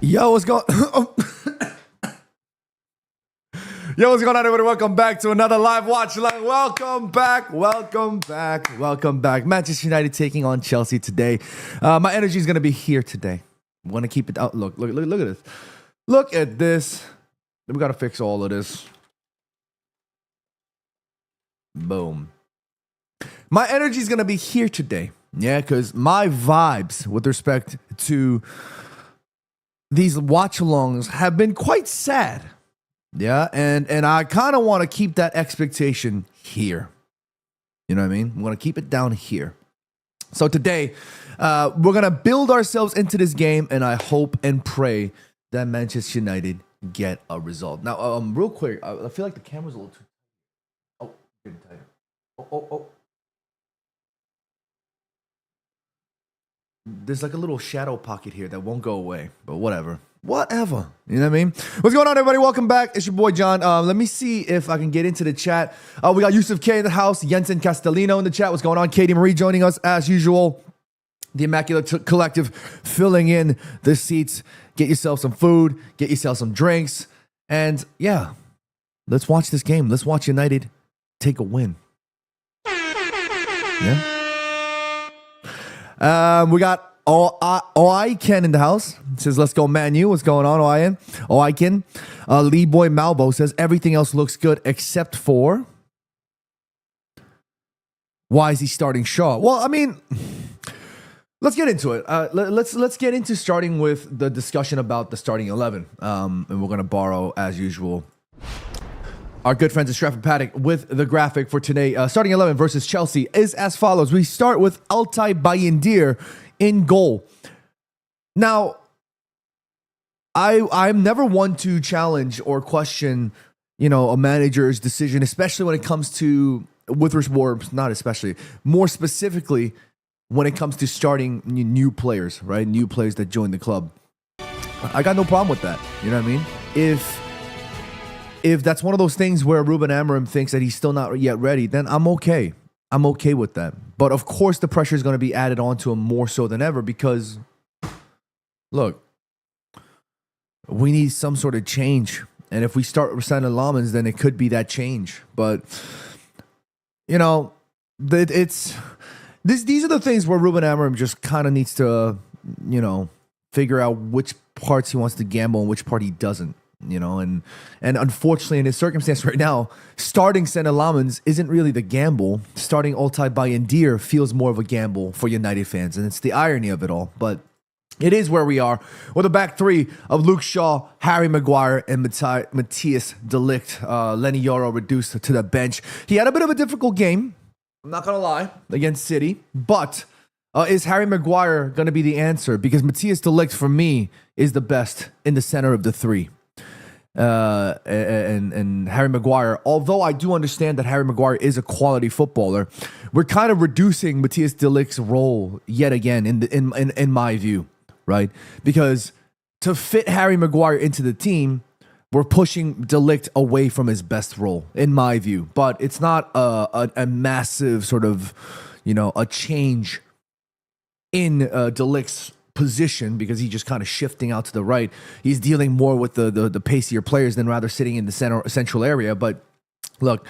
Yo, what's going Yo, what's going on, everybody? Welcome back to another live watch. Welcome back. Manchester United taking on Chelsea today. My energy is going to be here today. I'm going to keep it out. Look at this. Look at this. We got to fix all of this. Boom. My energy is going to be here today. Yeah, because my vibes with respect to these watch-alongs have been quite sad. Yeah, and I kind of want to keep that expectation here. You know what I mean? I'm going to keep it down here. So today, we're going to build ourselves into this game, and I hope and pray that Manchester United get a result. Now, real quick, I feel like the camera's a little too... Oh, getting tighter. Oh. There's like a little shadow pocket here that won't go away, but whatever. You know what I mean? What's going on, everybody? Welcome back. It's your boy, John. Let me see if I can get into the chat. We got Yusuf K in the house, Jensen Castellino in the chat. What's going on? Katie Marie joining us as usual. The Immaculate Collective filling in the seats. Get yourself some food. Get yourself some drinks. And yeah, let's watch this game. Let's watch United take a win. Yeah. We got Oiken in the house. Says, let's go, Man U. What's going on, Oiken? Lee Boy Malbo says, everything else looks good except for... Why is he starting Shaw? Well, I mean, let's get into it. Let's get into starting with the discussion about the starting 11. And we're going to borrow, as usual, our good friends at Stratford Paddock with the graphic for today. Starting 11 versus Chelsea is as follows. We start with Altay Bayindir in goal. Now, I'm never one to challenge or question, a manager's decision, especially when it comes to, more specifically, when it comes to starting new players, right? New players that join the club. I got no problem with that. You know what I mean? If that's one of those things where Ruben Amorim thinks that he's still not yet ready, then I'm okay. I'm okay with that. But of course, the pressure is going to be added on to him more so than ever because, look, we need some sort of change. And if we start with Saint Lamans, then it could be that change. But, these are the things where Ruben Amorim just kind of needs to, figure out which parts he wants to gamble and which part he doesn't. And unfortunately in his circumstance right now, starting Saint Lamans isn't really the gamble. Starting Altay Bayindir feels more of a gamble for United fans, and it's the irony of it all. But it is where we are with a back three of Luke Shaw, Harry Maguire, and Matthias de Ligt. Lenny Yoro reduced to the bench. He had a bit of a difficult game, I'm not going to lie, against City, but is Harry Maguire going to be the answer? Because Matthias de Ligt, for me, is the best in the center of the three. And Harry Maguire, although I do understand that Harry Maguire is a quality footballer, we're kind of reducing Matthias de Ligt's role yet again in my view, right? Because to fit Harry Maguire into the team, we're pushing de Ligt away from his best role, in my view. But it's not a massive sort of, a change in de Ligt's position because he's just kind of shifting out to the right. He's dealing more with the pacier players than rather sitting in the central area. But look,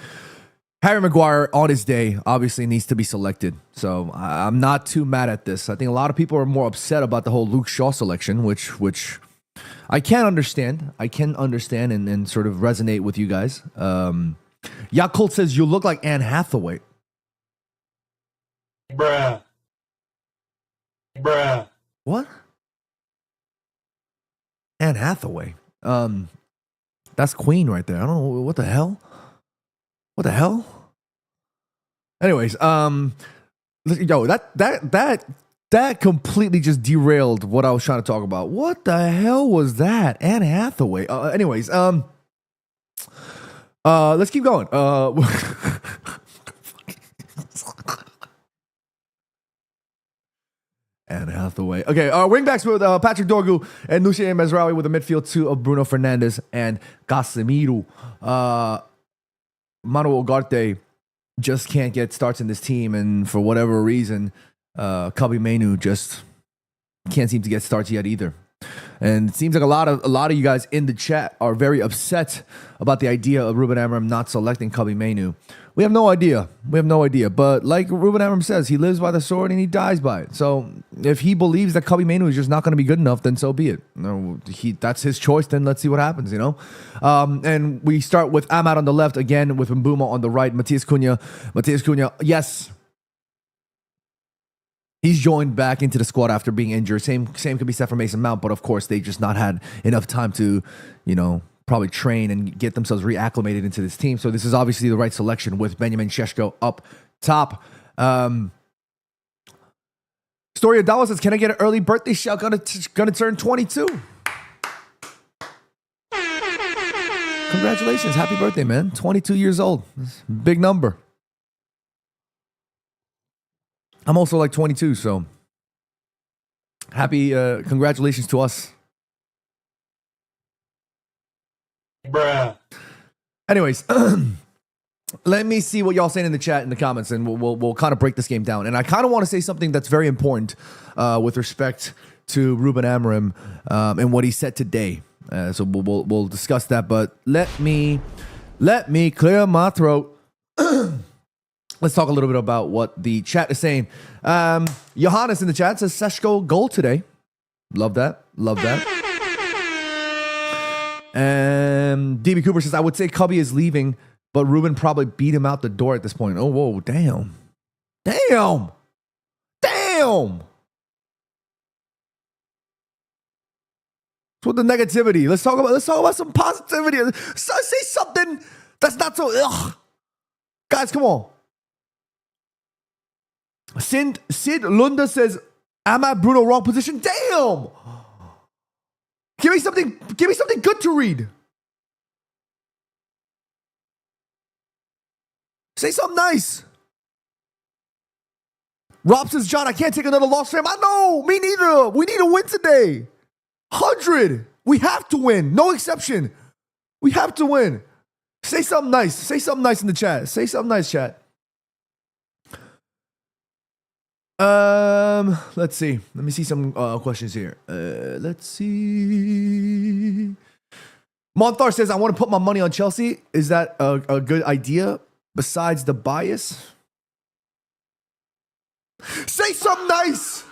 Harry Maguire on his day obviously needs to be selected. So I'm not too mad at this. I think a lot of people are more upset about the whole Luke Shaw selection, which I can understand. And sort of resonate with you guys. Yakult says, you look like Anne Hathaway. Bruh. What? Anne Hathaway. That's Queen right there. I don't know what the hell. Anyways, that completely just derailed what I was trying to talk about. What the hell was that? Anne Hathaway. Anyways, let's keep going. Anne Hathaway. Okay, wingbacks with Patrick Dorgu and Lucien Mesraoui with a midfield two of Bruno Fernandes and Casemiro. Manu Ugarte just can't get starts in this team, and for whatever reason, Kobbie Mainoo just can't seem to get starts yet either. And it seems like a lot of you guys in the chat are very upset about the idea of Ruben Amorim not selecting Kobbie Mainoo. We have no idea. But like Ruben Amorim says, he lives by the sword and he dies by it. So if he believes that Kobbie Mainoo is just not going to be good enough, then so be it. No, that's his choice. Then let's see what happens, you know? And we start with Ahmad on the left again, with Mbeumo on the right. Matheus Cunha, yes. He's joined back into the squad after being injured. Same could be said for Mason Mount, but of course they just not had enough time to, probably train and get themselves reacclimated into this team. So this is obviously the right selection with Benjamin Šeško up top. Story of Dallas says, can I get an early birthday shout? Gonna turn 22. Congratulations. Happy birthday, man. 22 years old. Big number. I'm also like 22, so happy, congratulations to us. Bruh. Anyways, let me see what y'all saying in the chat, in the comments, and we'll kind of break this game down. And I kind of want to say something that's very important with respect to Ruben Amorim and what he said today. So we'll discuss that. But let me clear my throat. Let's talk a little bit about what the chat is saying. Johannes in the chat says Šeško goal today. Love that. DB Cooper says, I would say Kobbie is leaving, but Ruben probably beat him out the door at this point. Oh, whoa, damn. What's with the negativity? Let's talk about some positivity. Say something that's not so ugh. Guys, come on. Sid Lunda says, Ahmad Bruno wrong position. Damn. Give me something good to read. Say something nice. Rob says, John, I can't take another loss for him. I know, me neither. We need a win today. 100. We have to win. No exception. We have to win. Say something nice. Say something nice in the chat. Say something nice, chat. Let's see. Let me see some questions here. Let's see. Monthar says, I want to put my money on Chelsea. Is that a good idea besides the bias? Say something nice.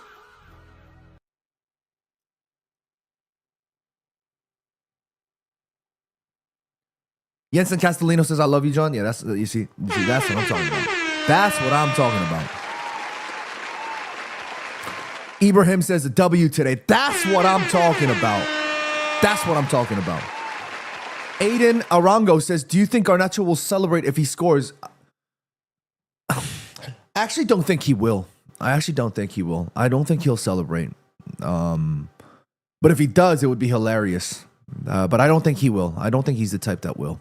Jensen Castellino says, I love you, John. Yeah, that's you see, that's what I'm talking about. That's what I'm talking about. Ibrahim says a W today. That's what I'm talking about. Aiden Arango says, do you think Garnacho will celebrate if he scores? I actually don't think he will. I don't think he'll celebrate. But if he does, it would be hilarious. But I don't think he will. I don't think he's the type that will.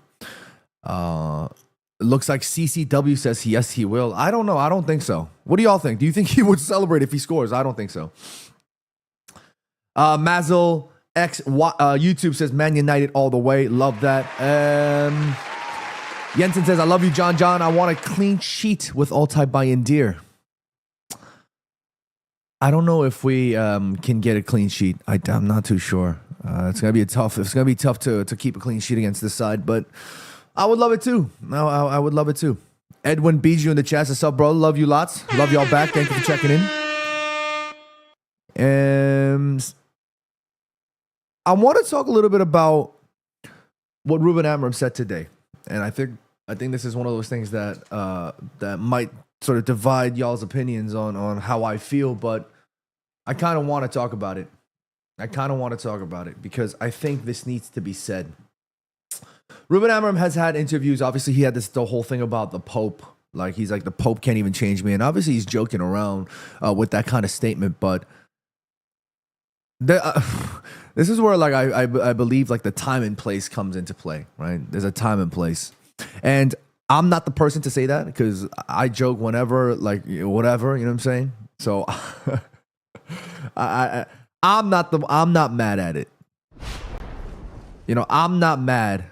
It looks like CCW says yes, he will. I don't know. I don't think so. What do y'all think? Do you think he would celebrate if he scores? I don't think so. Mazel X YouTube says Man United all the way. Love that. Jensen says, I love you, John. I want a clean sheet with Altay Bayindir. I don't know if we can get a clean sheet. I'm not too sure. It's gonna be tough to keep a clean sheet against this side, but I would love it too. I would love it too. Edwin Bijou in the chat says, "Sup, bro? Love you lots. Love y'all back. Thank you for checking in." And I want to talk a little bit about what Ruben Amorim said today, and I think this is one of those things that that might sort of divide y'all's opinions on how I feel, but I kind of want to talk about it. Because I think this needs to be said. Ruben Amorim has had interviews. Obviously, he had the whole thing about the Pope. Like, he's like, the Pope can't even change me. And obviously, he's joking around with that kind of statement. But this is where, like, I believe, like, the time and place comes into play, right? There's a time and place. And I'm not the person to say that because I joke whenever, like, whatever, you know what I'm saying? So I'm not mad at it. You know, I'm not mad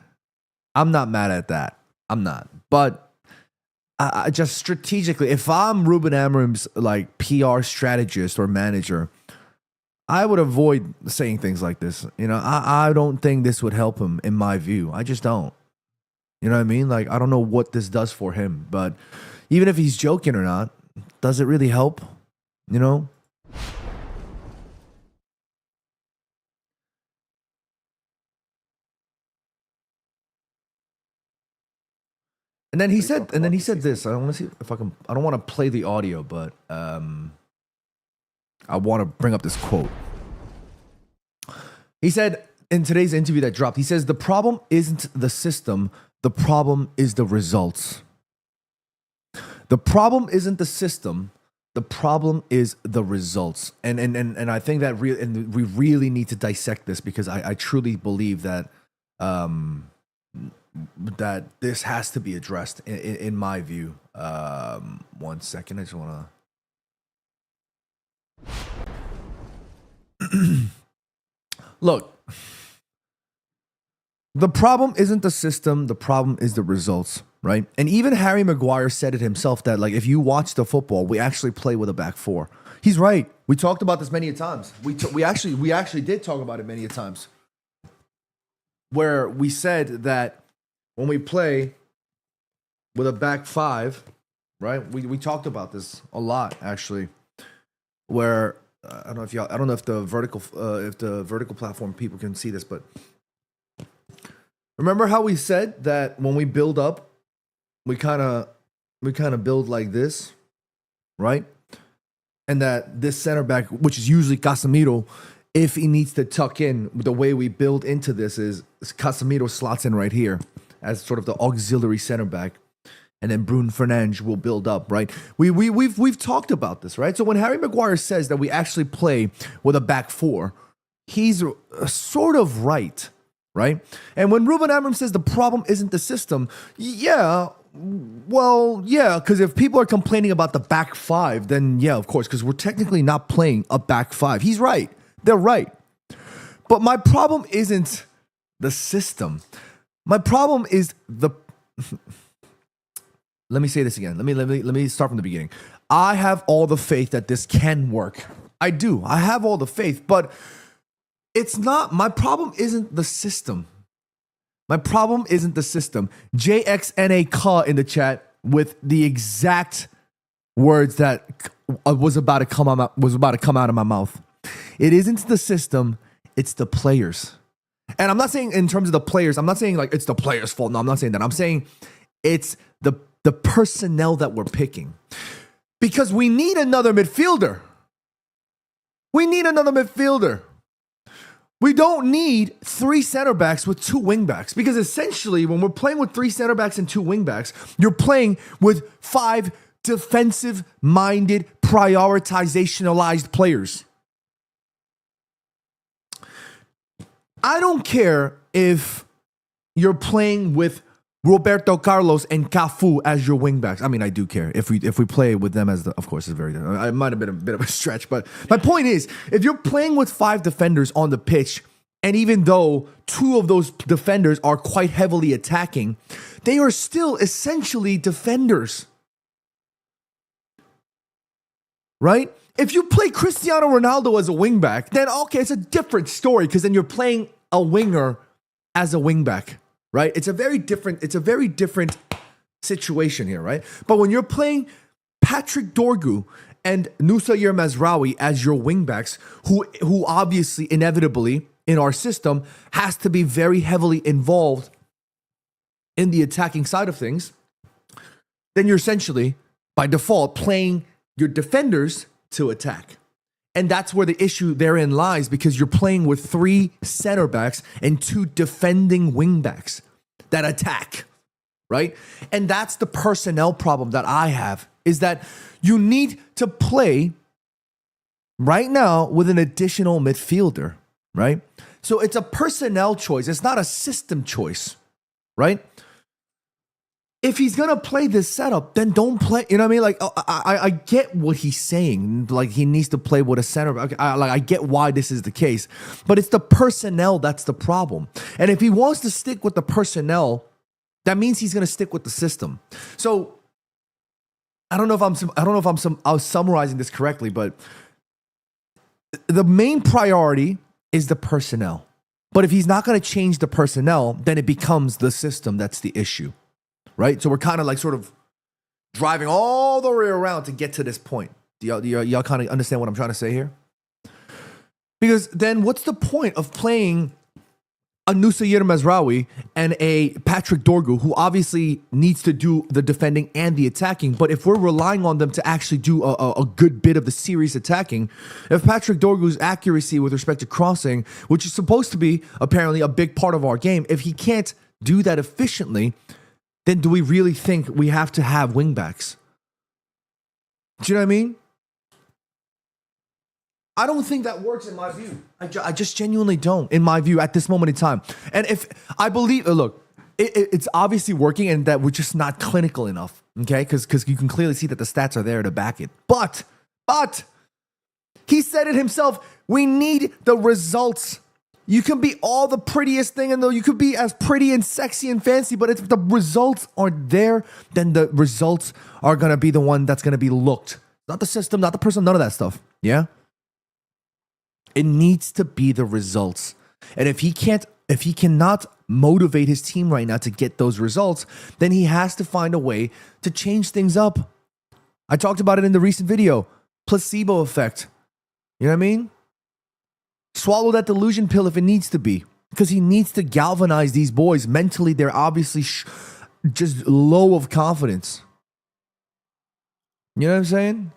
at that. I'm not. But I just strategically, if I'm Ruben Amorim's like PR strategist or manager, I would avoid saying things like this. You know, I don't think this would help him in my view. I just don't. You know what I mean? Like, I don't know what this does for him, but even if he's joking or not, does it really help? You know? And then he said this. I want to see if I can. I don't want to play the audio, but I want to bring up this quote. He said in today's interview that dropped, he says, the problem isn't the system, the problem is the results. The problem isn't the system, the problem is the results. And I think that we really need to dissect this, because I truly believe that that this has to be addressed in my view. 1 second, I just want to look. The problem isn't the system, the problem is the results, right? And even Harry Maguire said it himself that, like, if you watch the football, we actually play with a back four. He's right. We talked about this many a times. We actually did talk about it many a times, where we said that when we play with a back five, right? We talked about this a lot, actually, where I don't know if the vertical platform people can see this, but remember how we said that when we build up, we kind of build like this, right? And that this center back, which is usually Casemiro, if he needs to tuck in, the way we build into this is Casemiro slots in right here as sort of the auxiliary center back, and then Bruno Fernandes will build up, right? We've talked about this, right? So when Harry Maguire says that we actually play with a back four, he's sort of right, right? And when Ruben Amorim says the problem isn't the system, yeah, well, yeah, because if people are complaining about the back five, then yeah, of course, because we're technically not playing a back five. He's right. They're right. But my problem isn't the system. My problem is the... Let me say this again. Let me start from the beginning. I have all the faith that this can work. I do. I have all the faith, but it's not... My problem isn't the system. My problem isn't the system. JXNA in the chat with the exact words that was about to come out of my mouth. It isn't the system, it's the players. And I'm not saying in terms of the players, I'm not saying like it's the players' fault. No, I'm not saying that. I'm saying it's the personnel that we're picking. Because we need another midfielder. We need another midfielder. We don't need three center backs with two wing backs, because essentially when we're playing with three center backs and two wing backs, you're playing with five defensive-minded, prioritizationalized players. I don't care if you're playing with Roberto Carlos and Cafu as your wingbacks. I mean, I do care if we play with them as of course, it's very. It might have been a bit of a stretch, but my point is, if you're playing with five defenders on the pitch, and even though two of those defenders are quite heavily attacking, they are still essentially defenders, right? If you play Cristiano Ronaldo as a wingback, then okay, it's a different story, because then you're playing a winger as a wingback, right? It's a very different situation here, right? But when you're playing Patrick Dorgu and Nusair Mazraoui as your wingbacks, who obviously inevitably in our system has to be very heavily involved in the attacking side of things, then you're essentially by default playing your defenders to attack. And that's where the issue therein lies, because you're playing with three center backs and two defending wing backs that attack, right? And that's the personnel problem that I have, is that you need to play right now with an additional midfielder, right? So it's a personnel choice. It's not a system choice, right? If he's going to play this setup, then don't play. You know what I mean? Like, I get what he's saying. Like, he needs to play with a center. I get why this is the case. But it's the personnel that's the problem. And if he wants to stick with the personnel, that means he's going to stick with the system. So, I was summarizing this correctly, but the main priority is the personnel. But if he's not going to change the personnel, then it becomes the system that's the issue, right? So we're kind of like sort of driving all the way around to get to this point. Do y'all kind of understand what I'm trying to say here? Because then what's the point of playing a Nusayir Mazraoui and a Patrick Dorgu, who obviously needs to do the defending and the attacking, but if we're relying on them to actually do a good bit of the series attacking, if Patrick Dorgu's accuracy with respect to crossing, which is supposed to be apparently a big part of our game, if he can't do that efficiently, then do we really think we have to have wingbacks? Do you know what I mean? I don't think that works in my view. I just genuinely don't, in my view, at this moment in time. And if I believe, look, it's obviously working and that we're just not clinical enough, okay? Because you can clearly see that the stats are there to back it. But, he said it himself, we need the results. You can be all the prettiest thing and though you could be as pretty and sexy and fancy, but if the results aren't there, then the results are going to be the one that's going to be looked. Not the system, not the person, none of that stuff, yeah? It needs to be the results. And if he cannot motivate his team right now to get those results, then he has to find a way to change things up. I talked about it in the recent video. Placebo effect. You know what I mean? Swallow that delusion pill if it needs to be. Because he needs to galvanize these boys. Mentally, they're obviously just low of confidence. You know what I'm saying?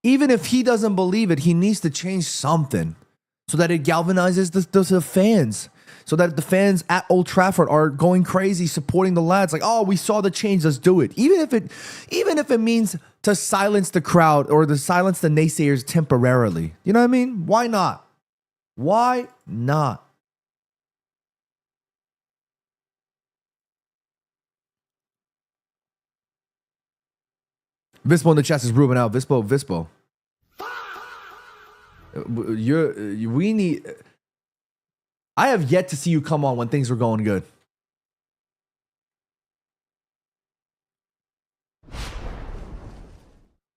Even if he doesn't believe it, he needs to change something so that it galvanizes the fans. So that the fans at Old Trafford are going crazy supporting the lads. Like, oh, we saw the change, let's do it. Even if it means to silence the crowd or to silence the naysayers temporarily. You know what I mean? Why not? Why not? Vispo in the chat is Ruben out. Vispo. We need. I have yet to see you come on when things were going good.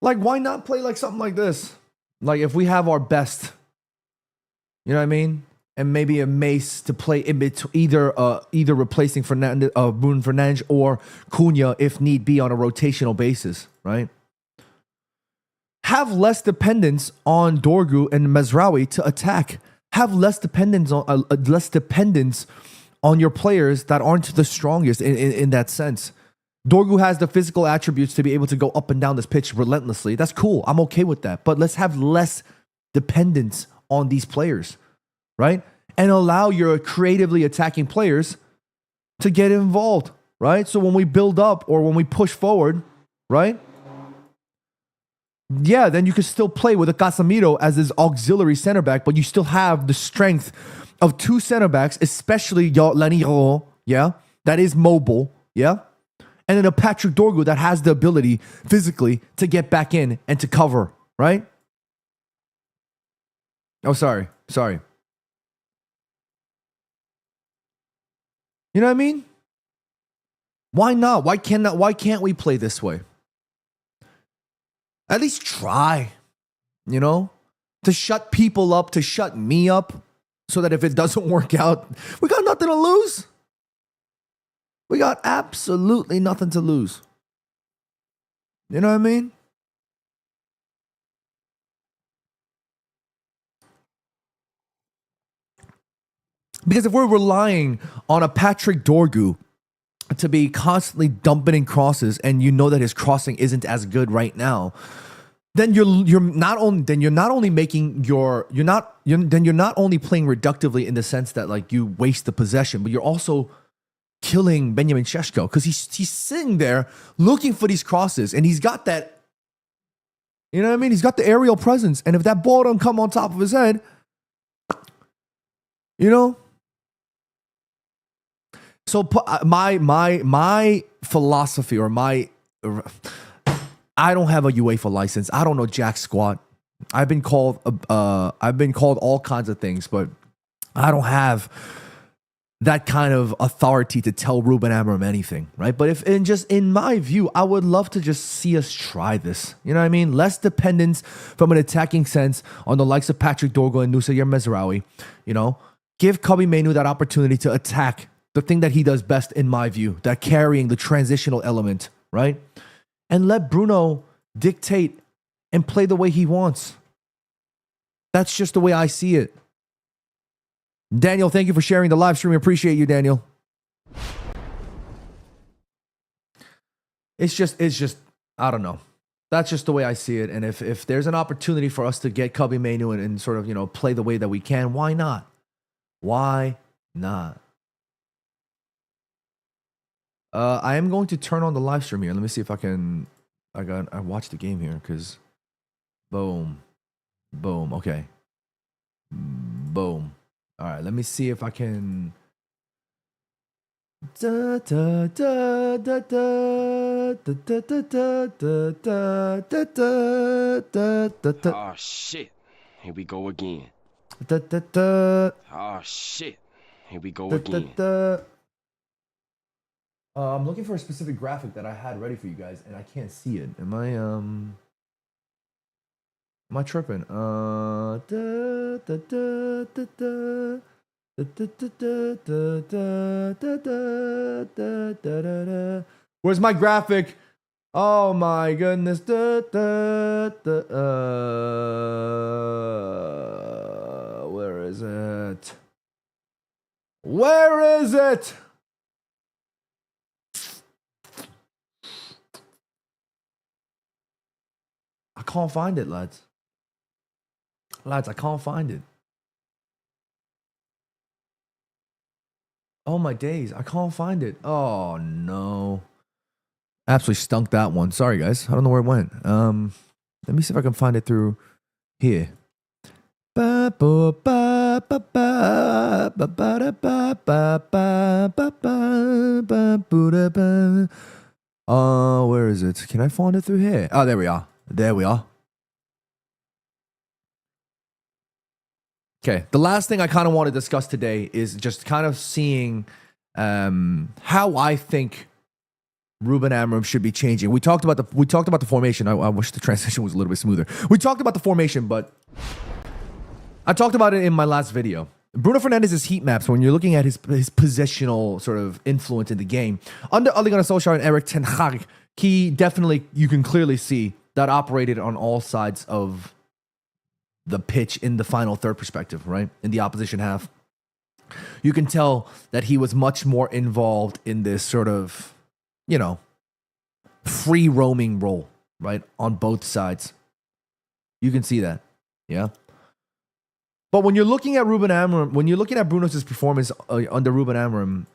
Like, why not play like something like this? Like, if we have our best, you know what I mean? And maybe a Mace to play in between, either replacing Bruno Fernandes or Cunha if need be on a rotational basis, right? Have less dependence on Dorgu and Mazraoui to attack. Have less dependence on your players that aren't the strongest in that sense. Dorgu has the physical attributes to be able to go up and down this pitch relentlessly. That's cool. I'm okay with that. But let's have less dependence on these players, right? And allow your creatively attacking players to get involved, right? So when we build up or when we push forward, right? Yeah, then you can still play with a Casemiro as his auxiliary center back, but you still have the strength of two center backs, especially Laniro, yeah, that is mobile, yeah, and then a Patrick Dorgu that has the ability physically to get back in and to cover, right? Oh, sorry. You know what I mean? Why not? Why can't we play this way? At least try, you know, to shut people up, to shut me up, so that if it doesn't work out, we got nothing to lose. We got absolutely nothing to lose. You know what I mean? Because if we're relying on a Patrick Dorgu to be constantly dumping in crosses, and you know that his crossing isn't as good right now, then you're not only playing reductively in the sense that like you waste the possession, but you're also killing Benjamin Šeško because he's sitting there looking for these crosses, and he's got that, you know what I mean? He's got the aerial presence, and if that ball don't come on top of his head, you know. So my philosophy or I don't have a UEFA license. I don't know jack squat. I've been called all kinds of things, but I don't have that kind of authority to tell Ruben Amorim anything, right? But if in my view, I would love to just see us try this. You know what I mean? Less dependence from an attacking sense on the likes of Patrick Dorgo and Nusair Mezraoui. You know, give Kobbie Mainoo that opportunity to attack the thing that he does best, in my view, that carrying the transitional element, right? And let Bruno dictate and play the way he wants. That's just the way I see it. Daniel, thank you for sharing the live stream. We appreciate you, Daniel. It's just, I don't know. That's just the way I see it. And if there's an opportunity for us to get Kobbie Mainoo and sort of, you know, play the way that we can, why not? Why not? I am going to turn on the live stream here. Let me see if I can. I watched the game here because, boom, okay, boom. All right, let me see if I can. Oh shit! Here we go again. Oh shit! Here we go again. I'm looking for a specific graphic that I had ready for you guys, and I can't see it. Am I tripping? Where's my graphic? Oh my goodness. Where is it? Where is it? I can't find it, lads. Lads, I can't find it. Oh my days, I can't find it. Oh no. Absolutely stunk that one. Sorry guys, I don't know where it went. Let me see if I can find it through here. Where is it? Can I find it through here? Oh, there we are. There we are. Okay, the last thing I kind of want to discuss today is just kind of seeing how I think Ruben Amorim should be changing. We talked about the formation. I wish the transition was a little bit smoother. We talked about the formation, but I talked about it in my last video. Bruno Fernandes's heat maps, when you're looking at his positional sort of influence in the game, under Ole Gunnar Solskjaer and Erik ten Hag, he definitely, you can clearly see that operated on all sides of the pitch in the final third perspective, right? In the opposition half. You can tell that he was much more involved in this sort of, you know, free roaming role, right? On both sides. You can see that. Yeah. But when you're looking at Ruben Amorim, when you're looking at Bruno's performance under Ruben Amorim,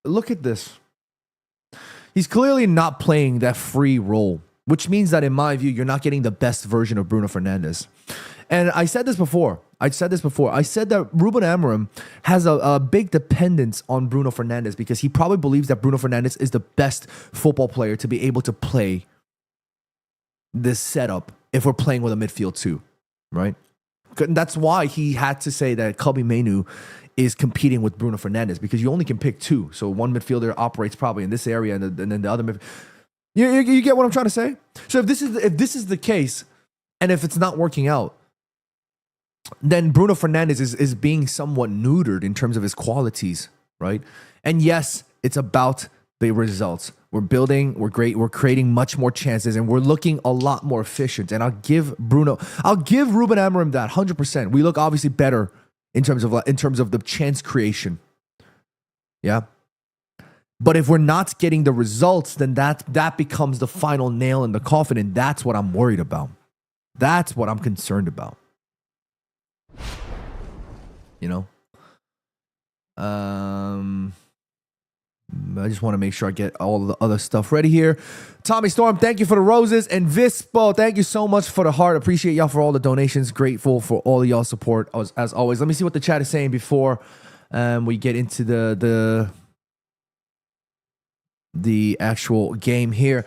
look at this. He's clearly not playing that free role, which means that in my view, you're not getting the best version of Bruno Fernandes. And I said this before. I said that Ruben Amorim has a big dependence on Bruno Fernandes because he probably believes that Bruno Fernandes is the best football player to be able to play this setup if we're playing with a midfield two, right? That's why he had to say that Kobbie Mainoo is competing with Bruno Fernandes because you only can pick two. So one midfielder operates probably in this area and then the other you get what I'm trying to say? So if this is the case and if it's not working out, then Bruno Fernandes is being somewhat neutered in terms of his qualities, right? And yes, it's about the results. We're building, we're great, we're creating much more chances, and we're looking a lot more efficient. And I'll give Ruben Amorim that 100%. We look obviously better in terms of the chance creation. Yeah. But if we're not getting the results, then that becomes the final nail in the coffin, and that's what I'm worried about. That's what I'm concerned about. You know? I just want to make sure I get all the other stuff ready here. Tommy Storm, thank you for the roses. And Vispo, thank you so much for the heart. Appreciate y'all for all the donations. Grateful for all of y'all's support as always. Let me see what the chat is saying before we get into the actual game here.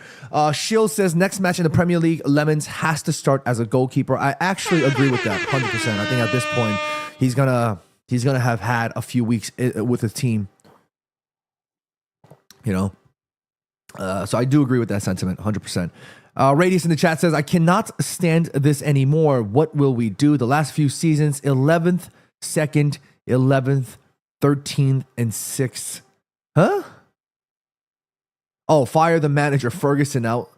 Shield says next match in the Premier League, Lemons has to start as a goalkeeper. I actually agree with that 100%. I think at this point he's gonna He's going to have had a few weeks with his team, you know. So I do agree with that sentiment, 100%. Radius in the chat says, I cannot stand this anymore. What will we do? The last few seasons, 11th, 2nd, 11th, 13th, and 6th. Huh? Oh, fire the manager, Ferguson out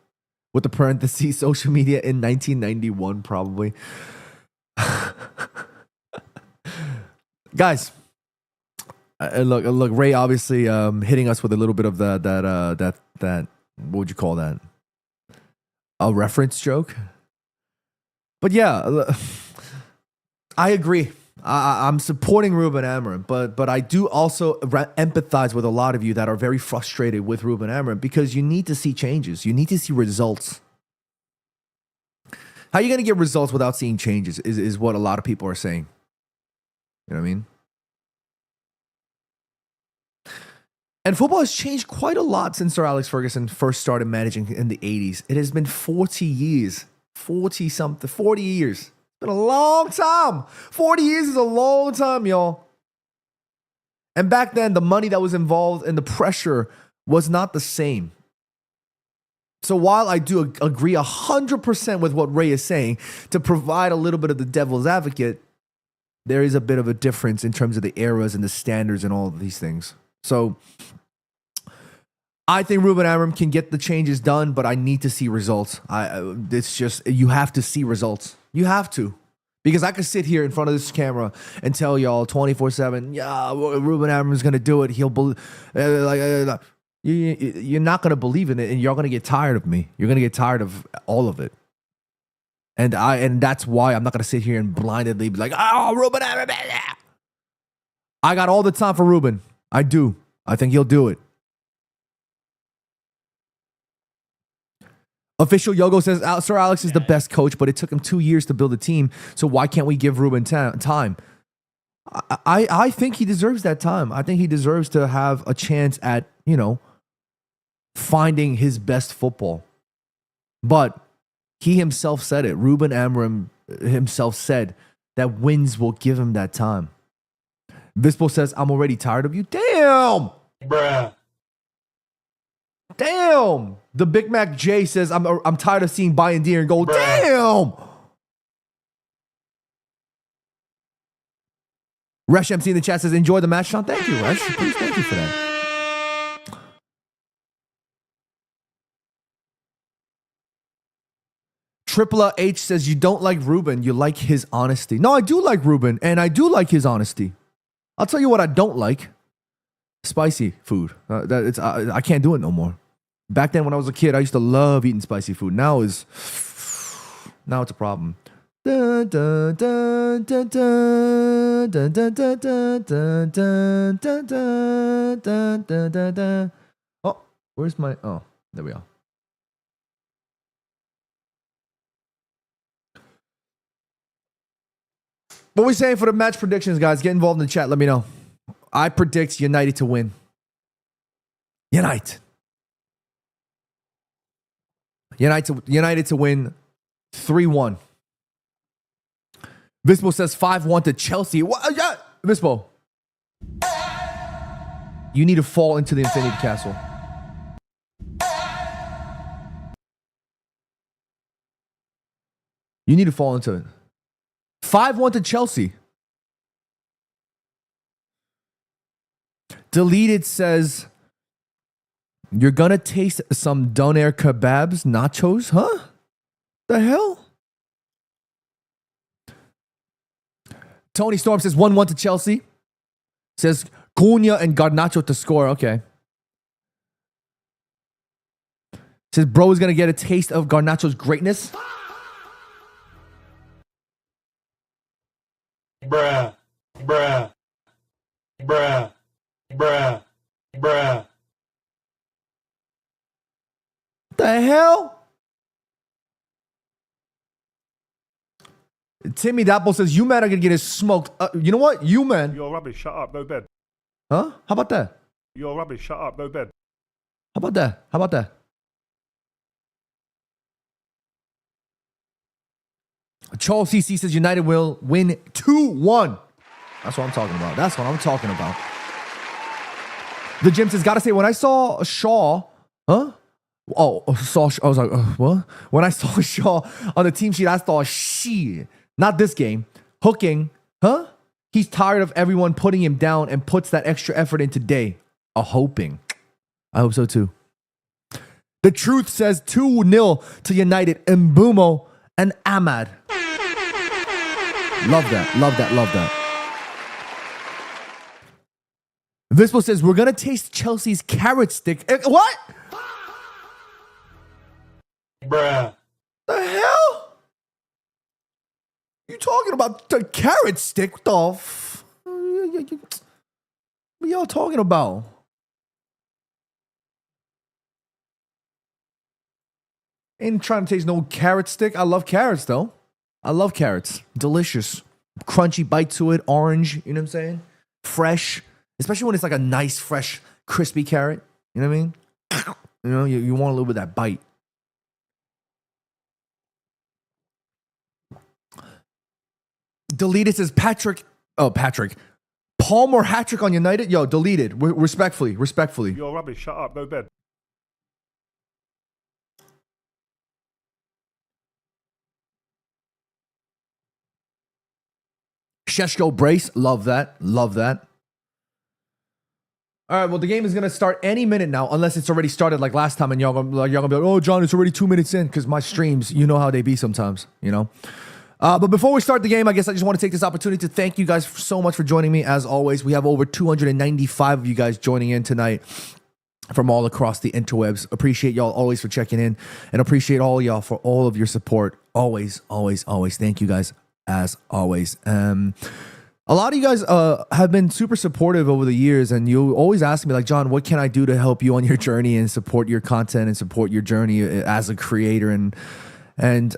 with the parentheses, social media in 1991, probably. Guys, look, Ray obviously hitting us with a little bit of that what would you call that? A reference joke. But yeah, I agree. I'm supporting Ruben Amorim, but I do also empathize with a lot of you that are very frustrated with Ruben Amorim because you need to see changes. You need to see results. How are you going to get results without seeing changes is what a lot of people are saying. You know what I mean? And football has changed quite a lot since Sir Alex Ferguson first started managing in the 80s. It has been 40 years. 40 years. It's been a long time. 40 years is a long time, y'all. And back then, the money that was involved and the pressure was not the same. So while I do agree 100% with what Ray is saying, to provide a little bit of the devil's advocate, there is a bit of a difference in terms of the eras and the standards and all of these things. So I think Ruben Amorim can get the changes done, but I need to see results. It's just, you have to see results. You have to. Because I could sit here in front of this camera and tell y'all 24/7, yeah, Ruben Amorim's going to do it. He'll believe. You're not going to believe in it, and you're going to get tired of me. You're going to get tired of all of it. And that's why I'm not going to sit here and blindly be like, oh, Ruben Amorim. I got all the time for Ruben. I do. I think he'll do it. Official Yogo says, Sir Alex is the best coach, but it took him 2 years to build a team. So why can't we give Ruben time? I think he deserves that time. I think he deserves to have a chance at, finding his best football. But he himself said it. Ruben Amorim himself said that wins will give him that time. Vispo says, I'm already tired of you. Damn! Bruh. Damn! The Big Mac J says, I'm tired of seeing Bayern Deer and goal. Bruh. Damn! Resh MC in the chat says, enjoy the match, Sean. Thank you, Resh. Please, thank you for that. Triple H says, you don't like Ruben, you like his honesty. No, I do like Ruben, and I do like his honesty. I'll tell you what I don't like. Spicy food. I can't do it no more. Back then when I was a kid, I used to love eating spicy food. Now it's a problem. Oh, where's my... Oh, there we are. What are we saying for the match predictions, guys? Get involved in the chat. Let me know. I predict United to win. United to win 3-1. Vispo says 5-1 to Chelsea. What? Yeah. Vispo. You need to fall into the Infinity Castle. You need to fall into it. 5-1 to Chelsea. Deleted says, you're going to taste some donair kebabs, nachos, huh? The hell? Tony Storm says 1-1 to Chelsea. Says Cunha and Garnacho to score. Okay. Says bro is going to get a taste of Garnacho's greatness. Bruh. Bruh. Bruh. Bruh. Bruh. The hell? Timmy Dapple says, you man are going to get his smoked. You know what? You man. You're rubbish. Shut up. Go bed. Huh? How about that? You're rubbish. Shut up. Go bed. How about that? How about that? Charles CC says United will win 2-1. That's what I'm talking about. That's what I'm talking about. The gym says, gotta say, when I saw Shaw, huh? Oh, I was like, what? When I saw Shaw on the team sheet, I thought, shit, not this game. Hooking, huh? He's tired of everyone putting him down and puts that extra effort in today. Hoping. I hope so too. The truth says 2-0 to United. Mbumo and Ahmad. Love that. Love that. Love that. Vispo says, we're going to taste Chelsea's carrot stick. What? Bruh. The hell? You talking about the carrot stick? What y'all talking about? Ain't trying to taste no carrot stick. I love carrots though. I love carrots. Delicious. Crunchy bite to it. Orange. You know what I'm saying? Fresh. Especially when it's like a nice, fresh, crispy carrot. You know what I mean? You know, you want a little bit of that bite. Deleted says Patrick. Oh, Patrick. Palmer hat-trick on United? Yo, deleted. Respectfully. You're rubbish. Shut up. Go bed. Sheshko brace. Love that. Love that. All right, well, the game is going to start any minute now, unless it's already started like last time, and y'all gonna be like, oh, John, it's already 2 minutes in, because my streams, you know how they be sometimes, you know? But before we start the game, I guess I just want to take this opportunity to thank you guys so much for joining me, as always. We have over 295 of you guys joining in tonight from all across the interwebs. Appreciate y'all always for checking in, and appreciate all y'all for all of your support. Always, always, always. Thank you guys, as always. A lot of you guys have been super supportive over the years, and you always ask me, like, John, what can I do to help you on your journey and support your content and support your journey as a creator? And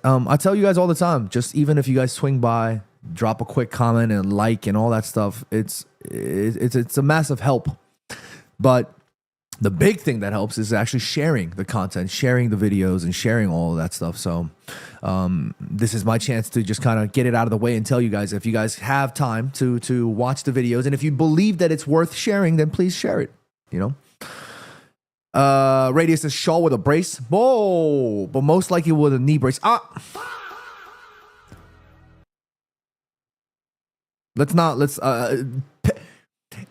I tell you guys all the time, just even if you guys swing by, drop a quick comment and like and all that stuff, it's a massive help. But the big thing that helps is actually sharing the content, sharing the videos, and sharing all of that stuff. So this is my chance to just kind of get it out of the way and tell you guys, if you guys have time to watch the videos, and if you believe that it's worth sharing, then please share it, you know? Radius says Shaw with a brace. Whoa, but most likely with a knee brace.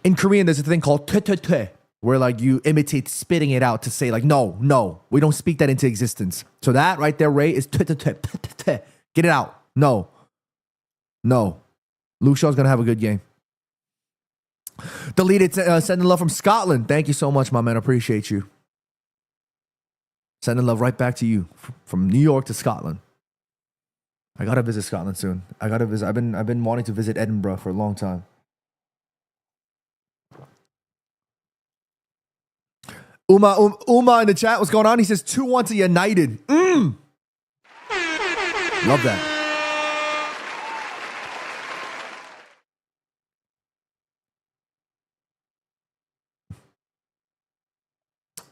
In Korean, there's a thing called te, where like you imitate spitting it out to say like, no, we don't speak that into existence. So that right there, Ray, is te. Get it out. No. Luke Shaw's going to have a good game. Deleted, sending love from Scotland. Thank you so much, my man. Appreciate you. Sending love right back to you from New York to Scotland. I got to visit Scotland soon. I got to visit. I've been wanting to visit Edinburgh for a long time. Uma in the chat, what's going on? He says 2-1 to United. Love that.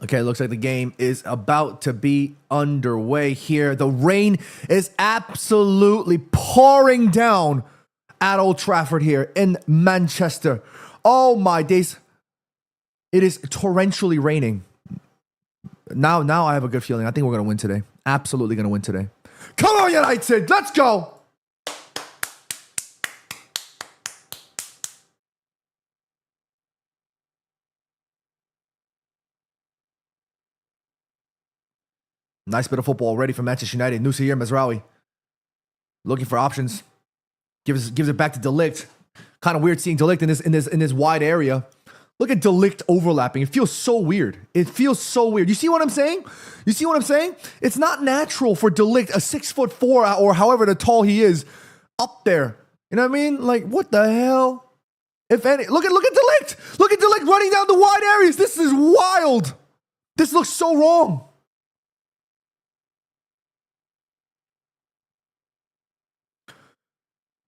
Okay, looks like the game is about to be underway here. The rain is absolutely pouring down at Old Trafford here in Manchester. Oh my days. It is torrentially raining. Now I have a good feeling. I think we're going to win today. Absolutely going to win today. Come on, United. Let's go. Nice bit of football already from Manchester United. Nusair Mazraoui looking for options. Gives it back to De Ligt. Kind of weird seeing De Ligt in this wide area. Look at De Ligt overlapping. It feels so weird. You see what I'm saying? It's not natural for De Ligt, a 6'4" or however tall he is, up there. You know what I mean? Like, what the hell? If any, look at De Ligt. Look at De Ligt running down the wide areas. This is wild. This looks so wrong.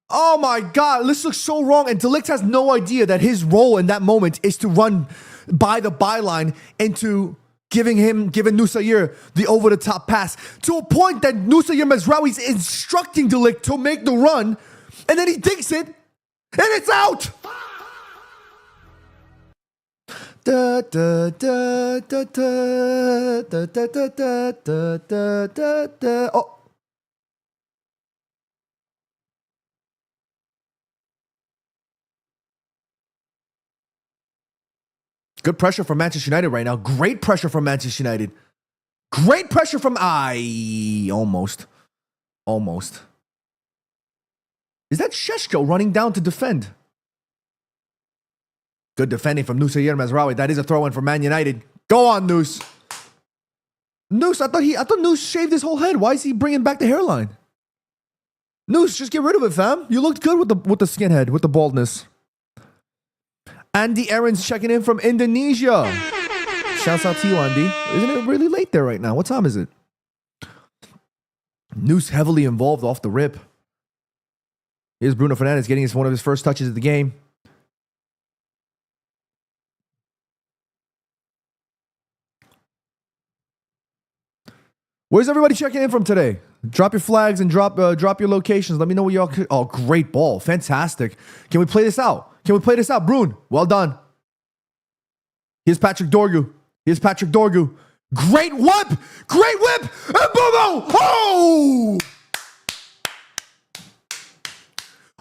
Oh my God, this looks so wrong. And De Ligt has no idea that his role in that moment is to run by the byline into giving Nusair the over-the-top pass, to a point that Nusair Mazraoui is instructing De Ligt to make the run, and then he dinks it, and it's out. Da, da, da, da, da, da, da, da, da, da, da, da. Oh. Good pressure from Manchester United right now. Great pressure from Manchester United. Great pressure from almost. Is that Šeško running down to defend? Good defending from Nusair Mazraoui. That is a throw-in for Man United. Go on, Noose. Noose, I thought Noose shaved his whole head. Why is he bringing back the hairline? Noose, just get rid of it, fam. You looked good with the skinhead, with the baldness. Andy Aaron's checking in from Indonesia. Shouts out to you, Andy. Isn't it really late there right now? What time is it? Noose heavily involved off the rip. Here's Bruno Fernandes getting one of his first touches of the game. Where's everybody checking in from today? Drop your flags and drop your locations. Let me know where y'all. Oh, great ball. Fantastic. Can we play this out? Bruno, well done. Here's Patrick Dorgu. Great whip. And boom. Oh!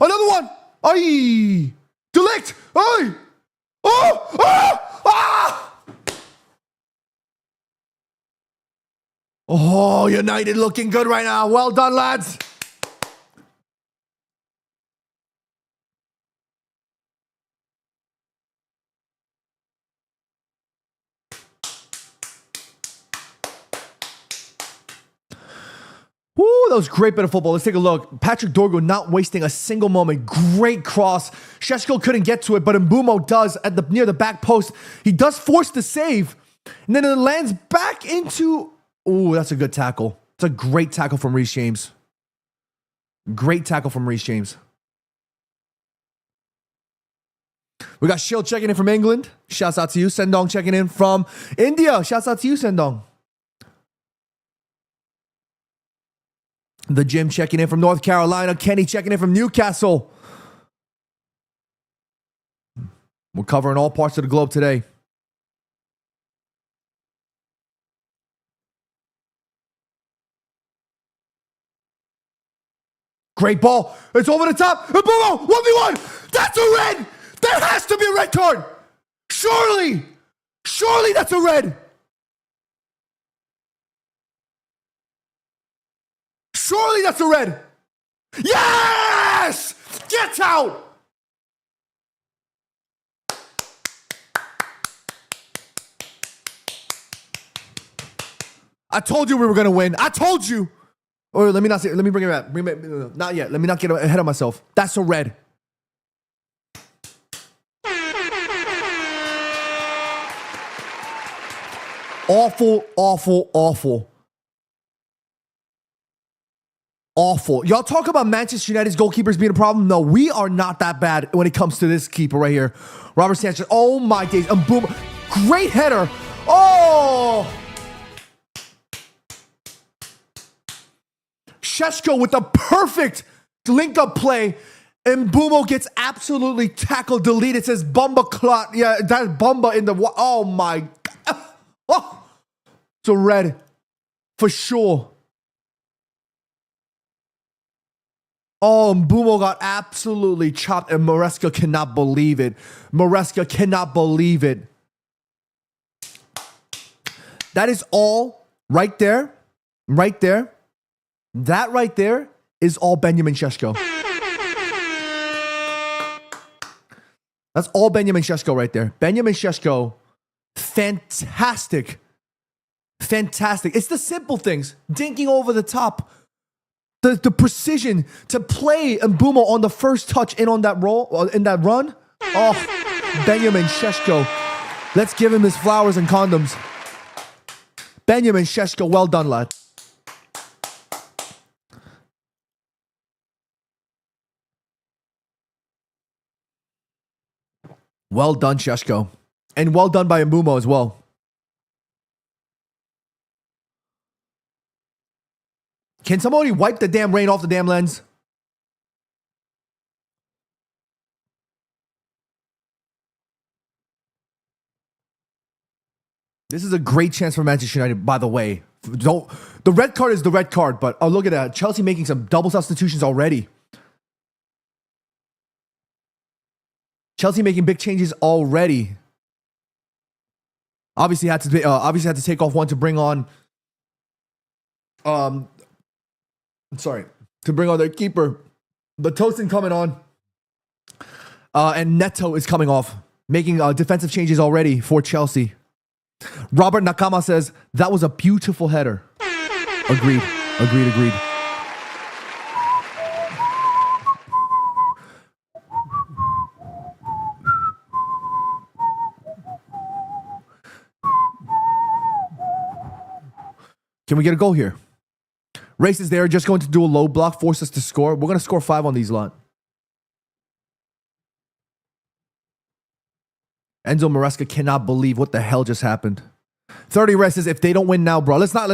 Another one. Aye. Delict. Aye. Oh! Ah! Oh, United looking good right now. Well done, lads. Woo, that was a great bit of football. Let's take a look. Patrick Dorgu not wasting a single moment. Great cross. Šeško couldn't get to it, but Mbeumo does near the back post. He does force the save, and then it lands back into... Ooh, that's a good tackle. It's a great tackle from Reece James. We got Shield checking in from England. Shouts out to you. Sendong checking in from India. Shouts out to you, Sendong. The Jim checking in from North Carolina. Kenny checking in from Newcastle. We're covering all parts of the globe today. Great ball. It's over the top. Mbeumo, 1v1. That's a red. There has to be a red card. Surely that's a red. Surely that's a red. Yes! Get out! I told you we were going to win. I told you. Or let me not say, let me bring it back. Not yet. Let me not get ahead of myself. That's a red. Awful. Y'all talk about Manchester United's goalkeepers being a problem. No, we are not that bad when it comes to this keeper right here. Robert Sanchez. Oh my days. And boom. Great header. Oh! Šeško with the perfect link-up play. And Mbeumo gets absolutely tackled, deleted. It says Bumba Clot. Yeah, that's Bumba in the... Oh my... Oh! It's a red. For sure. Oh, Mbeumo got absolutely chopped, and Maresca cannot believe it. That is all right there. That right there is all Benjamin Šeško. That's all Benjamin Šeško right there. Benjamin Šeško, fantastic. It's the simple things. Dinking over the top. The precision to play Mbeumo on the first touch in on that roll, in that run. Oh, Benjamin Šeško. Let's give him his flowers and condoms. Benjamin Šeško, well done, lad. Well done, Šeško. And well done by Mbeumo as well. Can somebody wipe the damn rain off the damn lens? This is a great chance for Manchester United, by the way. The red card is the red card, but oh, look at that. Chelsea making some double substitutions already. Chelsea making big changes already. Obviously had to take off one to bring on to bring on their keeper. But Tosin coming on. And Neto is coming off, making defensive changes already for Chelsea. Robert Nakama says, that was a beautiful header. Agreed. Can we get a goal here? Race is there, just going to do a low block, force us to score. We're going to score 5 on these lot. Enzo Maresca cannot believe what the hell just happened. 30 Rest says, if they don't win now, bro, let's not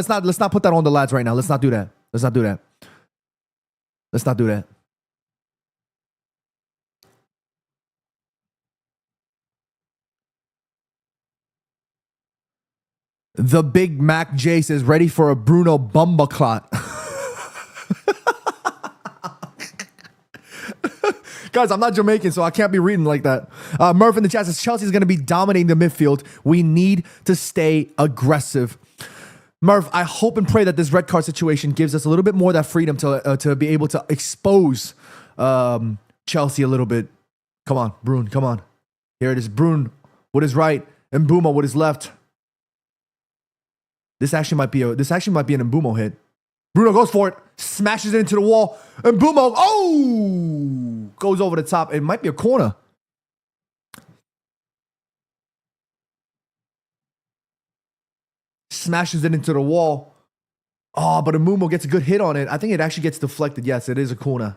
put that on the lads right now. Let's not do that. The Big Mac J says, ready for a Bruno Bumba clot. Guys, I'm not Jamaican, so I can't be reading like that. Murph in the chat says, Chelsea is going to be dominating the midfield. We need to stay aggressive. Murph, I hope and pray that this red card situation gives us a little bit more of that freedom to be able to expose Chelsea a little bit. Come on, Bruno, come on. Here it is, Bruno with his right and Mbeumo with his left. This actually might be an Mbeumo hit. Bruno goes for it, smashes it into the wall, and Mbeumo, goes over the top. It might be a corner. Smashes it into the wall. Oh, but Mbeumo gets a good hit on it. I think it actually gets deflected. Yes, it is a corner.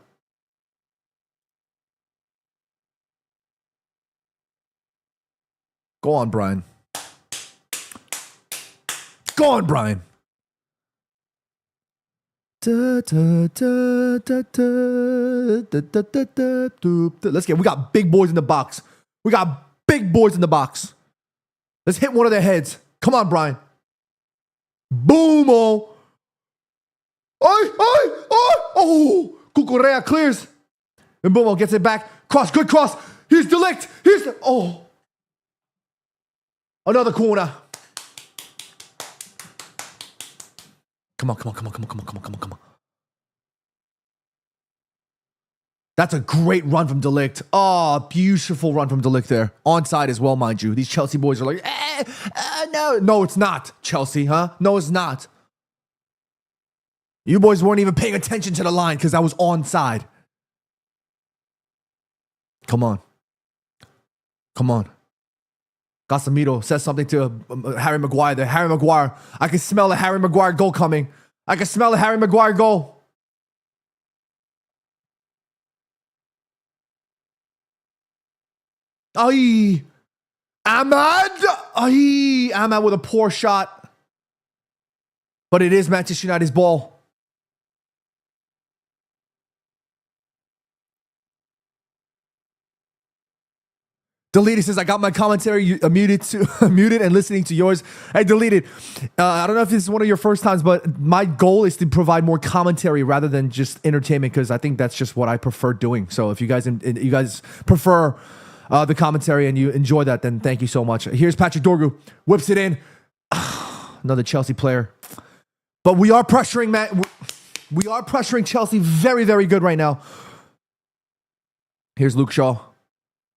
Go on, Brian. Go on, Brian. Let's get, we got big boys in the box. Let's hit one of their heads. Come on, Brian. Boom! Oh! Cucurella clears. And Mbeumo gets it back. Cross, good cross. Here's De Ligt. Another corner. Come on. That's a great run from De Ligt. Oh, beautiful run from De Ligt there. Onside as well, mind you. These Chelsea boys are like, no. No, it's not, Chelsea, huh? No, it's not. You boys weren't even paying attention to the line because I was onside. Come on. Casemiro says something to Harry Maguire there. Harry Maguire. I can smell the Harry Maguire goal coming. Aye. Ahmad with a poor shot. But it is Manchester United's ball. Deleted says, I got my commentary muted and listening to yours. I deleted. I don't know if this is one of your first times, but my goal is to provide more commentary rather than just entertainment because I think that's just what I prefer doing. So if you guys prefer the commentary and you enjoy that, then thank you so much. Here's Patrick Dorgu. Whips it in. Another Chelsea player. But we are pressuring, we are pressuring Chelsea very, very good right now. Here's Luke Shaw.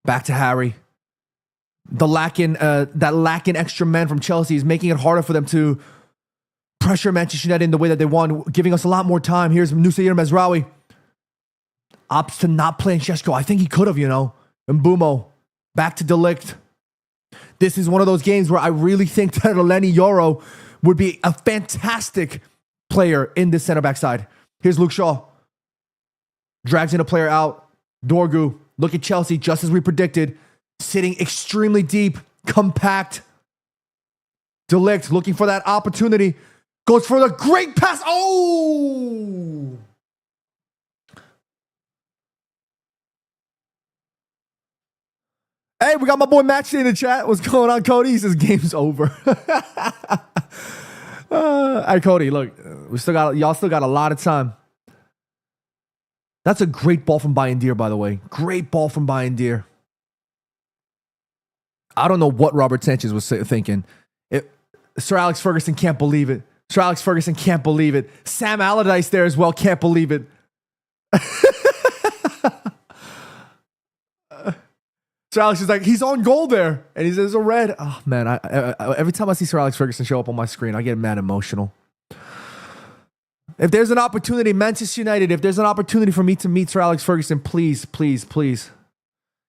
Back to Harry. That lacking extra men from Chelsea is making it harder for them to pressure Manchester United in the way that they want, giving us a lot more time. Here's Nusair Mezraoui. Opts to not play Šeško. I think he could have, And Mbeumo. Back to De Ligt. This is one of those games where I really think that Eleni Yoro would be a fantastic player in this center back side. Here's Luke Shaw. Drags in a player out. Dorgu. Look at Chelsea, just as we predicted. Sitting extremely deep, compact. De Ligt looking for that opportunity. Goes for the great pass. Oh! Hey, we got my boy Matchy in the chat. What's going on, Cody? He says game's over. Hey, Cody, look, y'all still got a lot of time. That's a great ball from Bayern Deer, by the way. Great ball from Bayern Deer. I don't know what Robert Sanchez was thinking. Sir Alex Ferguson can't believe it. Sir Alex Ferguson can't believe it. Sam Allardyce there as well can't believe it. Sir Alex is like, he's on goal there. And he says a red. Oh, man. Every time I see Sir Alex Ferguson show up on my screen, I get mad emotional. If there's an opportunity, Manchester United, if there's an opportunity for me to meet Sir Alex Ferguson, please, please, please.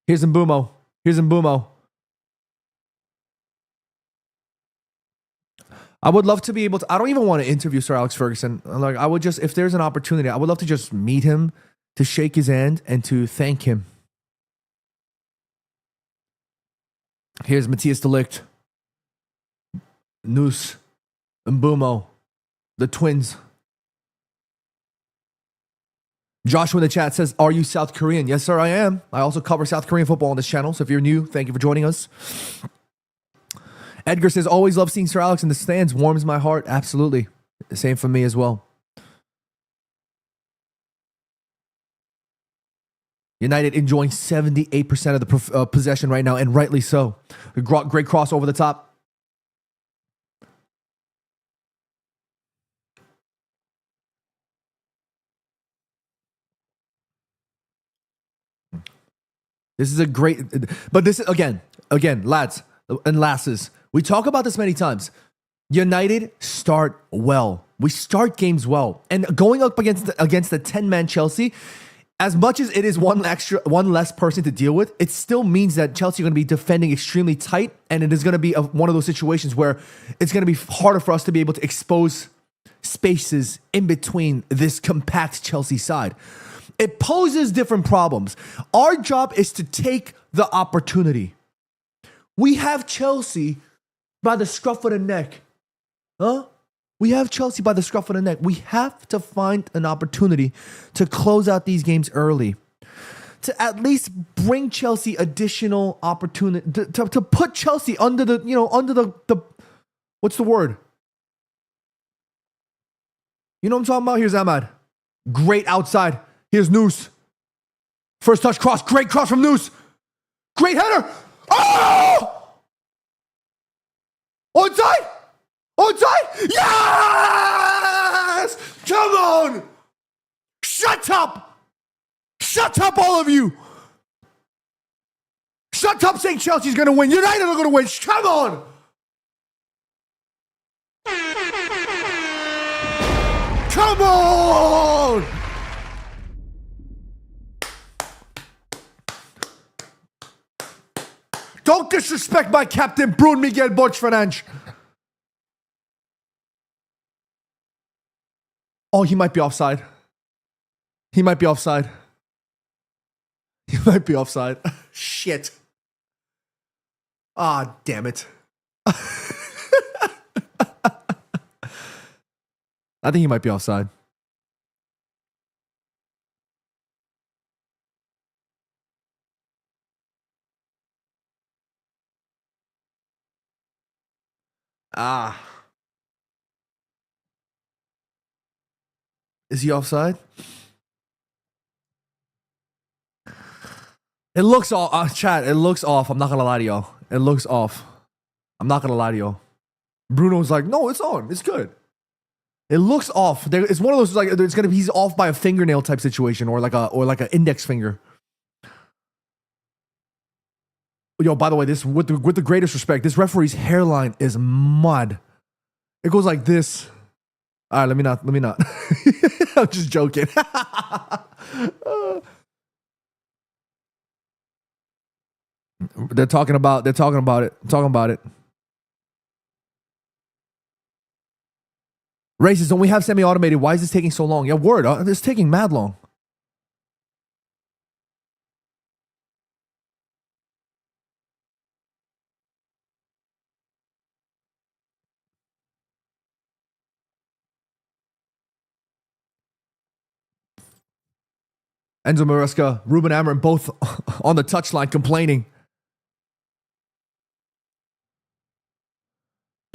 Here's Mbumo. Here's Mbumo. I would love to be able to, I don't even want to interview Sir Alex Ferguson. Like, I would just, if there's an opportunity, I would love to just meet him, to shake his hand, and to thank him. Here's Matthias de Ligt, Noose, Mbumo, the twins. Joshua in the chat says, are you South Korean? Yes, sir, I am. I also cover South Korean football on this channel. So if you're new, thank you for joining us. Edgar says, always love seeing Sir Alex in the stands. Warms my heart. Absolutely. Same for me as well. United enjoying 78% of the possession right now, and rightly so. Great cross over the top. This is a great, but this is, again, lads and lasses, we talk about this many times. United start well. We start games well. And going up against the 10-man Chelsea, as much as it is one less person to deal with, it still means that Chelsea are going to be defending extremely tight, and it is going to be one of those situations where it's going to be harder for us to be able to expose spaces in between this compact Chelsea side. It poses different problems. Our job is to take the opportunity. We have Chelsea by the scruff of the neck. Huh? We have Chelsea by the scruff of the neck. We have to find an opportunity to close out these games early, to at least bring Chelsea additional opportunity, to put Chelsea under the what's the word? You know what I'm talking about? Here's Ahmad. Great outside. Here's Noose. First touch cross. Great cross from Noose. Great header. Oh! Onside! Onside! Yes! Come on! Shut up! Shut up, all of you! Shut up saying Chelsea's gonna win. United are gonna win. Come on! Come on! Don't disrespect my captain, Bruno Miguel Borch-Fernandes. Oh, he might be offside. He might be offside. He might be offside. Shit. Ah, damn it. I think he might be offside. Ah. Is he offside? It looks off. Chat, it looks off. I'm not going to lie to y'all. It looks off. I'm not going to lie to y'all. Bruno's like, no, it's on. It's good. It looks off. It's one of those, like, it's gonna be, he's off by a fingernail type situation, or like an index finger. Yo, by the way, this with the greatest respect, this referee's hairline is mud. It goes like this. All right, let me not. I'm just joking. They're talking about it. Racist, don't we have semi-automated? Why is this taking so long? Yeah, word. It's taking mad long. Enzo Maresca, Ruben Amorim, both on the touchline complaining.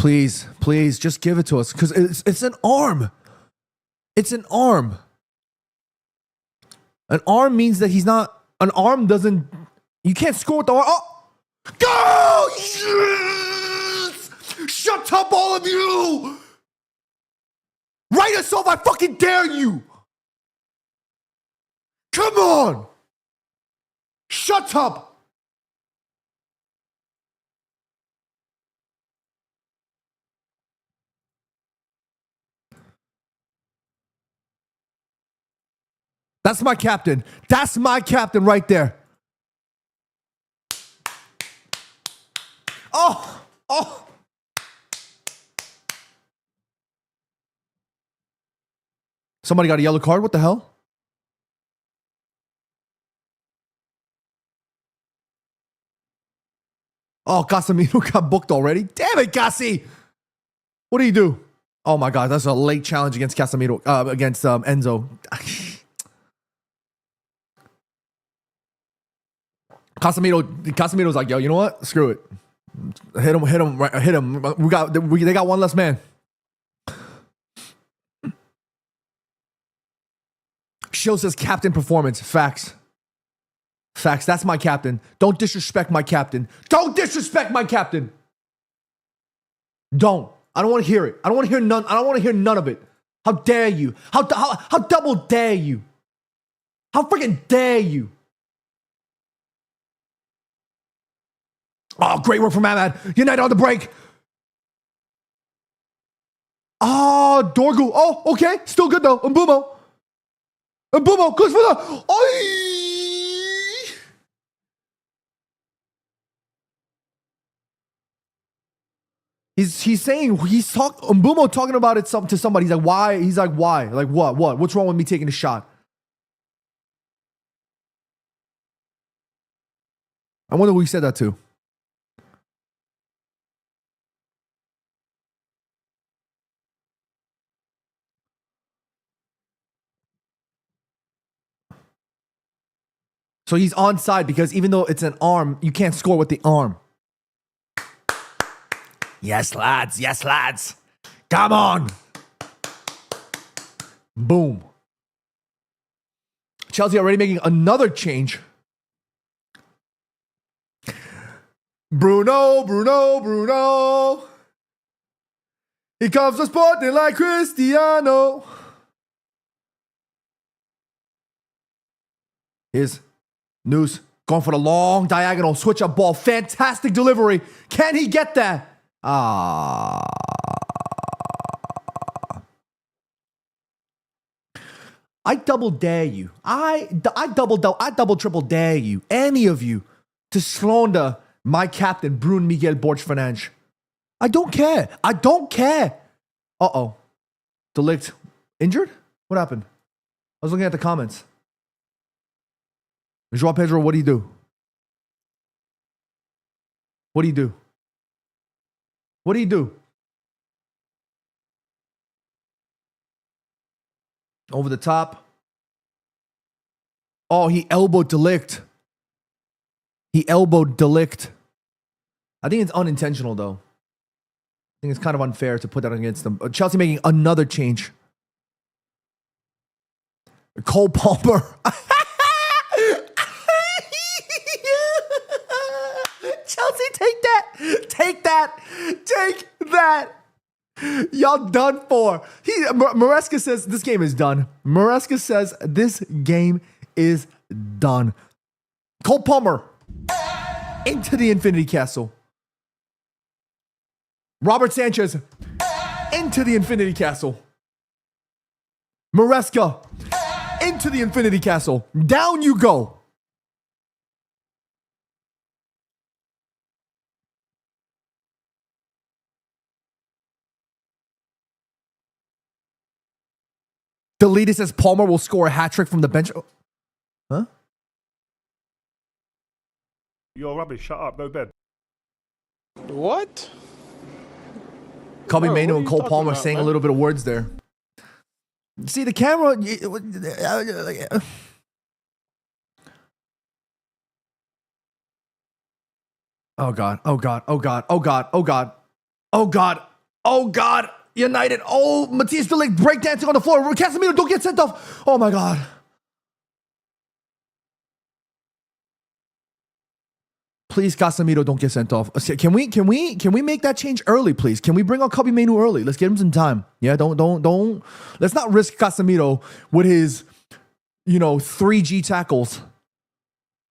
Please, please, just give it to us because it's an arm. It's an arm. An arm means that he's not. An arm doesn't. You can't score with the arm. Oh, go! Yes! Shut up, all of you! Write us off! I fucking dare you! Come on! Shut up! That's my captain. That's my captain right there. Oh, oh. Somebody got a yellow card? What the hell? Oh, Casemiro got booked already. Damn it, Casi! What do you do? Oh my God, that's a late challenge against Casemiro, against Enzo. Casemiro's like, yo, you know what? Screw it. Hit him. They got one less man. Shows his captain performance. Facts. That's my captain. Don't disrespect my captain. Don't disrespect my captain. Don't. I don't want to hear it. I don't want to hear none. I don't want to hear none of it. How dare you? How double dare you? How freaking dare you? Oh, great work from Ahmad. United on the break. Oh, Dorgu. Oh, okay. Still good though. Mbumo goes for the. Oi! He's saying Mbumo talking about it to somebody. He's like, why? He's like, why? Like what? What? What's wrong with me taking a shot? I wonder who he said that to. So he's onside because even though it's an arm, you can't score with the arm. Yes, lads. Yes, lads. Come on. Boom. Chelsea already making another change. Bruno. He comes to Sporting like Cristiano. Here's News going for the long diagonal switch up ball. Fantastic delivery. Can he get that? I double dare you. I double triple dare you. Any of you to slander my captain, Bruno Miguel Borges Fernandes. I don't care. Uh-oh. Delict injured? What happened? I was looking at the comments. Joao Pedro, what do you do? What do you do? What do you do? Over the top. Oh, he elbowed Delict. I think it's unintentional, though. I think it's kind of unfair to put that against them. Chelsea making another change. Cole Palmer. Chelsea, take that. Y'all done for. Maresca says this game is done. Maresca says this game is done. Cole Palmer into the Infinity Castle. Robert Sanchez into the Infinity Castle. Maresca into the Infinity Castle. Down you go. Deleted says Palmer will score a hat trick from the bench. Huh? You're rubbish. Shut up. Go to bed. What? Kobe Bro, Mano what and are Cole you Palmer talking saying about, a little bit of words there. See the camera. Oh God. Oh, God. United. Oh, Matthias de Ligt breakdancing on the floor. Casemiro, don't get sent off. Oh, my God. Please, Casemiro, don't get sent off. Can we make that change early, please? Can we bring on Kobe Mainu early? Let's give him some time. Yeah, don't. Let's not risk Casemiro with his, 3G tackles.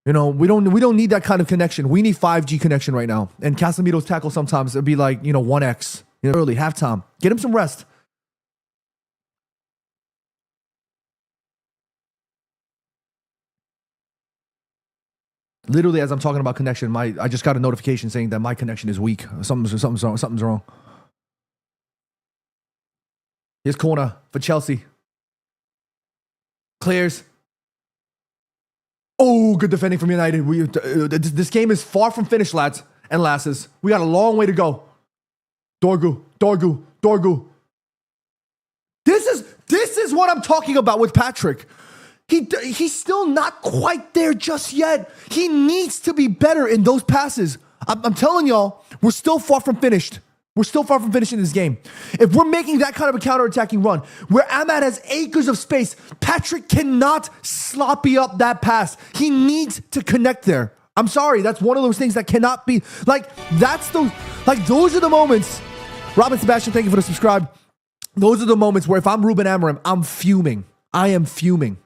We don't need that kind of connection. We need 5G connection right now. And Casemiro's tackle sometimes it'd be like, 1x. Early, halftime. Get him some rest. Literally, as I'm talking about connection, I just got a notification saying that my connection is weak. Something's wrong. Here's corner for Chelsea. Clears. Oh, good defending from United. This game is far from finished, lads and lasses. We got a long way to go. Dorgu. This is what I'm talking about with Patrick. He's still not quite there just yet. He needs to be better in those passes. I'm telling y'all, we're still far from finished. We're still far from finishing this game. If we're making that kind of a counterattacking run, where Ahmad has acres of space, Patrick cannot sloppy up that pass. He needs to connect there. I'm sorry, that's one of those things that cannot be, those are the moments. Robin Sebastian, thank you for the subscribe. Those are the moments where if I'm Ruben Amorim, I'm fuming. I am fuming.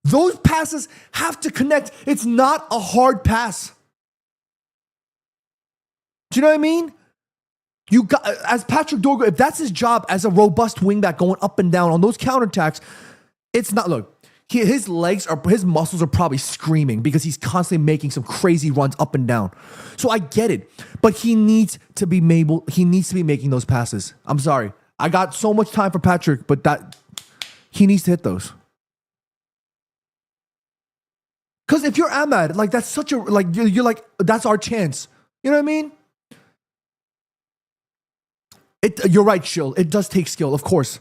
Those passes have to connect. It's not a hard pass. Do you know what I mean? You got, as Patrick Dorgu, if that's his job as a robust wingback going up and down on those counterattacks, it's not, look, his muscles are probably screaming because he's constantly making some crazy runs up and down. So I get it, but he needs to be making those passes. I'm sorry. I got so much time for Patrick, but he needs to hit those. Because if you're Ahmad, that's such a, you're like, that's our chance. You know what I mean? You're right, Shill. It does take skill, of course.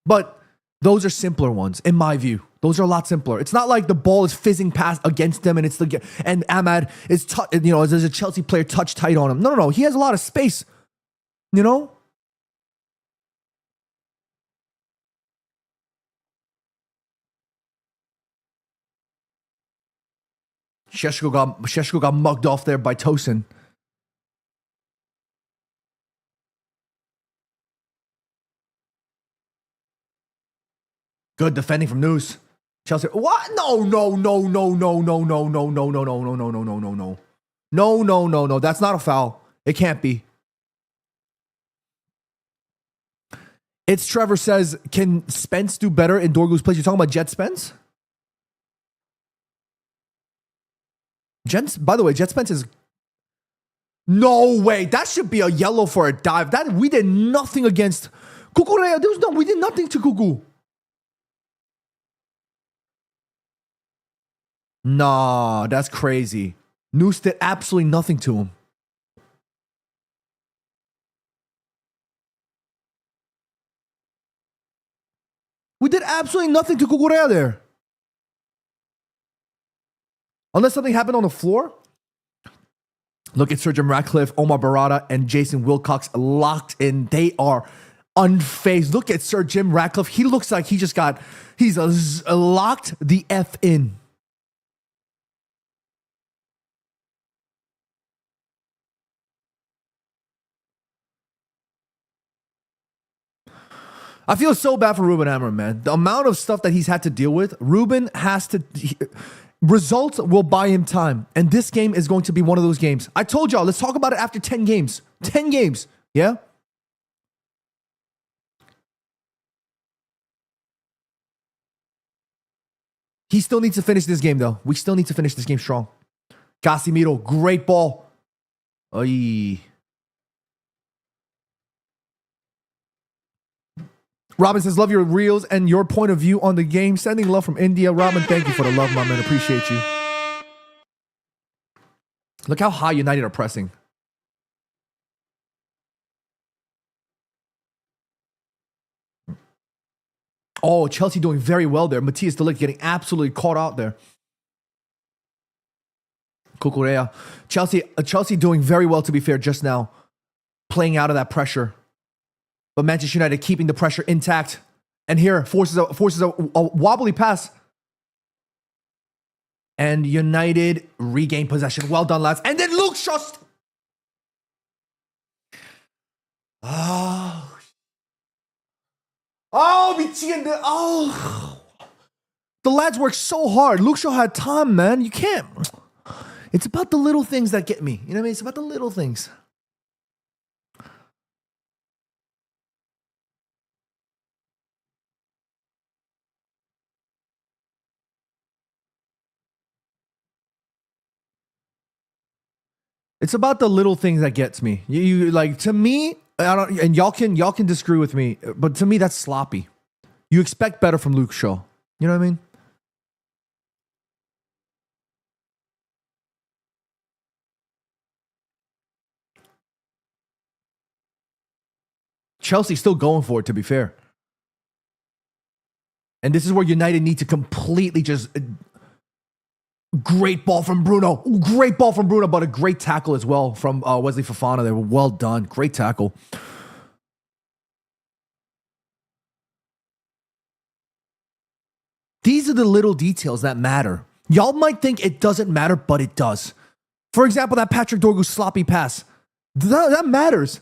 But those are simpler ones, in my view. Those are a lot simpler. It's not like the ball is fizzing past against them and Ahmad is, there's a Chelsea player touch tight on him. No. He has a lot of space. Sheshko got mugged off there by Tosin. Good defending from News. Chelsea. What? No. No. That's not a foul. It can't be. It's Trevor says, can Spence do better in Dorgu's place? You're talking about Jet Spence? By the way, Jet Spence is... No way. That should be a yellow for a dive. We did nothing against... Kukurea. We did nothing to Kuku. Nah, that's crazy. Noose did absolutely nothing to him. We did absolutely nothing to Kukurea there. Unless something happened on the floor. Look at Sir Jim Ratcliffe, Omar Barada, and Jason Wilcox locked in. They are unfazed. Look at Sir Jim Ratcliffe. He looks like he's locked the F in. I feel so bad for Ruben Amorim, man. The amount of stuff that he's had to deal with, Ruben has to... Results will buy him time. And this game is going to be one of those games. I told y'all, let's talk about it after 10 games. 10 games, yeah? He still needs to finish this game, though. We still need to finish this game strong. Casemiro, great ball. Oy. Robin says, love your reels and your point of view on the game. Sending love from India. Robin, thank you for the love, my man. Appreciate you. Look how high United are pressing. Oh, Chelsea doing very well there. Matthias de Ligt getting absolutely caught out there. Kukurea. Chelsea doing very well, to be fair, just now. playing out of that pressure. But Manchester United keeping the pressure intact. And here, forces a wobbly pass. And United regain possession. Well done, lads. And then Luke Shaw. The lads worked so hard. Luke Shaw had time, man. You can't. It's about the little things that get me. You know what I mean? It's about the little things. It's about the little things that gets me. You like, to me, I don't, and y'all can disagree with me, but to me that's sloppy. You expect better from Luke Shaw. You know what I mean? Chelsea's still going for it, to be fair. And this is where United need to completely just... Great ball from Bruno. Great ball from Bruno, but a great tackle as well from Wesley Fofana there. Well done. Great tackle. These are the little details that matter. Y'all might think it doesn't matter, but it does. For example, that Patrick Dorgu sloppy pass. That matters.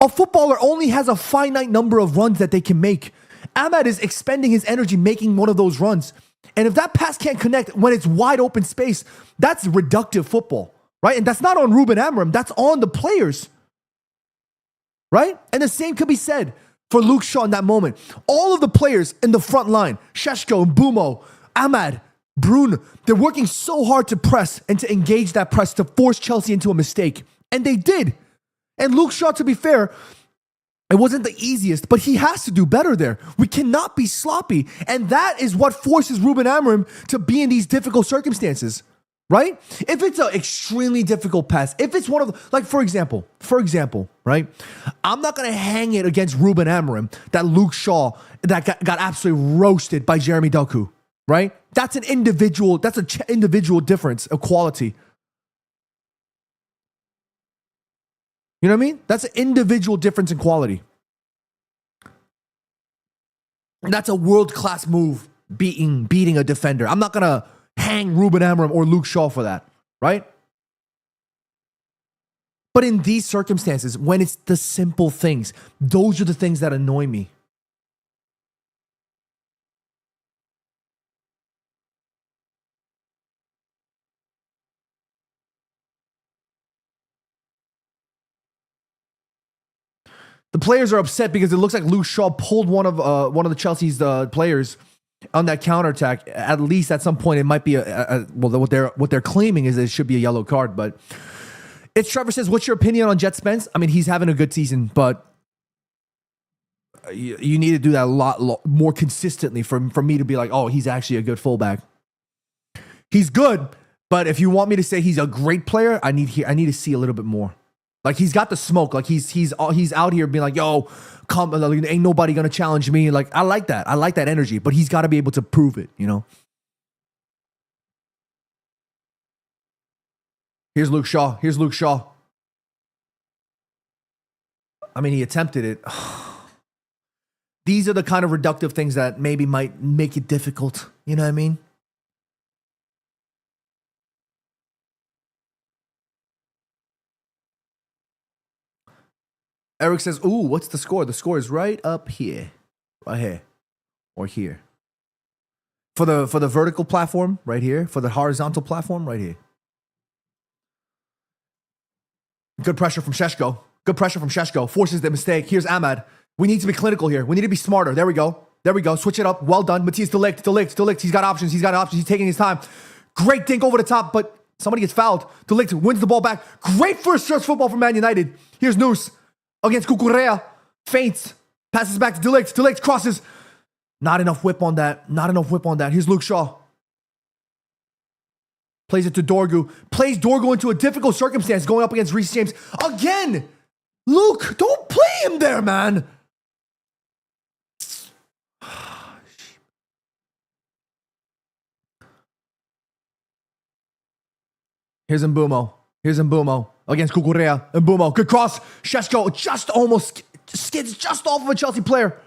A footballer only has a finite number of runs that they can make. Ahmad is expending his energy making one of those runs. And if that pass can't connect when it's wide open space, that's reductive football, right? And that's not on Ruben Amorim. That's on the players, right? And the same could be said for Luke Shaw in that moment. All of the players in the front line, Šeško, Mbumo, Ahmad, Bruno, they're working so hard to press and to engage that press to force Chelsea into a mistake. And they did. And Luke Shaw, to be fair, it wasn't the easiest, but he has to do better there. We cannot be sloppy. And that is what forces Ruben Amorim to be in these difficult circumstances, right? If it's an extremely difficult pass, if it's one of the, like, for example, right? I'm not going to hang it against Ruben Amorim that Luke Shaw that got absolutely roasted by Jeremy Doku, right? That's an individual difference of quality. You know what I mean? That's an individual difference in quality. And that's a world-class move, beating a defender. I'm not going to hang Ruben Amorim or Luke Shaw for that, right? But in these circumstances, when it's the simple things, those are the things that annoy me. The players are upset because it looks like Luke Shaw pulled one of the Chelsea's players on that counterattack. At least at some point, it might be what they're claiming is it should be a yellow card. But it's Trevor says, "What's your opinion on Jet Spence?" I mean, he's having a good season, but you need to do that a lot more consistently for me to be like, oh, he's actually a good fullback. He's good, but if you want me to say he's a great player, I need to see a little bit more. Like, he's got the smoke. Like, he's out here being like, yo, come, like, ain't nobody gonna challenge me. Like, I like that. I like that energy, but he's got to be able to prove it, you know? Here's Luke Shaw. I mean, he attempted it. These are the kind of reductive things that maybe might make it difficult. You know what I mean? Eric says, ooh, what's the score? The score is right up here. Right here. Or here. For the vertical platform, right here. For the horizontal platform, right here. Good pressure from Šeško. Forces the mistake. Here's Ahmad. We need to be clinical here. We need to be smarter. There we go. Switch it up. Well done. Matthias de Ligt. He's got options. He's taking his time. Great dink over the top, but somebody gets fouled. De Ligt wins the ball back. Great first stretch football from Man United. Here's Noose against Cucurella. Feints. Passes back to De Ligt. De Ligt crosses. Not enough whip on that. Here's Luke Shaw. Plays it to Dorgu. Plays Dorgu into a difficult circumstance going up against Reece James. Again! Luke, don't play him there, man! Here's Mbumo. against Cucurella. And Mbumo, good cross. Šeško just almost skids just off of a Chelsea player.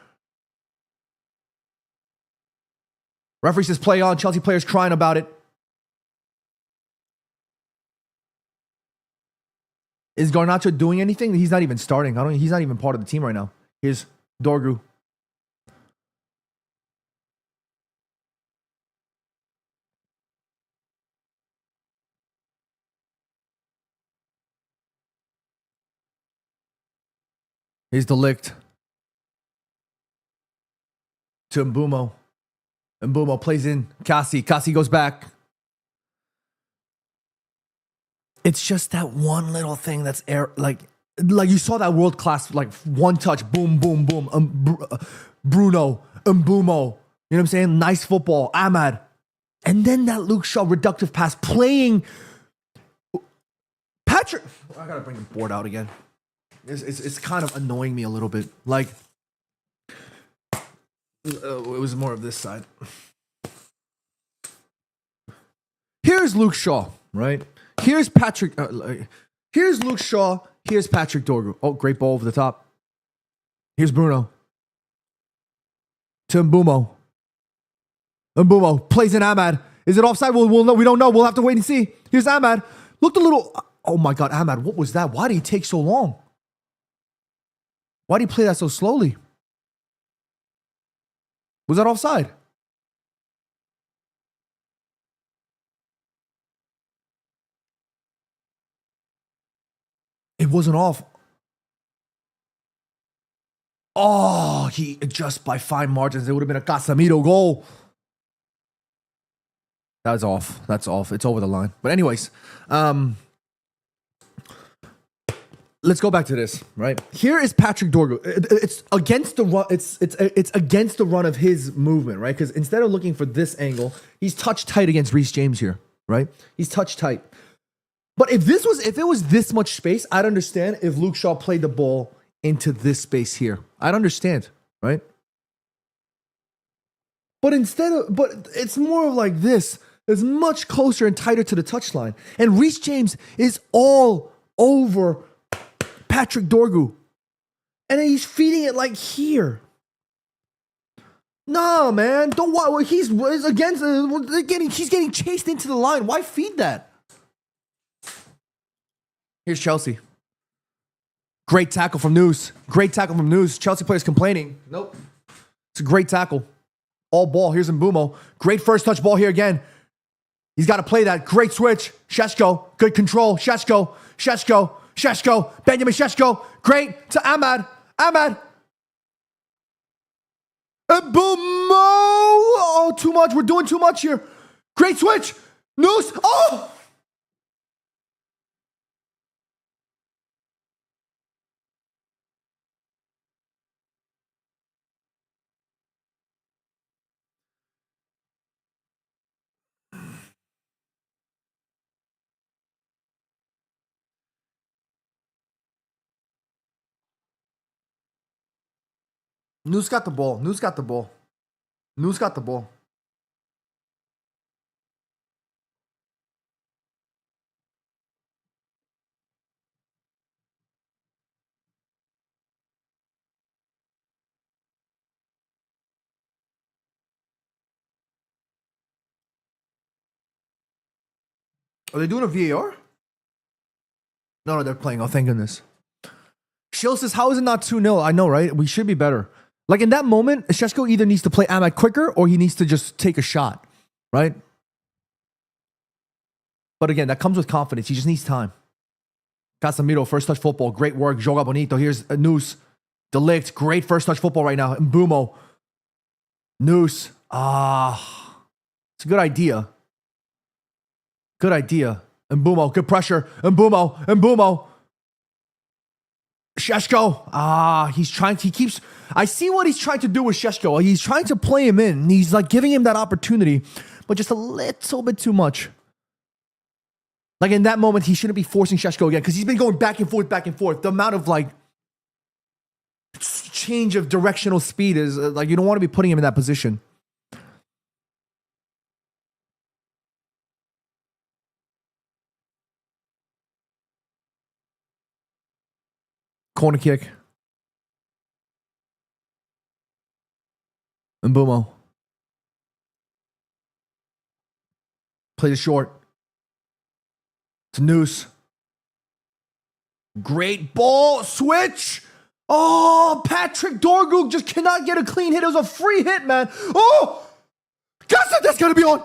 Referee says play on. Chelsea players crying about it. Is Garnacho doing anything? He's not even starting. He's not even part of the team right now. Here's Dorgu. Here's Delict. To Mbumo. Mbumo plays in. Kasi goes back. It's just that one little thing that's like you saw that world class, like one touch, boom, boom, boom. Bruno, Mbumo. You know what I'm saying? Nice football. Ahmad. And then that Luke Shaw reductive pass playing Patrick. I gotta bring the board out again. It's kind of annoying me a little bit. Like, it was more of this side. Here's Luke Shaw, right? Here's Patrick. Here's Luke Shaw. Here's Patrick Dorgu. Oh, great ball over the top. Here's Bruno. To Mbumo. Mbumo plays in Ahmad. Is it offside? We'll know. We don't know. We'll have to wait and see. Here's Ahmad. Looked a little. Oh my God, Ahmad. What was that? Why did he take so long? Why did he play that so slowly? Was that offside? It wasn't off. Oh, he adjusts by fine margins. It would have been a Casemiro goal. That's off. That's off. It's over the line. But anyways, let's go back to this, right? Here is Patrick Dorgu. It's against the run. It's against the run of his movement, right? Because instead of looking for this angle, he's touch tight against Reece James here, right? He's touch tight. But if it was this much space, I'd understand if Luke Shaw played the ball into this space here. I'd understand, right? But but it's more of like this. It's much closer and tighter to the touchline. And Reece James is all over Patrick Dorgu. And he's feeding it like here. No, man. Don't want. He's against. He's getting chased into the line. Why feed that? Here's Chelsea. Great tackle from News. Great tackle from News. Chelsea players complaining. Nope. It's a great tackle. All ball. Here's Mbumo. Great first touch ball here again. He's got to play that. Great switch. Šeško. Good control. Šeško. Benjamin Šeško. Great to Ahmad. Mbumo. Oh, too much. We're doing too much here. Great switch. News. Oh! News got the ball. Are they doing a VAR? No, they're playing. Oh, thank goodness. Shill says, how is it not 2-0? I know, right? We should be better. Like in that moment, Šeško either needs to play Ahmad quicker or he needs to just take a shot, right? But again, that comes with confidence. He just needs time. Casemiro, first touch football. Great work. Joga bonito. Here's News. Delict. Great first touch football right now. Mbumo. News. It's a good idea. Mbumo. Good pressure. Mbumo. Šeško. I see what he's trying to do with Šeško. He's trying to play him in. He's like giving him that opportunity, but just a little bit too much. Like in that moment, he shouldn't be forcing Šeško again because he's been going back and forth. The amount of like change of directional speed is like you don't want to be putting him in that position. Corner kick. And Mbumo. Plays it short. It's Noose. Great ball. Switch. Oh, Patrick Dorgu just cannot get a clean hit. It was a free hit, man. Oh! Guess that that's going to be on.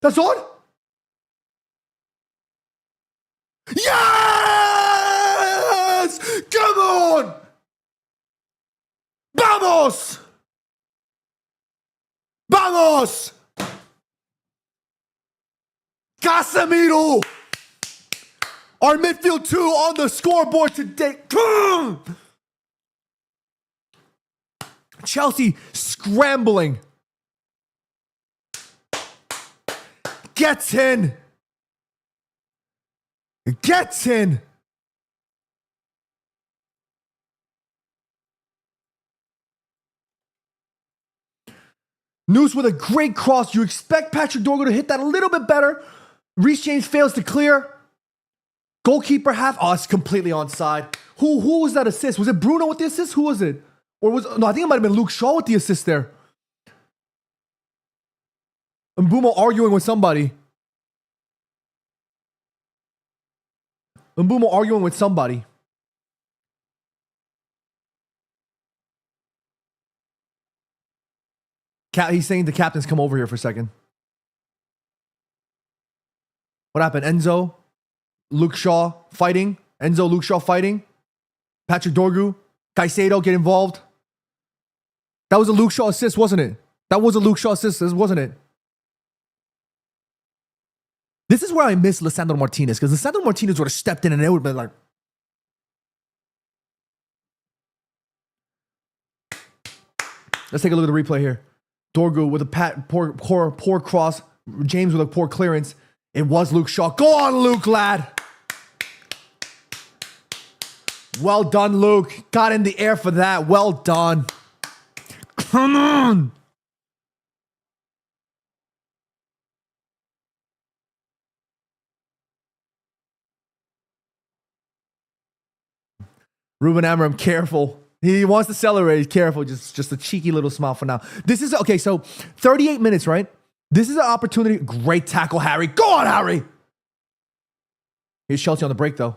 That's on? Yes! Come on! Vamos! Vamos! Casemiro! Our midfield 2 on the scoreboard today. Chelsea scrambling. Gets in. Gets in. Noose with a great cross. You expect Patrick Dorgu to hit that a little bit better. Reece James fails to clear. Goalkeeper half. Oh, it's completely onside. Who was that assist? Was it Bruno with the assist? Who was it? Or was no? I think it might have been Luke Shaw with the assist there. And Mbumo arguing with somebody. Mbumo arguing with somebody. He's saying the captains come over here for a second. What happened? Enzo, Luke Shaw fighting. Enzo, Luke Shaw fighting. Patrick Dorgu, Caicedo get involved. That was a Luke Shaw assist, wasn't it? That was a Luke Shaw assist, wasn't it? This is where I miss Lisandro Martinez, because Lisandro Martinez would have stepped in and it would have been like... Let's take a look at the replay here. Dorgu with a poor cross. James with a poor clearance. It was Luke Shaw. Go on, Luke, lad. Well done, Luke. Got in the air for that. Well done. Come on. Ruben Amorim, careful. He wants to celebrate. He's careful. Just a cheeky little smile for now. This is, okay, so 38 minutes, right? This is an opportunity. Great tackle, Harry. Go on, Harry. Here's Chelsea on the break, though.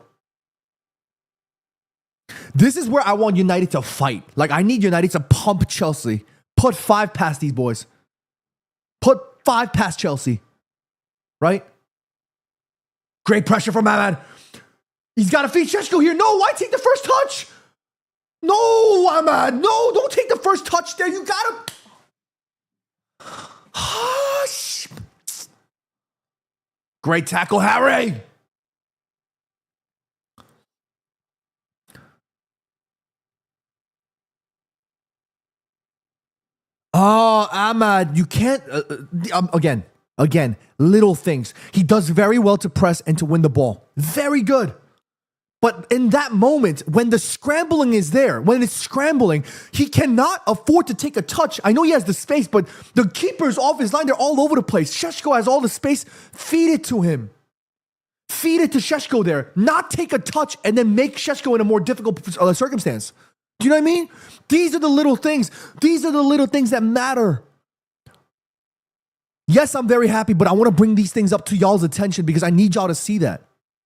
This is where I want United to fight. Like, I need United to pump Chelsea. Put 5 past these boys. Put 5 past Chelsea. Right? Great pressure from Ahmad. He's got to feed Šeško here. No, why take the first touch? No, Ahmad. No, don't take the first touch there. You got to... Hush. Great tackle, Harry. Oh, Ahmad, you can't... Again, little things. He does very well to press and to win the ball. Very good. But in that moment, when the scrambling is there, when it's scrambling, he cannot afford to take a touch. I know he has the space, but the keeper's off his line. They're all over the place. Šeško has all the space. Feed it to him. Feed it to Šeško there. Not take a touch and then make Šeško in a more difficult circumstance. Do you know what I mean? These are the little things. These are the little things that matter. Yes, I'm very happy, but I want to bring these things up to y'all's attention because I need y'all to see that.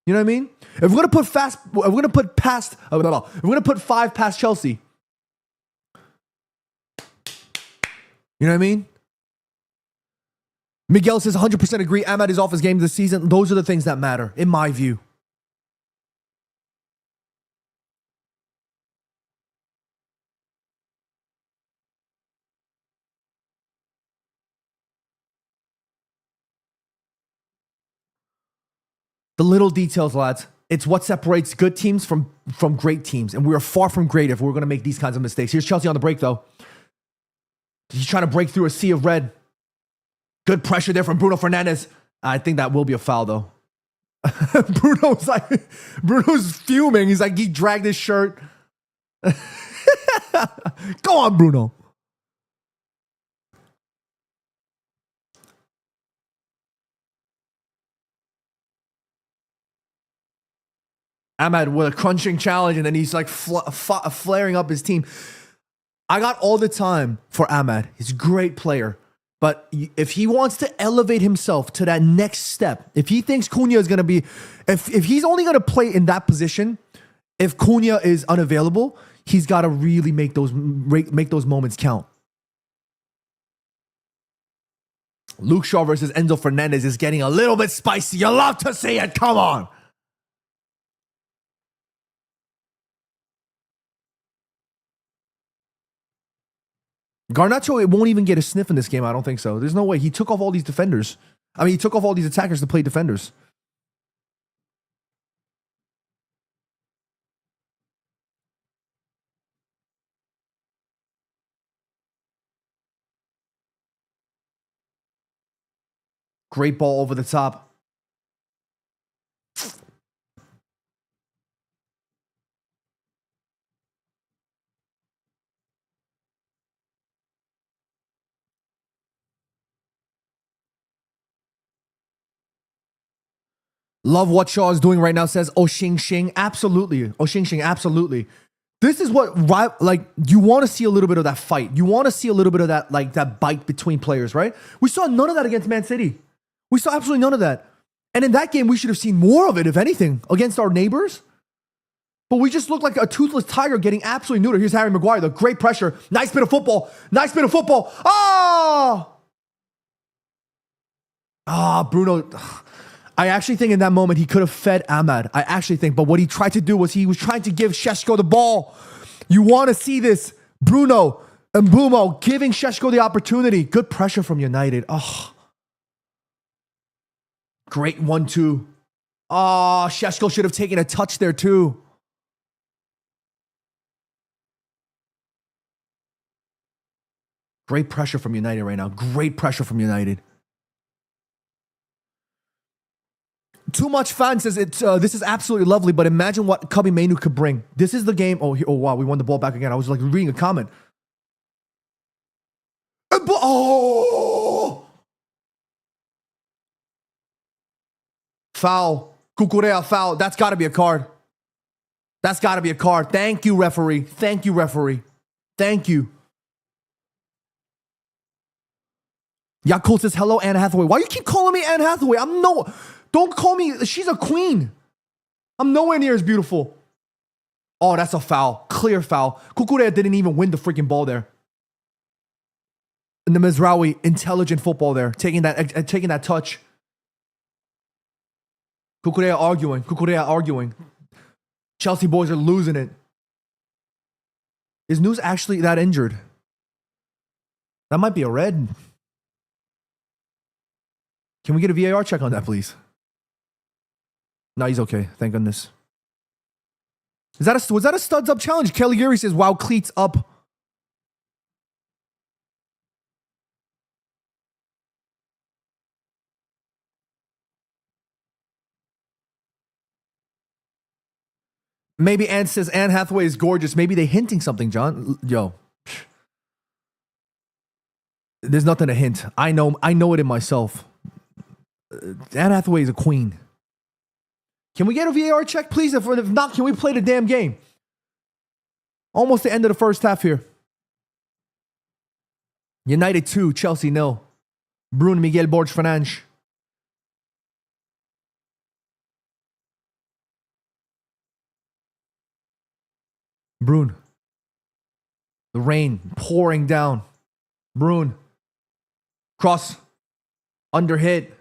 You know what I mean? If we're gonna put 5 past Chelsea. You know what I mean? Miguel says 100% agree. Ahmad is off his game this season. Those are the things that matter, in my view. The little details, lads. It's what separates good teams from great teams. And we are far from great if we're going to make these kinds of mistakes. Here's Chelsea on the break, though. He's trying to break through a sea of red. Good pressure there from Bruno Fernandes. I think that will be a foul, though. Bruno's fuming. He's like, he dragged his shirt. Go on, Bruno. Ahmad with a crunching challenge, and then he's like flaring up his team. I got all the time for Ahmad. He's a great player. But if he wants to elevate himself to that next step, if he thinks Cunha is going to be, if he's only going to play in that position, if Cunha is unavailable, he's got to really make those moments count. Luke Shaw versus Enzo Fernandez is getting a little bit spicy. You love to see it. Come on. Garnacho, it won't even get a sniff in this game. I don't think so. There's no way. He took off all these defenders. I mean, he took off all these attackers to play defenders. Great ball over the top. Love what Shaw is doing right now, says Oshing. Absolutely. Oshing, absolutely. This is what, like, you want to see a little bit of that fight. You want to see a little bit of that, like, that bite between players, right? We saw none of that against Man City. We saw absolutely none of that. And in that game, we should have seen more of it, if anything, against our neighbors. But we just looked like a toothless tiger getting absolutely neutered. Here's Harry Maguire, the great pressure. Nice bit of football. Nice bit of football. Bruno. I actually think in that moment he could have fed Ahmad. I actually think. But what he tried to do was he was trying to give Šeško the ball. You want to see this. Bruno and Mbumo giving Šeško the opportunity. Good pressure from United. Oh. Great 1-2. Oh, Šeško should have taken a touch there too. Great pressure from United right now. Great pressure from United. Too much fan says this is absolutely lovely, but imagine what Kobbie Mainoo could bring. This is the game. Oh, wow, we won the ball back again. I was like reading a comment. Oh! Foul. Cucurella foul. That's got to be a card. That's got to be a card. Thank you, referee. Thank you, referee. Thank you. Yakult says, hello, Anne Hathaway. Why you keep calling me Anne Hathaway? Don't call me. She's a queen. I'm nowhere near as beautiful. Oh, that's a foul. Clear foul. Cucurella didn't even win the freaking ball there. And the Mizraoui, intelligent football there. Taking that touch. Cucurella arguing. Chelsea boys are losing it. Is News actually that injured? That might be a red. Can we get a VAR check on that, please? No, he's okay. Thank goodness. Was that a studs up challenge? Kelly Gary says, wow, cleats up. Maybe Anne says Anne Hathaway is gorgeous. Maybe they hinting something, John. Yo. There's nothing to hint. I know it in myself. Anne Hathaway is a queen. Can we get a VAR check, please? If not, can we play the damn game? Almost the end of the first half here. United 2, Chelsea 0. Bruno Miguel Borges Fernandes. Bruno. The rain pouring down. Bruno. Cross. Under hit.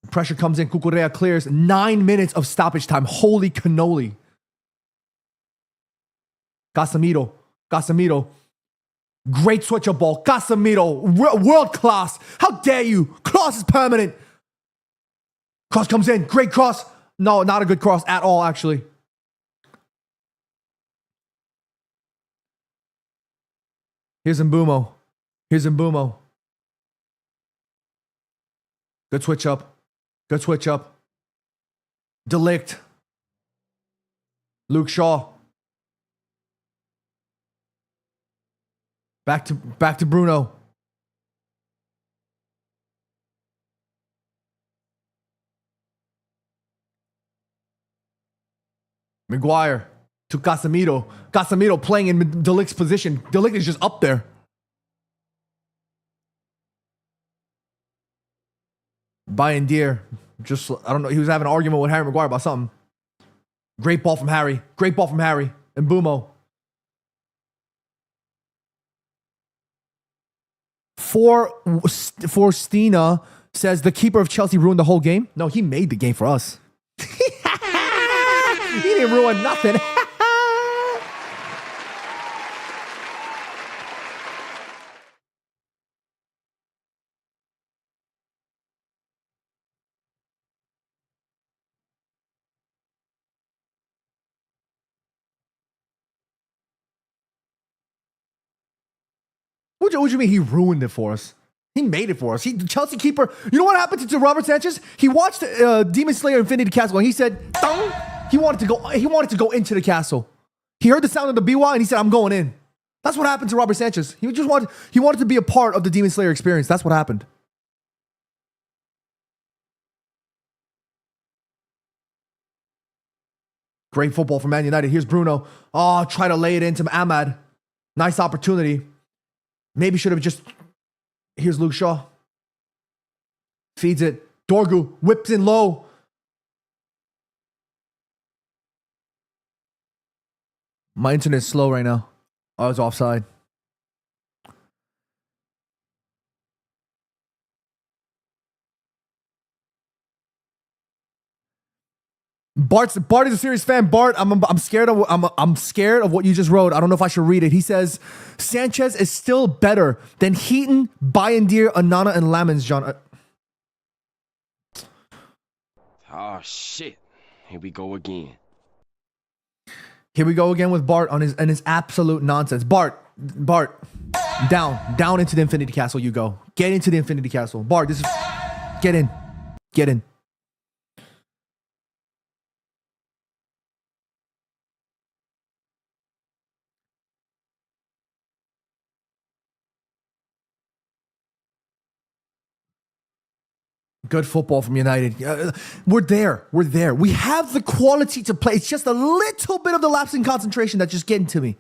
Pressure comes in. Cucurella clears. 9 minutes of stoppage time. Holy cannoli. Casemiro. Great switch of ball. Casemiro. World class. How dare you? Cross is permanent. Cross comes in. Great cross. No, not a good cross at all, actually. Here's Mbumo. Good switch up. Delict. Luke Shaw. Back to Bruno. Maguire to Casemiro. Casemiro playing in De Ligt's position. De Ligt is just up there. Bayern Deer. Just, I don't know. He was having an argument with Harry Maguire about something. Great ball from Harry. Great ball from Harry. And Bumo. For Stina says the keeper of Chelsea ruined the whole game. No, he made the game for us. He didn't ruin nothing. What do you mean he ruined it for us? He made it for us. The Chelsea keeper, you know what happened to Robert Sanchez? He watched Demon Slayer Infinity Castle and he said, "Dong!" He wanted to go into the castle. He heard the sound of the biwa and he said, "I'm going in." That's what happened to Robert Sanchez. He wanted to be a part of the Demon Slayer experience. That's what happened. Great football from Man United. Here's Bruno. Oh, try to lay it into Ahmad. Nice opportunity. Maybe should have just... Here's Luke Shaw. Feeds it. Dorgu whips in low. My internet's slow right now. I was offside. Bart is a serious fan. Bart, I'm scared of what you just wrote. I don't know if I should read it. He says Sanchez is still better than Heaton, Bayindir, Onana, and Lamens, John. Oh shit. Here we go again. Here we go again with Bart on his absolute nonsense. Bart, down into the Infinity Castle you go. Get into the Infinity Castle. Bart, get in. Good football from United. We're there. We have the quality to play. It's just a little bit of the lapse in concentration that's just getting to me.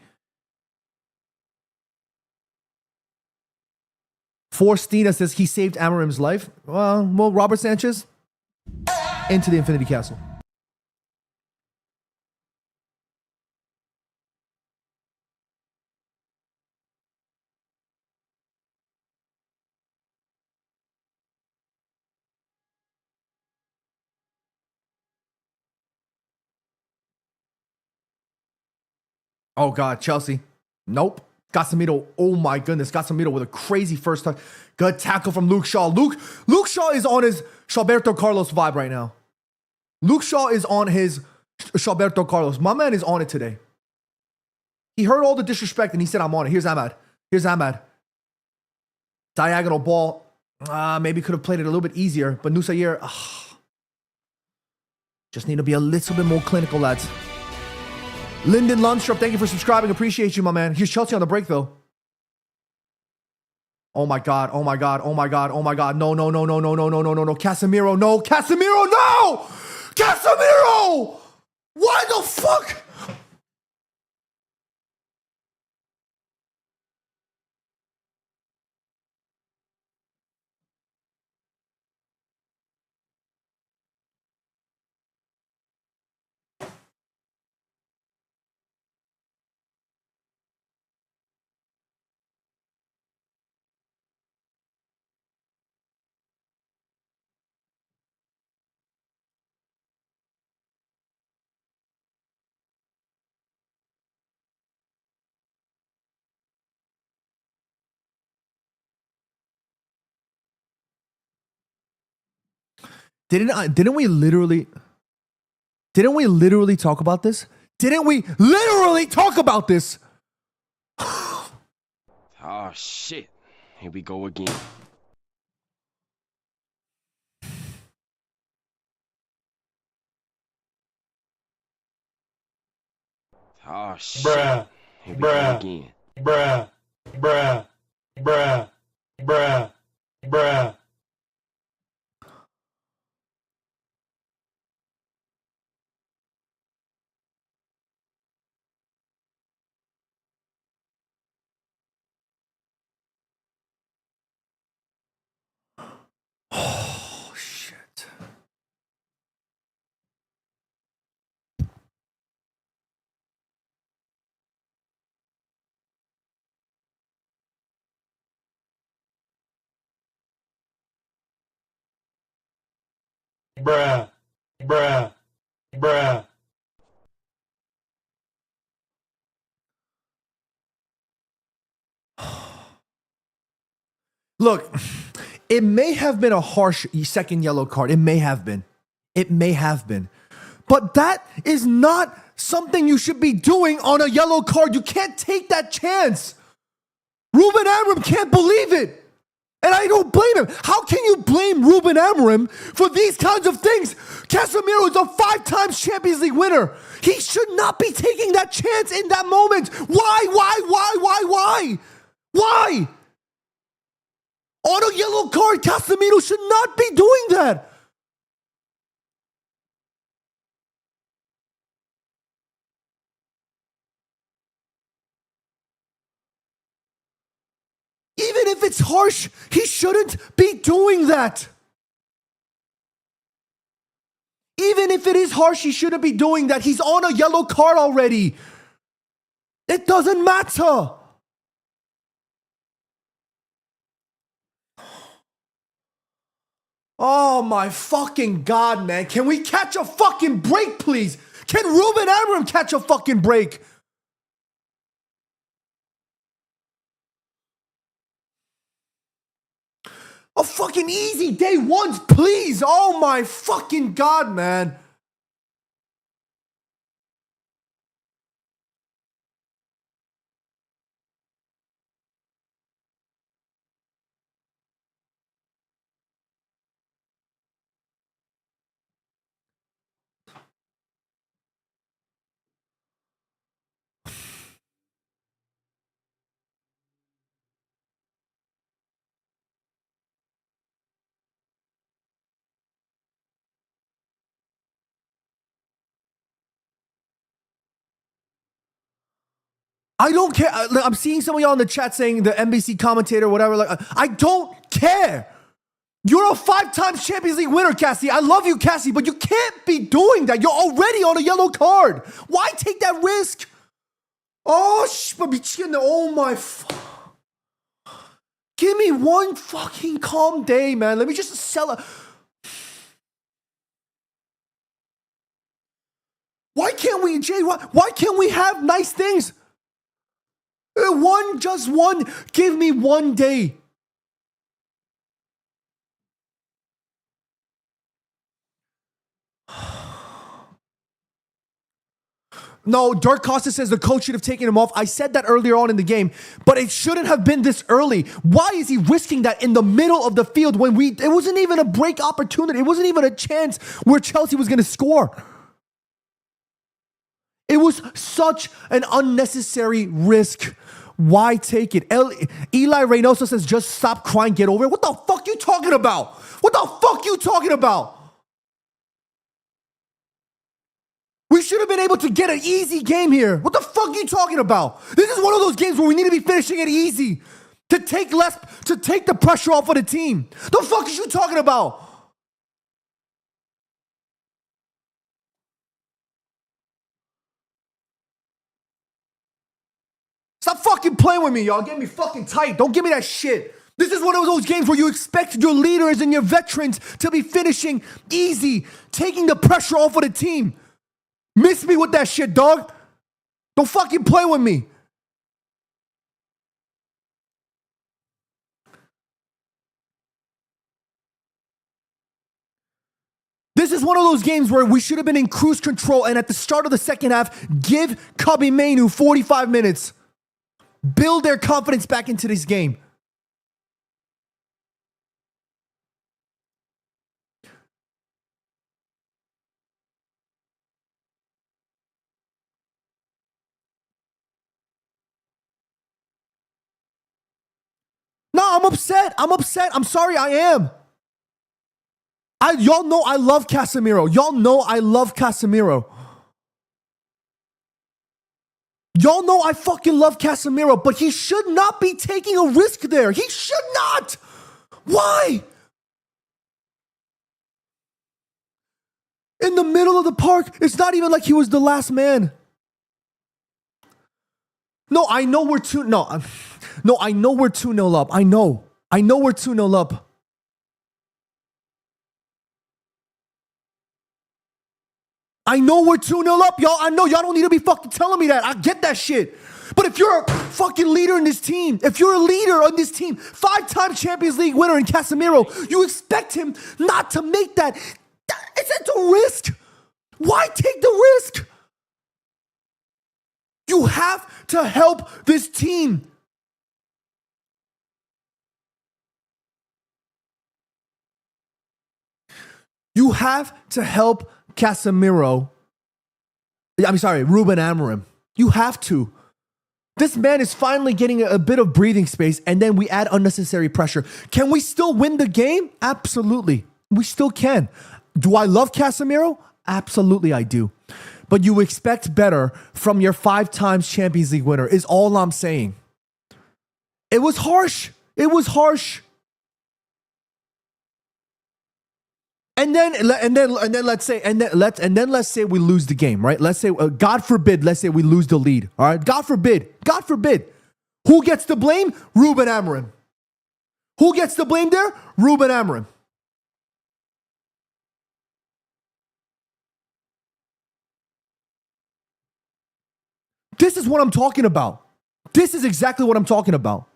Forstina says he saved Amorim's life. Well, Robert Sanchez into the Infinity Castle. Oh, God, Chelsea. Nope. Casemiro. Oh, my goodness. Casemiro with a crazy first touch. Good tackle from Luke Shaw. Luke Shaw is on his Shalberto Carlos vibe right now. Luke Shaw is on his Shalberto Carlos. My man is on it today. He heard all the disrespect and he said, "I'm on it." Here's Ahmad. Diagonal ball. Maybe could have played it a little bit easier, but Nusair, just need to be a little bit more clinical, lads. Lyndon Lundstrup, thank you for subscribing. Appreciate you, my man. Here's Chelsea on the break, though. Oh my God. No. Casemiro, no. Casemiro! Why the fuck? Didn't we literally talk about this? Didn't we literally talk about this? Oh shit. Here we go again. Oh shit. Bruh. Here we go again. Bruh. bruh, bruh, bruh. Look, it may have been a harsh second yellow card. It may have been. It may have been. But that is not something you should be doing on a yellow card. You can't take that chance. Ruben Amorim can't believe it. And I don't blame him. How can you blame Ruben Amorim for these kinds of things? Casemiro is a 5-time Champions League winner. He should not be taking that chance in that moment. Why? Why? On a yellow card, Casemiro should not be doing that. Even if it's harsh, he shouldn't be doing that. Even if it is harsh, he shouldn't be doing that. He's on a yellow card already. It doesn't matter. Oh my fucking God, man. Can we catch a fucking break, please? Can Ruben Amorim catch a fucking break? A fucking easy day once, please. Oh my fucking God, man. I don't care. I'm seeing some of y'all in the chat saying the NBC commentator, whatever. Like, I don't care. You're a 5-time Champions League winner, Cassie. I love you, Cassie, but you can't be doing that. You're already on a yellow card. Why take that risk? Oh my. Give me one fucking calm day, man. Let me just sell it. Why can't we, Jay? Why can't we have nice things? Just one. Give me one day. No, Dirk Costa says the coach should have taken him off. I said that earlier on in the game, but it shouldn't have been this early. Why is he risking that in the middle of the field when it wasn't even a break opportunity. It wasn't even a chance where Chelsea was going to score. It was such an unnecessary risk. Why take it? Eli Reynoso says, just stop crying, get over it. What the fuck you talking about? What the fuck you talking about? We should have been able to get an easy game here. What the fuck are you talking about? This is one of those games where we need to be finishing it easy. To take the pressure off of the team. The fuck is you talking about? Stop fucking playing with me, y'all. Get me fucking tight. Don't give me that shit. This is one of those games where you expect your leaders and your veterans to be finishing easy, taking the pressure off of the team. Miss me with that shit, dog. Don't fucking play with me. This is one of those games where we should have been in cruise control and at the start of the second half, give Kobbie Mainoo 45 minutes. Build their confidence back into this game. No, I'm upset. I'm sorry, I am. Y'all know I love Casemiro. Y'all know I love Casemiro. Y'all know I fucking love Casemiro, but he should not be taking a risk there. He should not. Why? In the middle of the park, it's not even like he was the last man. No, I know we're 2-0 up. I know we're 2-0 up. I know we're 2-0 up, y'all. I know y'all don't need to be fucking telling me that. I get that shit. But if you're a fucking leader in this team, if you're a leader on this team, 5-time Champions League winner in Casemiro, you expect him not to make that. It's a risk. Why take the risk? You have to help this team. You have to help Casemiro. I'm sorry, Ruben Amorim. You have to. This man is finally getting a bit of breathing space, and then we add unnecessary pressure. Can we still win the game? Absolutely. We still can. Do I love Casemiro? Absolutely, I do. But you expect better from your 5-time Champions League winner, is all I'm saying. It was harsh. It was harsh. And then let's say we lose the game, right? Let's say, God forbid, let's say we lose the lead. All right, God forbid. Who gets the blame? Ruben Amorim. Who gets the blame there? Ruben Amorim. This is what I'm talking about. This is exactly what I'm talking about.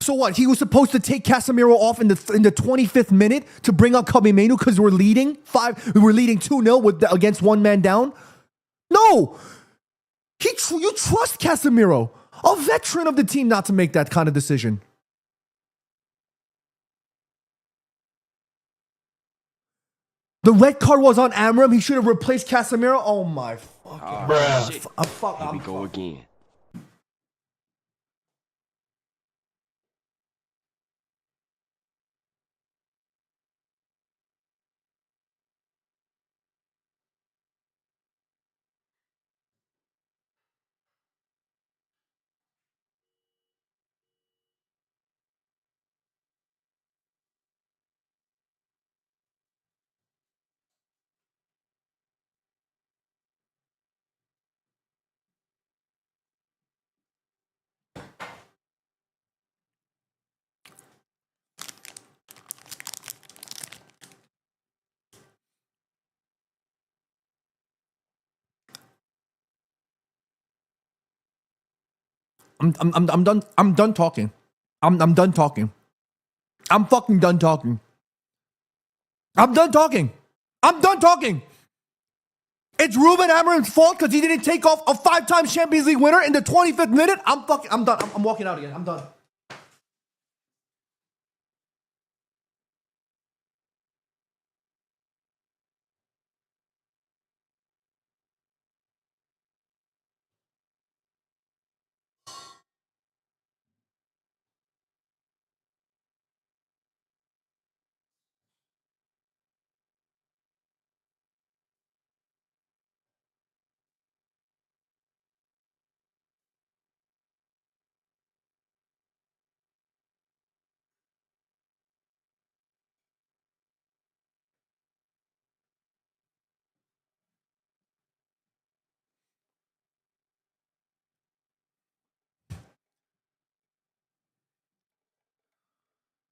So what? He was supposed to take Casemiro off in the 25th minute to bring up Casemiro because we're leading 2-0 against one man down. No, you trust Casemiro, a veteran of the team, not to make that kind of decision. The red card was on Amorim. He should have replaced Casemiro. Oh my fucking Bruh. Shit. Here Here we go again. I'm done. I'm done talking. I'm done talking. I'm fucking done talking. I'm done talking. I'm done talking. It's Ruben Amorim's fault because he didn't take off a 5-time Champions League winner in the 25th minute. I'm done. I'm walking out again. I'm done.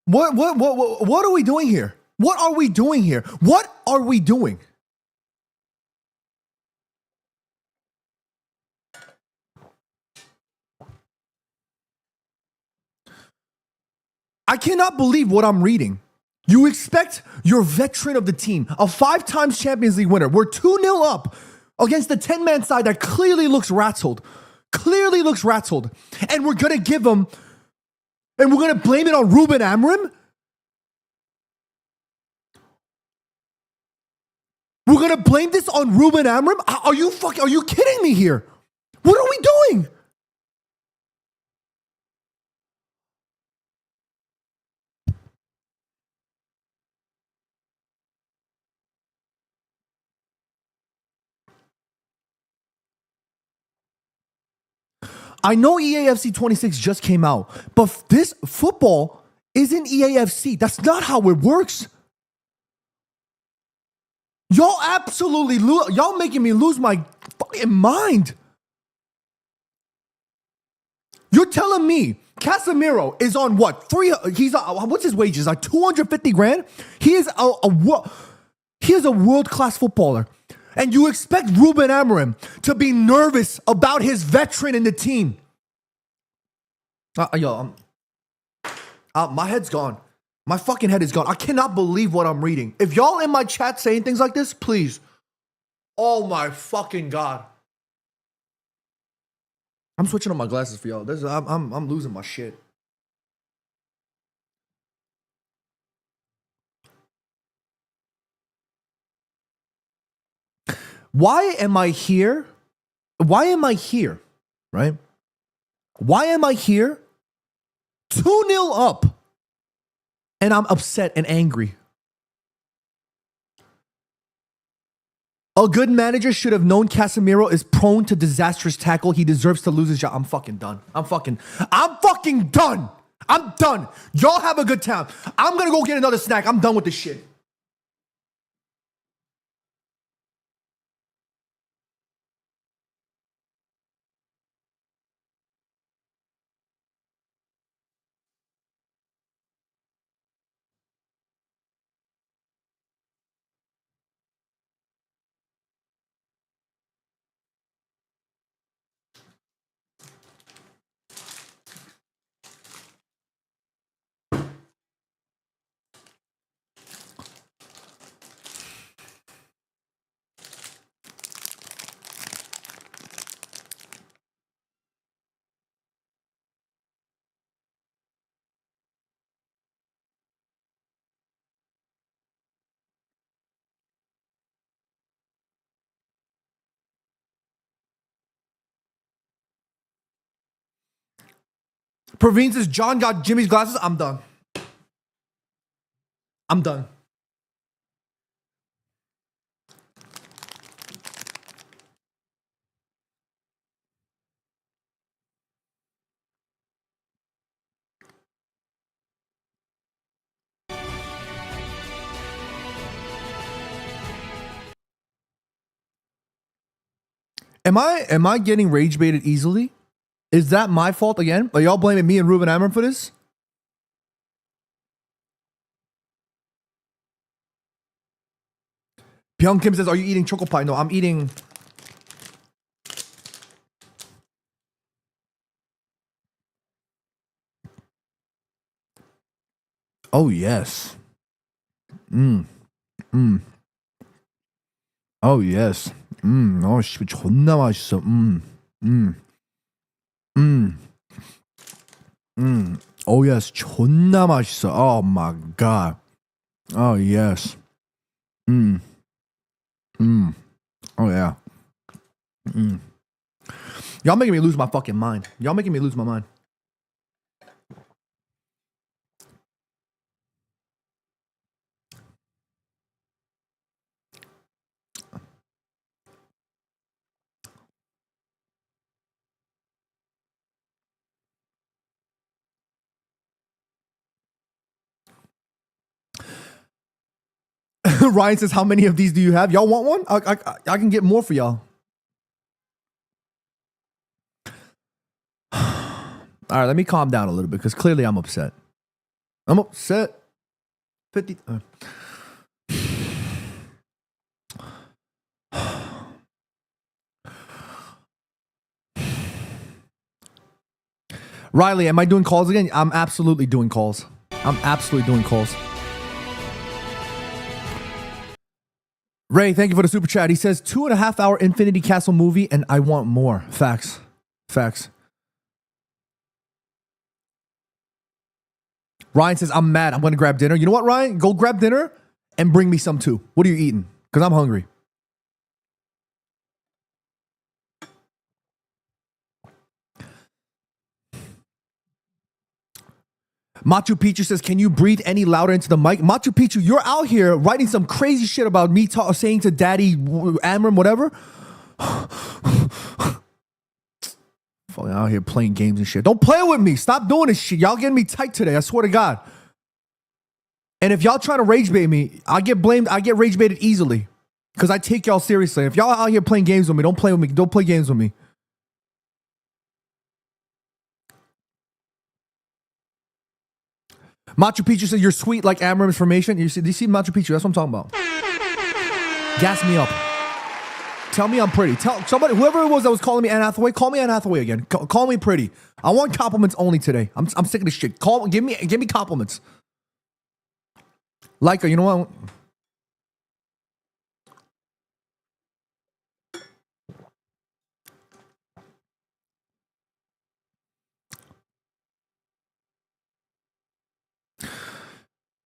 What are we doing here? What are we doing here? What are we doing? I cannot believe what I'm reading. You expect your veteran of the team, a 5-time Champions League winner. We're 2-0 up against the 10-man side that clearly looks rattled. And we're going to give him, and we're going to blame it on Ruben Amorim? We're going to blame this on Ruben Amorim? Are you kidding me here? What are we doing? I know EAFC 26 just came out, but this football isn't EAFC. That's not how it works. Y'all absolutely, y'all making me lose my fucking mind. You're telling me Casemiro is on what? He's what's his wages? Like 250 grand? He is a world-class footballer. And you expect Ruben Amorim to be nervous about his veteran in the team. My head's gone. My fucking head is gone. I cannot believe what I'm reading. If y'all in my chat saying things like this, please. Oh my fucking God. I'm switching on my glasses for y'all. I'm losing my shit. Why am I here? Why am I here? Right? Why am I here? 2-0 up. And I'm upset and angry. A good manager should have known Casemiro is prone to disastrous tackle. He deserves to lose his job. I'm fucking done. I'm fucking done. I'm done. Y'all have a good time. I'm gonna go get another snack. I'm done with this shit. Praveen says John got Jimmy's glasses. I'm done. I'm done. Am I getting rage baited easily? Is that my fault again? Are y'all blaming me and Ruben Amorim for this? Pyong Kim says, are you eating choco pie? No, I'm eating... Oh, yes. Oh, yes. 씨, 존나 맛있어. Oh, yes. 존나 맛있어. Oh, my God. Oh, yes. Oh, yeah. Y'all making me lose my fucking mind. Y'all making me lose my mind. Ryan says, how many of these do you have? Y'all want one? I can get more for y'all. All right, let me calm down a little bit because clearly I'm upset. I'm upset. 50. Riley, am I doing calls again? I'm absolutely doing calls. I'm absolutely doing calls. Ray, thank you for the super chat. He says 2.5 hour Infinity Castle movie and I want more. Facts. Facts. Ryan says, I'm mad. I'm going to grab dinner. You know what, Ryan? Go grab dinner and bring me some too. What are you eating? Because I'm hungry. Machu Picchu says, can you breathe any louder into the mic? Machu Picchu, you're out here writing some crazy shit about me saying to Daddy Amorim, whatever. Fucking out here playing games and shit. Don't play with me. Stop doing this shit. Y'all getting me tight today. I swear to God. And if y'all trying to rage bait me, I get blamed. I get rage baited easily because I take y'all seriously. If y'all out here playing games with me, don't play with me. Don't play games with me. Machu Picchu said you're sweet like Amorim's formation. Do you see Machu Picchu? That's what I'm talking about. Gas me up. Tell me I'm pretty. Tell somebody, whoever it was that was calling me Anne Hathaway, call me Anne Hathaway again. Call me pretty. I want compliments only today. I'm sick of this shit. Give me compliments. Like, you know what?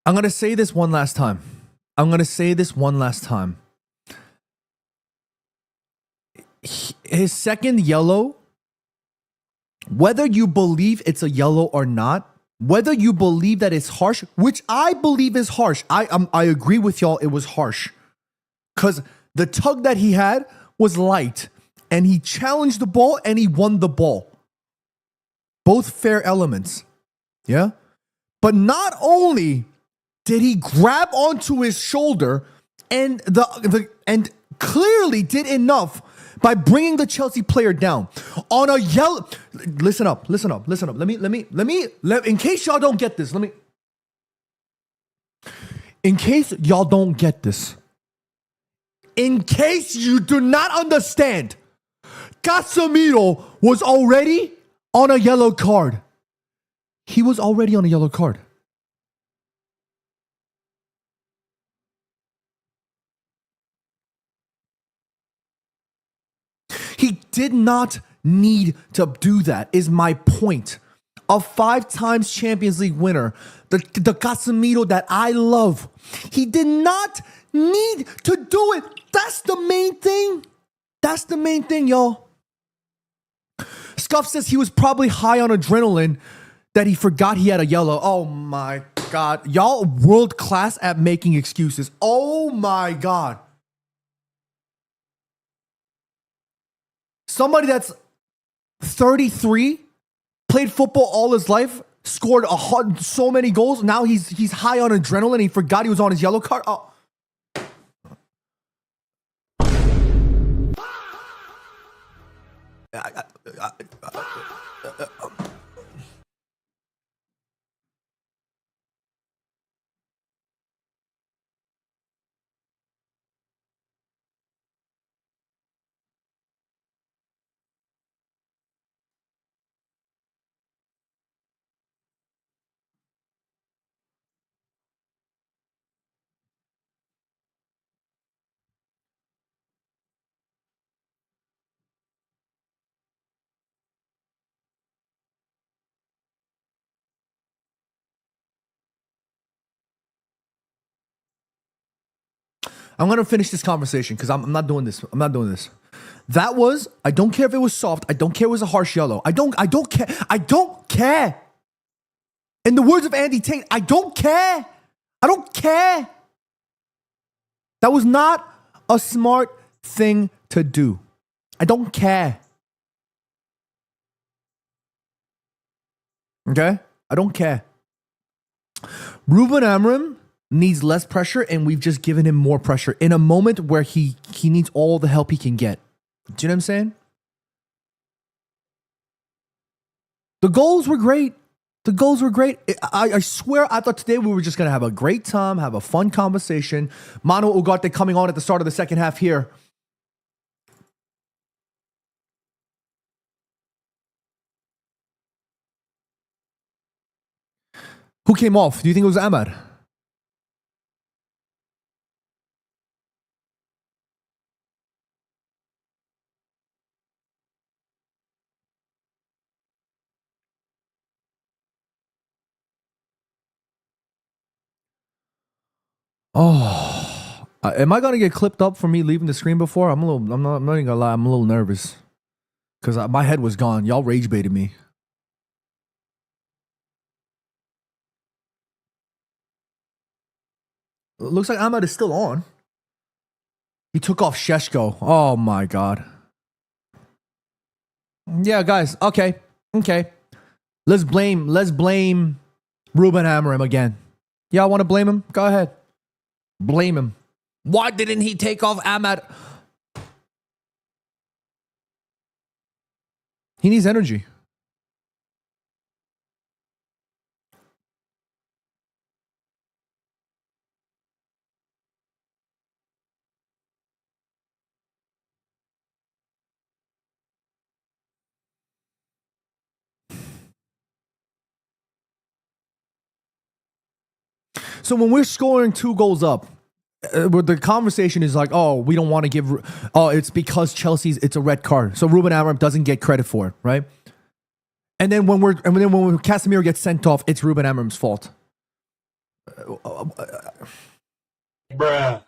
I'm going to say this one last time. His second yellow, whether you believe it's a yellow or not, whether you believe that it's harsh, which I believe is harsh. I agree with y'all, it was harsh. Because the tug that he had was light. And he challenged the ball and he won the ball. Both fair elements. Yeah? But not only did he grab onto his shoulder and and clearly did enough by bringing the Chelsea player down on a yellow. Listen up. Let me, in case y'all don't get this, in case y'all don't get this, in case you do not understand, Casemiro was already on a yellow card. He was already on a yellow card. He did not need to do that, is my point. A 5 times Champions League winner, the Casemiro that I love, he did not need to do it. That's the main thing. That's the main thing, y'all. Scuff says he was probably high on adrenaline that he forgot he had a yellow. Oh my God. Y'all world class at making excuses. Oh my God. Somebody that's 33, played football all his life, scored so many goals. Now he's high on adrenaline. He forgot he was on his yellow card. Oh. I'm going to finish this conversation because I'm not doing this. I'm not doing this. That was, I don't care if it was soft. I don't care if it was a harsh yellow. I don't care. I don't care. In the words of Andy Tate, I don't care. I don't care. That was not a smart thing to do. I don't care. Okay? I don't care. Ruben Amorim needs less pressure, and we've just given him more pressure in a moment where he needs all the help he can get. Do you know what I'm saying? The goals were great. The goals were great. I swear I thought today we were just going to have a great time, have a fun conversation. Manu Ugarte coming on at the start of the second half here. Who came off? Do you think it was Ahmad? Oh, am I gonna get clipped up for me leaving the screen before? I'm not even gonna lie. I'm a little nervous because my head was gone. Y'all rage baited me. It looks like Ahmad is still on. He took off Sheshko. Oh my God. Yeah, guys. Okay. Let's blame Ruben Amorim again. Y'all want to blame him? Go ahead. Blame him. Why didn't he take off Ahmad? He needs energy. So when we're scoring 2 goals up, the conversation is like, oh, we don't want to give. Oh, it's because it's a red card, so Ruben Amorim doesn't get credit for it, right? And then when Casemiro gets sent off, it's Ruben Amorim's fault. Bruh.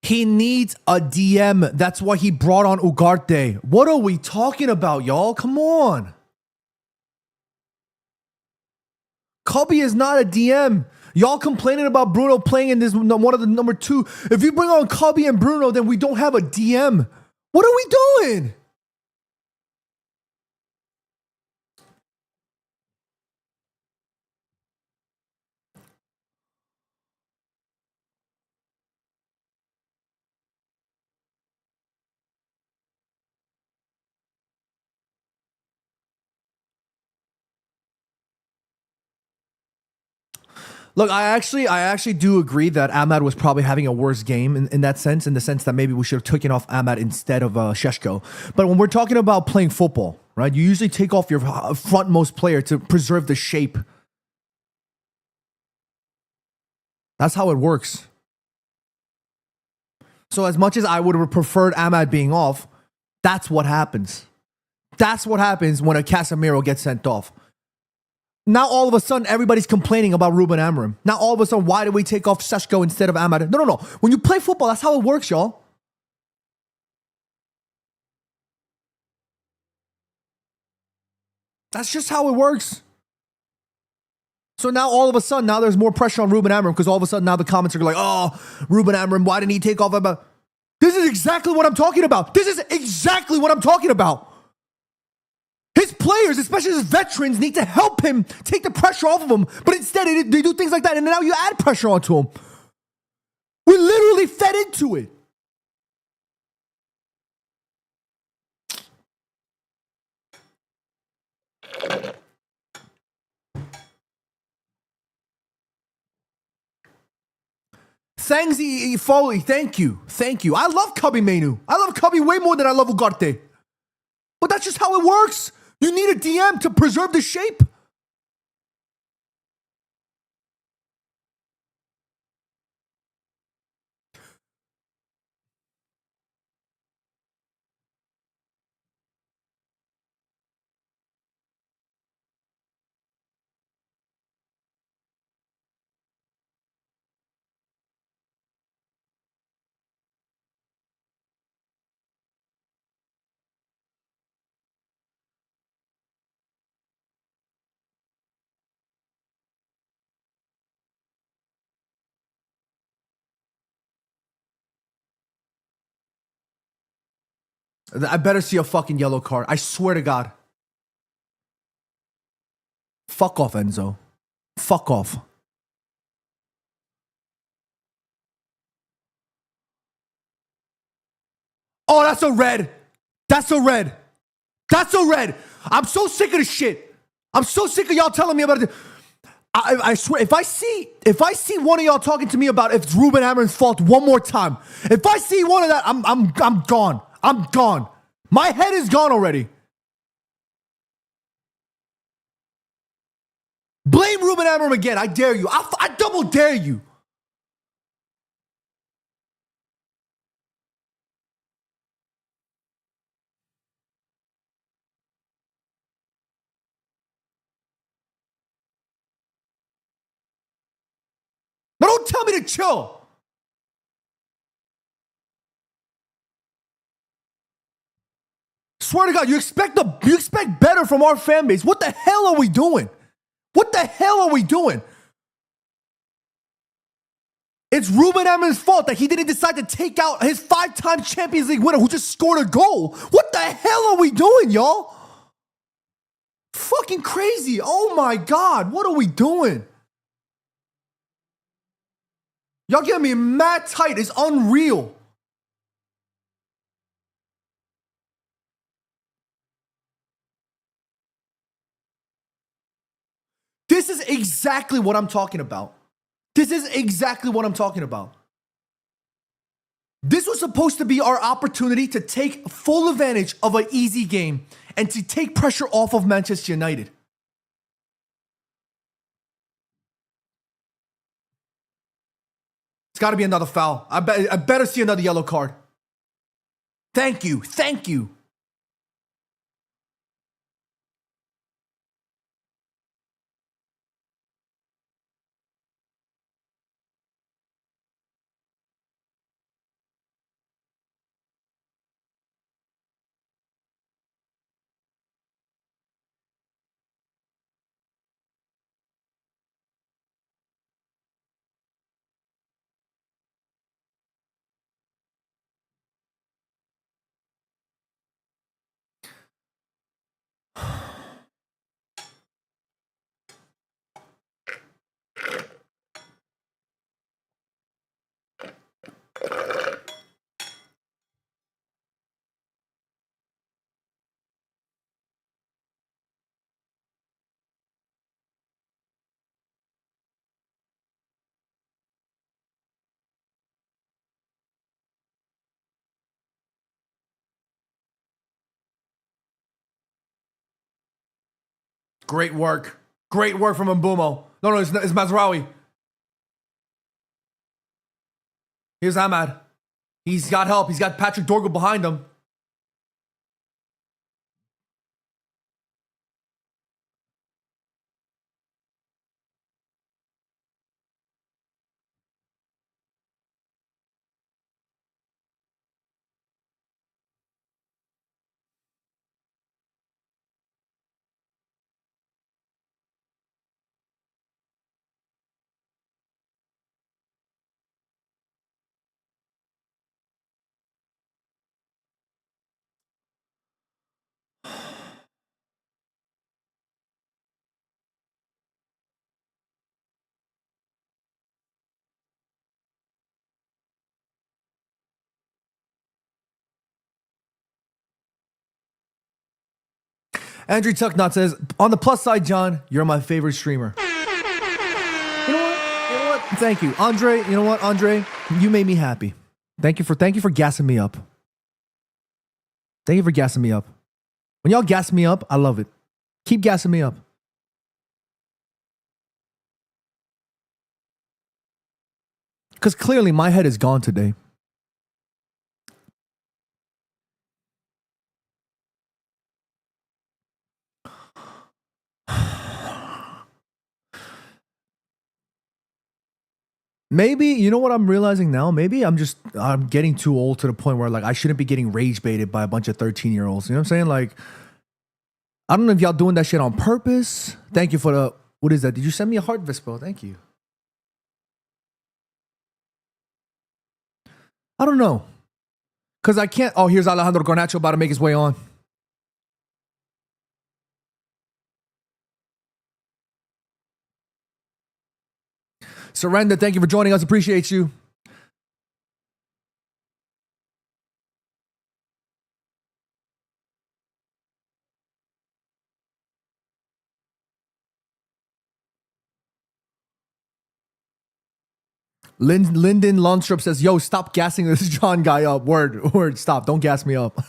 He needs a DM. That's why he brought on Ugarte. What are we talking about, y'all? Come on. Cubby is not a DM. Y'all complaining about Bruno playing in this one of the number 2. If you bring on Cubby and Bruno, then we don't have a DM. What are we doing? Look, I actually do agree that Ahmad was probably having a worse game in that sense, in the sense that maybe we should have taken off Ahmad instead of Sheshko. But when we're talking about playing football, right, you usually take off your frontmost player to preserve the shape. That's how it works. So as much as I would have preferred Ahmad being off, that's what happens. That's what happens when a Casemiro gets sent off. Now all of a sudden, everybody's complaining about Ruben Amorim. Now all of a sudden, why did we take off Sheshko instead of Ahmad? No. When you play football, that's how it works, y'all. That's just how it works. So now all of a sudden, now there's more pressure on Ruben Amorim because all of a sudden now the comments are like, oh, Ruben Amorim, why didn't he take off Ahmad? This is exactly what I'm talking about. This is exactly what I'm talking about. His players, especially his veterans, need to help him take the pressure off of him. But instead, they do things like that, and now you add pressure onto him. We literally fed into it. Sangzi Foley, thank you. I love Cubby Menu. I love Cubby way more than I love Ugarte. But that's just how it works. You need a DM to preserve the shape. I better see a fucking yellow card. I swear to God. Fuck off, Enzo. Fuck off. Oh, that's a red. That's a red. That's a red. I'm so sick of this shit. I'm so sick of y'all telling me about it. I swear, if I see one of y'all talking to me about if it's Ruben Amorim's fault one more time, if I see one of that, I'm gone. I'm gone. My head is gone already. Blame Ruben Amorim again. I dare you. I double dare you. Now don't tell me to chill. Swear to God, you expect better from our fan base. What the hell are we doing? What the hell are we doing? It's Ruben Amorim's fault that he didn't decide to take out his 5-time Champions League winner who just scored a goal. What the hell are we doing, y'all? Fucking crazy. Oh my God. What are we doing? Y'all getting me mad tight. It's unreal. exactly what I'm talking about. This is exactly what I'm talking about. This was supposed to be our opportunity to take full advantage of an easy game and to take pressure off of Manchester United. It's got to be another foul. I better see another yellow card. Thank you. Thank you. Great work. Great work from Mbumo. No, it's Mazraoui. Here's Ahmad. He's got help. He's got Patrick Dorgu behind him. Andrew Tucknot says, on the plus side, John, you're my favorite streamer. You know what? You know what? Thank you. Andre, you know what, Andre? You made me happy. Thank you for gassing me up. Thank you for gassing me up. When y'all gas me up, I love it. Keep gassing me up. Because clearly my head is gone today. Maybe, you know what I'm realizing now? Maybe I'm getting too old to the point where like I shouldn't be getting rage baited by a bunch of 13-year-olds. You know what I'm saying? Like, I don't know if y'all doing that shit on purpose. Thank you for the, what is that? Did you send me a heart, Vispo? Thank you. I don't know. Because I can't, oh, here's Alejandro Garnacho about to make his way on. Surrender, thank you for joining us. Appreciate you. Lyndon Lundstrup says, yo, stop gassing this John guy up. Word, stop. Don't gas me up.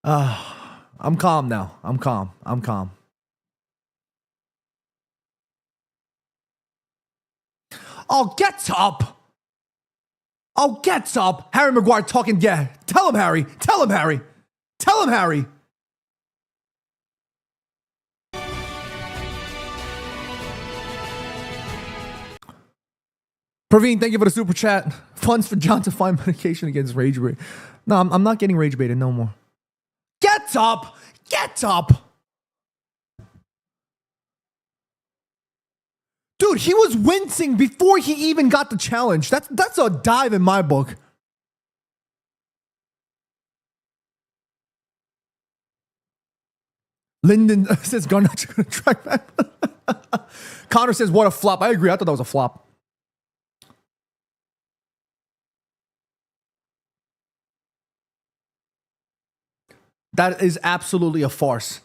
I'm calm now. I'm calm. Oh, get up. Harry Maguire talking. Yeah. Tell him, Harry. Praveen, thank you for the super chat. Funds for John to find medication against rage bait. No, I'm not getting rage baited no more. Get up. Dude, he was wincing before he even got the challenge. That's a dive in my book. Lyndon says Garnacho gonna track back. Connor says, what a flop. I agree. I thought that was a flop. That is absolutely a farce.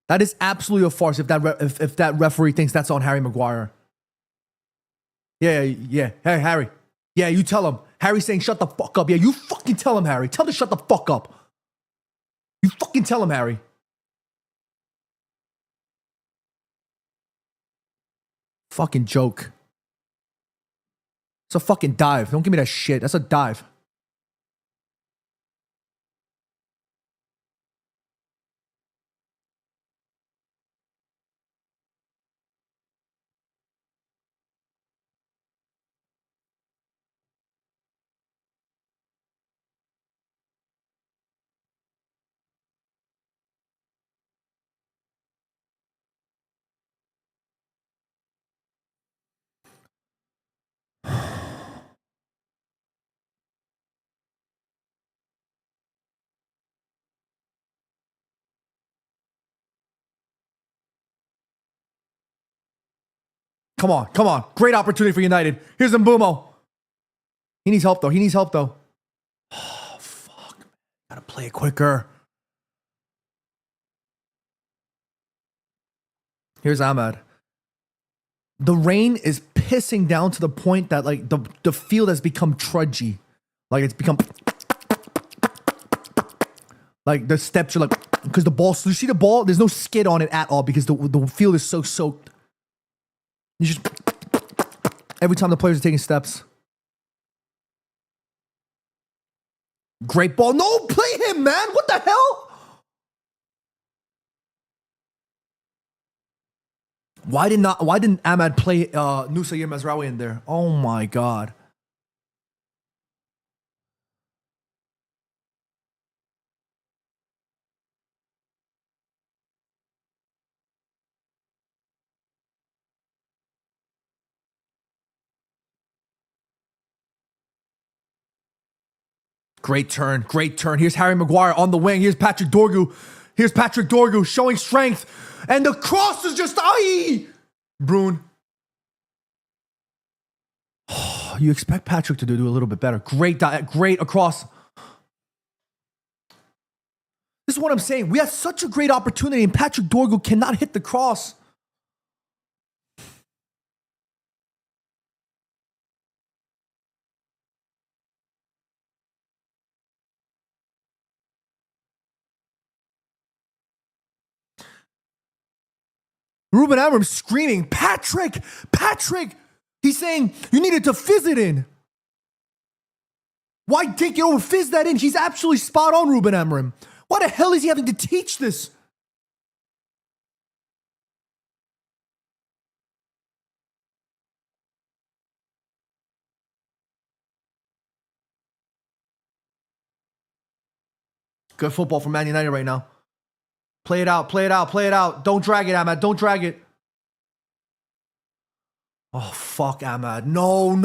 That is absolutely a farce if that referee thinks that's on Harry Maguire. Yeah. Hey, Harry. Yeah, you tell him. Harry's saying shut the fuck up. Yeah, you fucking tell him, Harry. Tell him to shut the fuck up. You fucking tell him, Harry. Fucking joke. It's a fucking dive. Don't give me that shit. That's a dive. Come on. Great opportunity for United. Here's Mbumo. He needs help, though. Oh, fuck. Gotta play it quicker. Here's Ahmad. The rain is pissing down to the point that, like, the field has become trudgy. Like, it's become... Like, the steps are like... Because the ball... You see the ball? There's no skid on it at all because the field is so soaked. You just... Every time the players are taking steps. Great ball. No, play him, man. What the hell? Why didn't Ahmad play Nusair Mazraoui in there? Oh my god. Great turn. Here's Harry Maguire on the wing. Here's Patrick Dorgu showing strength. And the cross is just... Aye! Bruno. You expect Patrick to do a little bit better. Great across. This is what I'm saying. We had such a great opportunity and Patrick Dorgu cannot hit the cross. Ruben Amorim screaming, Patrick! He's saying, you needed to fizz it in. Why take it over, fizz that in? He's absolutely spot on, Ruben Amorim. Why the hell is he having to teach this? Good football from Man United right now. Play it out. Don't drag it, Ahmad. Don't drag it. Oh, fuck, Ahmad. No.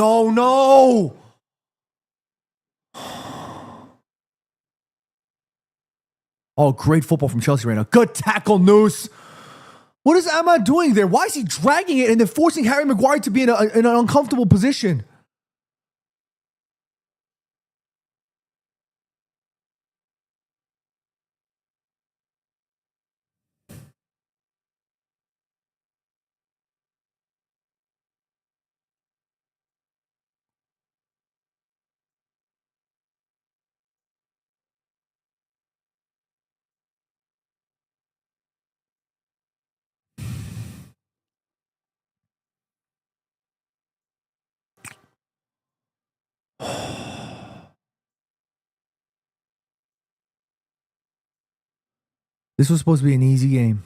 Oh, great football from Chelsea right now. Good tackle, Noose. What is Ahmad doing there? Why is he dragging it and then forcing Harry Maguire to be in an uncomfortable position? This was supposed to be an easy game.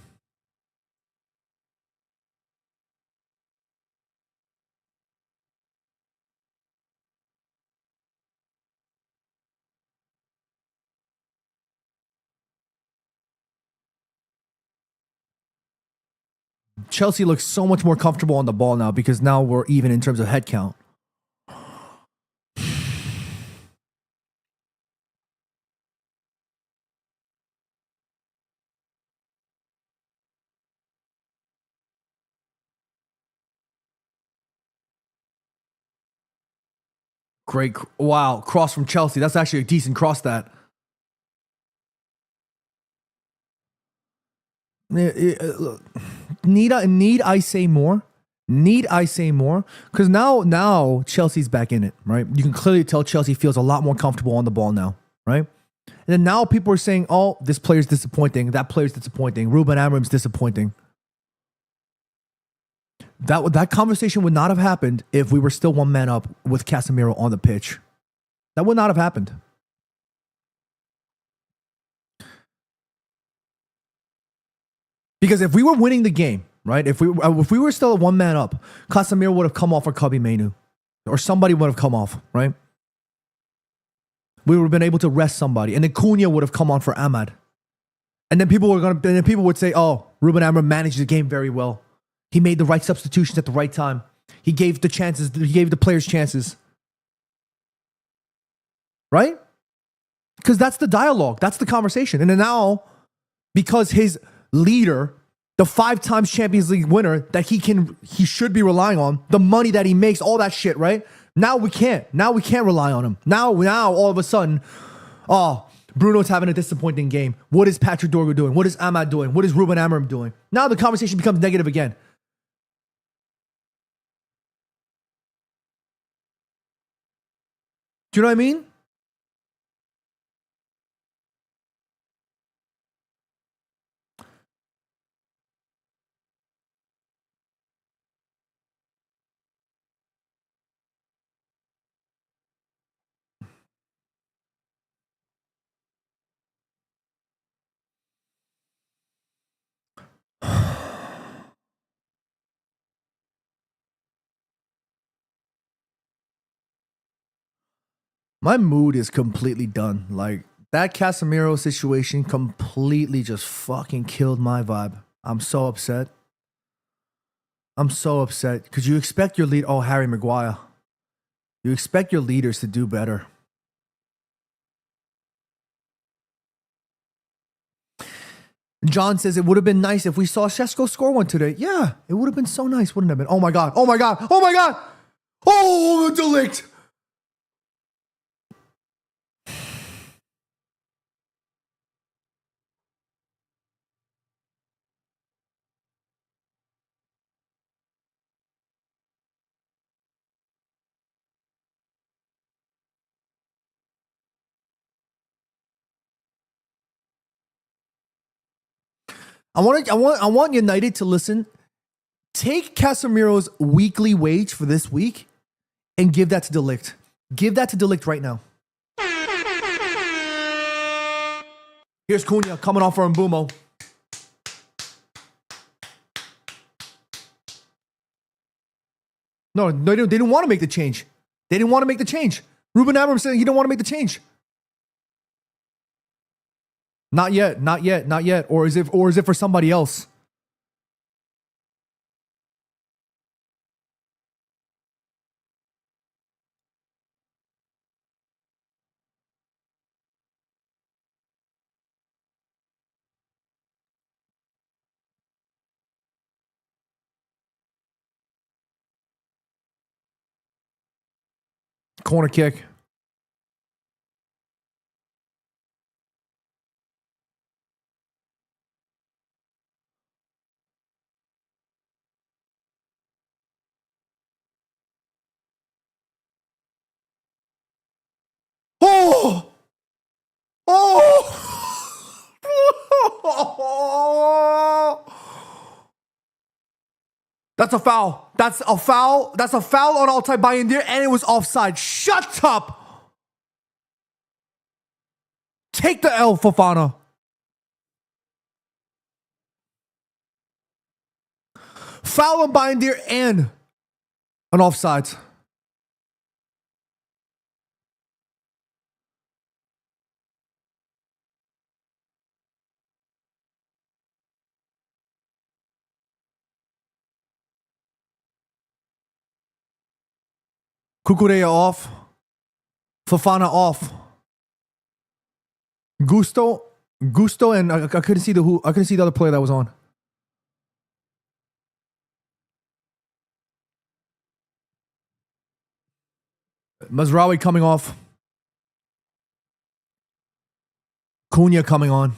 Chelsea looks so much more comfortable on the ball now because now we're even in terms of head count. Great. Wow. Cross from Chelsea. That's actually a decent cross that. Look, need I say more? Need I say more? Because now Chelsea's back in it, right? You can clearly tell Chelsea feels a lot more comfortable on the ball now, right? And then now people are saying, oh, this player's disappointing. That player's disappointing. Ruben Amorim's disappointing. That conversation would not have happened if we were still one man up with Casemiro on the pitch. That would not have happened. Because if we were winning the game, right? If we were still a one man up, Casemiro would have come off for Kobe Mainu, or somebody would have come off, right? We would have been able to rest somebody, and then Cunha would have come on for Ahmad, and then people would say, "Oh, Ruben Amorim managed the game very well. He made the right substitutions at the right time. He gave the chances. He gave the players chances, right? Because that's the dialogue. That's the conversation. And then now, because his leader, the 5 times Champions League winner that he should be relying on, the money that he makes, all that shit, right? Now we can't. Now we can't rely on him. Now all of a sudden, oh, Bruno's having a disappointing game. What is Patrick Dorgu doing? What is Ahmad doing? What is Ruben Amorim doing? Now the conversation becomes negative again. Do you know what I mean? My mood is completely done. Like, that Casemiro situation completely just fucking killed my vibe. I'm so upset. I'm so upset because you expect your lead. Oh, Harry Maguire. You expect your leaders to do better. John says it would have been nice if we saw Šeško score one today. Yeah, it would have been so nice, wouldn't it have been? Oh my God. Oh my God. Oh my God. Oh, the delict. I want United to listen. Take Casemiro's weekly wage for this week and give that to De Ligt. Give that to De Ligt right now. Here's Cunha coming off for Mbumo. No, they didn't want to make the change. They didn't want to make the change. Ruben Amorim said he didn't want to make the change. Not yet, not yet, not yet. Or is it for somebody else? Corner kick. Oh! Oh! That's a foul. That's a foul. That's a foul on Altay Bayındır, and it was offside. Shut up. Take the L, Fofana. Foul on Bayındır and an offside. Kukureya off. Fofana off. Gusto, and I couldn't see I couldn't see the other player that was on. Mazraoui coming off. Cunha coming on.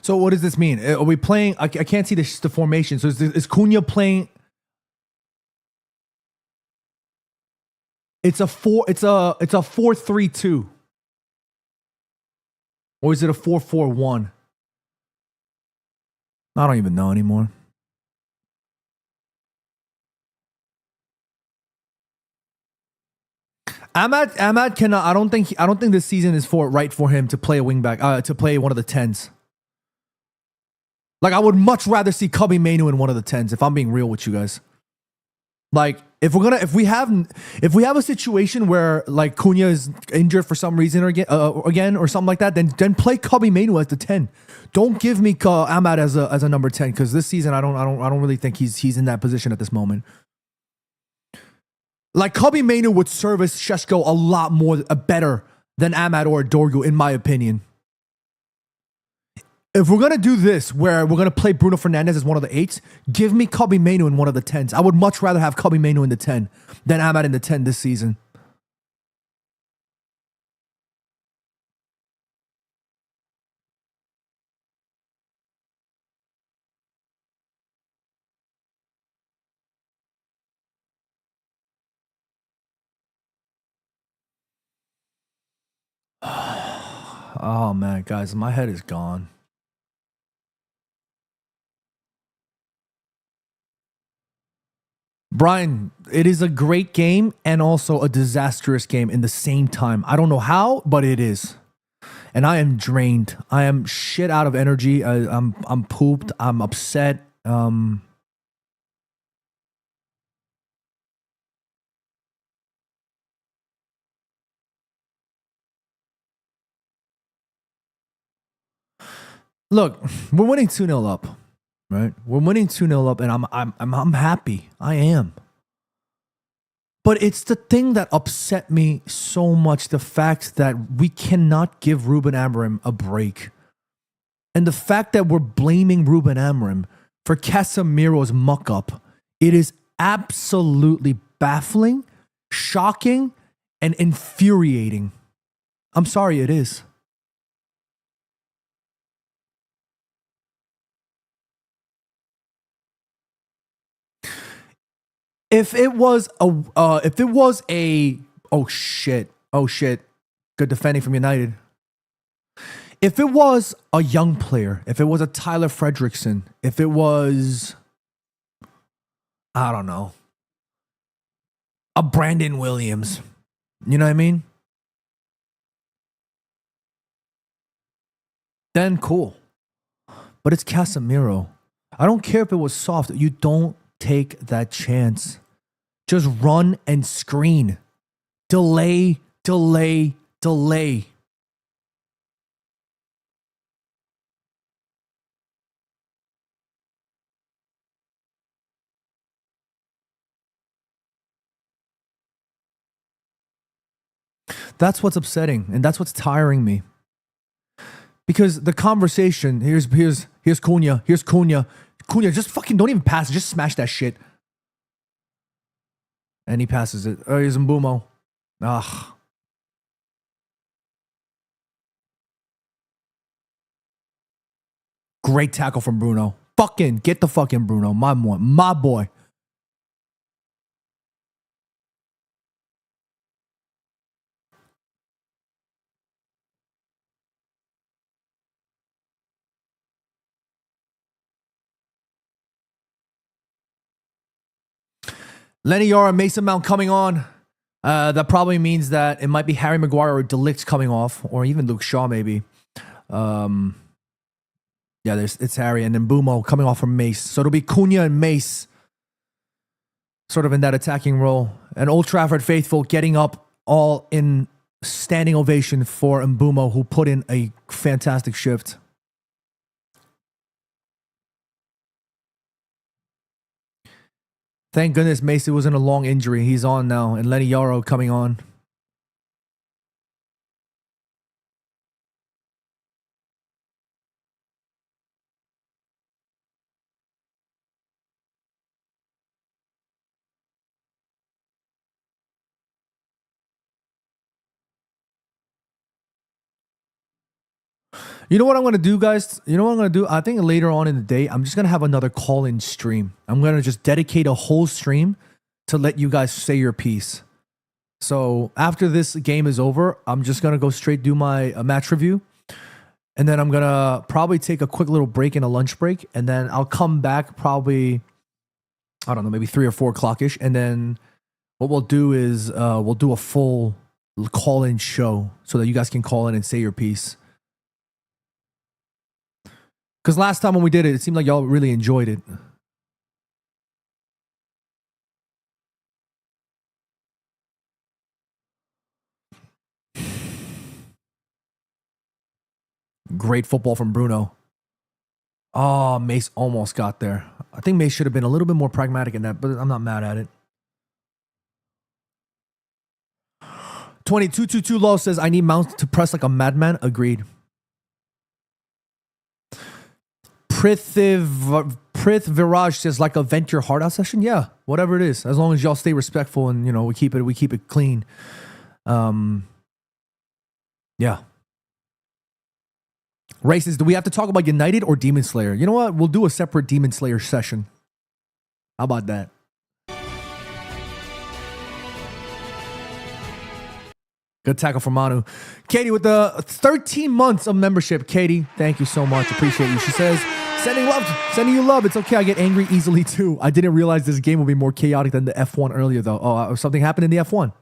So what does this mean? Are we playing? I can't see the formation. So is Cunha playing? It's a 4-3-2, or is it a 4-4-1? I don't even know anymore. Ahmad cannot. I don't think this season is right for him to play a wingback. To play one of the 10s. Like, I would much rather see Cubby Mainu in one of the 10s. If I'm being real with you guys. Like, if we have a situation where like Cunha is injured for some reason or again or something like that, then play Cubby Mainu as the 10. Don't give me Ahmad as a number 10, because this season I don't really think he's in that position at this moment. Like, Cubby Mainu would service Šeško a lot more better than Ahmad or Dorgu, in my opinion. If we're going to do this, where we're going to play Bruno Fernandes as one of the 8s, give me Cubby Mainu in one of the 10s. I would much rather have Cubby Mainu in the 10 than Ahmad in the 10 this season. Oh, man, guys, my head is gone. Brian, it is a great game and also a disastrous game in the same time. I don't know how, but it is. And I am drained. I am shit out of energy. I'm pooped. I'm upset. Look, we're winning 2-0 up, right? We're winning 2-0 up, and I'm happy. I am. But it's the thing that upset me so much, the fact that we cannot give Ruben Amorim a break. And the fact that we're blaming Ruben Amorim for Casemiro's muck-up, it is absolutely baffling, shocking, and infuriating. I'm sorry, it is. If it was a oh shit, good defending from United. If it was a young player, if it was a Tyler Fredrickson, if it was, I don't know, a Brandon Williams, you know what I mean? Then cool. But it's Casemiro. I don't care if it was soft. You don't take that chance. Just run and screen. Delay. That's what's upsetting, and that's what's tiring me. Because the conversation, here's Cunha, Cunha, just fucking don't even pass it, just smash that shit. And he passes it. Oh, here's Mbumo. Ugh. Great tackle from Bruno. Fucking get the fucking Bruno. My boy. Lenny Yara, Mason Mount coming on. That probably means that it might be Harry Maguire or De Ligt coming off, or even Luke Shaw maybe. Yeah, it's Harry and then Mbumo coming off from Mace. So it'll be Cunha and Mace sort of in that attacking role. And Old Trafford faithful getting up all in standing ovation for Mbumo, who put in a fantastic shift. Thank goodness Macy was in a long injury. He's on now. And Lenny Yaro coming on. You know what I'm gonna do, guys? You know what I'm gonna do? I think later on in the day, I'm just gonna have another call-in stream. I'm gonna just dedicate a whole stream to let you guys say your piece. So after this game is over, I'm just gonna go straight do my match review, and then I'm gonna probably take a quick little break and a lunch break, and then I'll come back probably, I don't know, maybe 3 or 4 o'clock ish, and then what we'll do is we'll do a full call-in show so that you guys can call in and say your piece. Because last time when we did it, it seemed like y'all really enjoyed it. Great football from Bruno. Oh, Mace almost got there. I think Mace should have been a little bit more pragmatic in that, but I'm not mad at it. 2222 Low says, I need Mount to press like a madman. Agreed. Prith Viraj says, like a vent your heart out session. Yeah, whatever it is, as long as y'all stay respectful and we keep it clean. Yeah. Ray says, do we have to talk about United or Demon Slayer? You know what? We'll do a separate Demon Slayer session. How about that? Good tackle from Manu. Katie with the 13 months of membership. Katie, thank you so much. Appreciate you. She says, sending you love. It's okay. I get angry easily too. I didn't realize this game would be more chaotic than the F1 earlier though. Oh, something happened in the F1.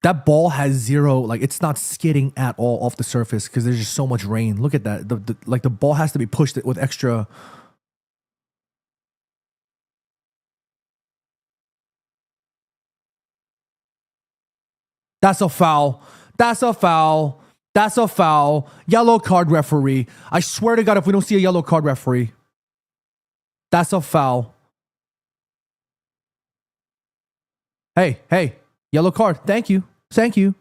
That ball has zero, like it's not skidding at all off the surface because there's just so much rain. Look at that. The ball has to be pushed with extra. That's a foul. That's a foul. That's a foul. Yellow card, referee. I swear to God, if we don't see a yellow card, referee. That's a foul. Hey. Yellow card. Thank you. Thank you,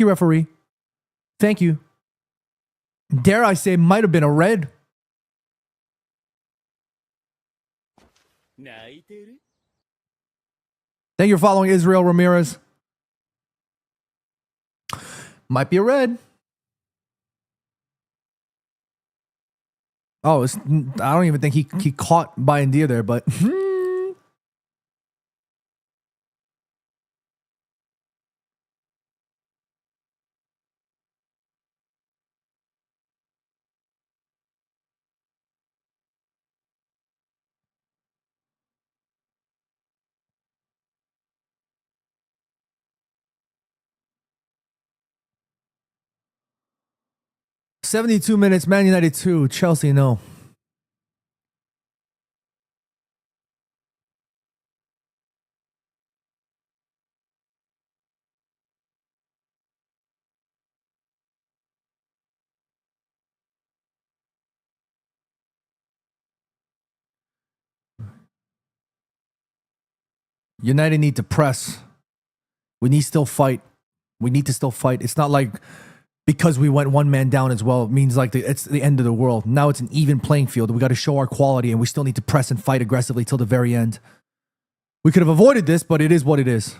referee. Thank you. Dare I say, might have been a red. Thank you for following Israel Ramirez. Might be a red. Oh, I don't even think he caught Bayendia there, but... 72 minutes, Man United 2, Chelsea no. United need to press. We need to still fight. It's not like because we went one man down as well, it means like it's the end of the world. Now it's an even playing field. We got to show our quality and we still need to press and fight aggressively till the very end. We could have avoided this, but it is what it is.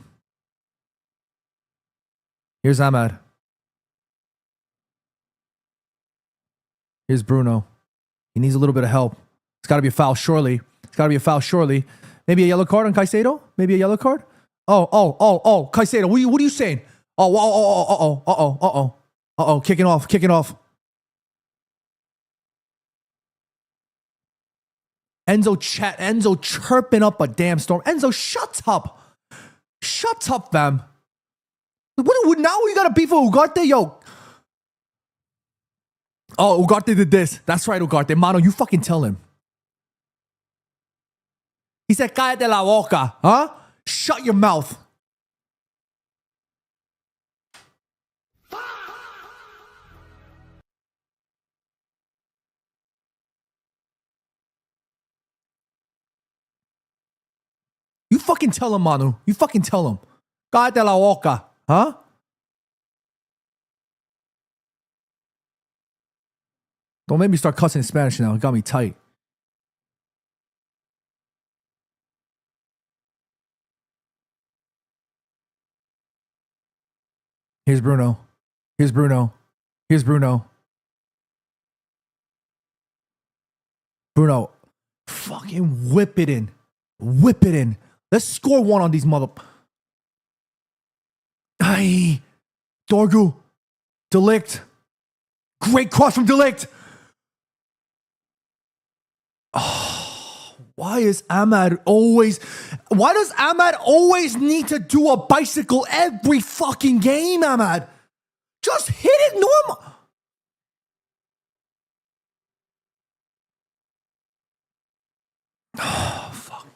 Here's Ahmad. Here's Bruno. He needs a little bit of help. It's got to be a foul, surely. Maybe a yellow card on Caicedo? Maybe a yellow card? Oh, Caicedo, what are you saying? Kicking off. Enzo chirping up a damn storm. Enzo, shut up, fam. Now we got a beef with Ugarte, yo. Oh, Ugarte did this. That's right, Ugarte. Mano, you fucking tell him. He said, cállate la boca, huh? Shut your mouth. You fucking tell him, Manu. You fucking tell him. Cállate la boca, huh? Don't make me start cussing in Spanish now. It got me tight. Here's Bruno. Here's Bruno. Here's Bruno. Bruno, fucking whip it in. Whip it in. Let's score one on these mother... Aye. Dorgu. Delict. Great cross from Delict. Oh, why does Ahmad always need to do a bicycle every fucking game, Ahmad? Just hit it normal. Oh, fuck me.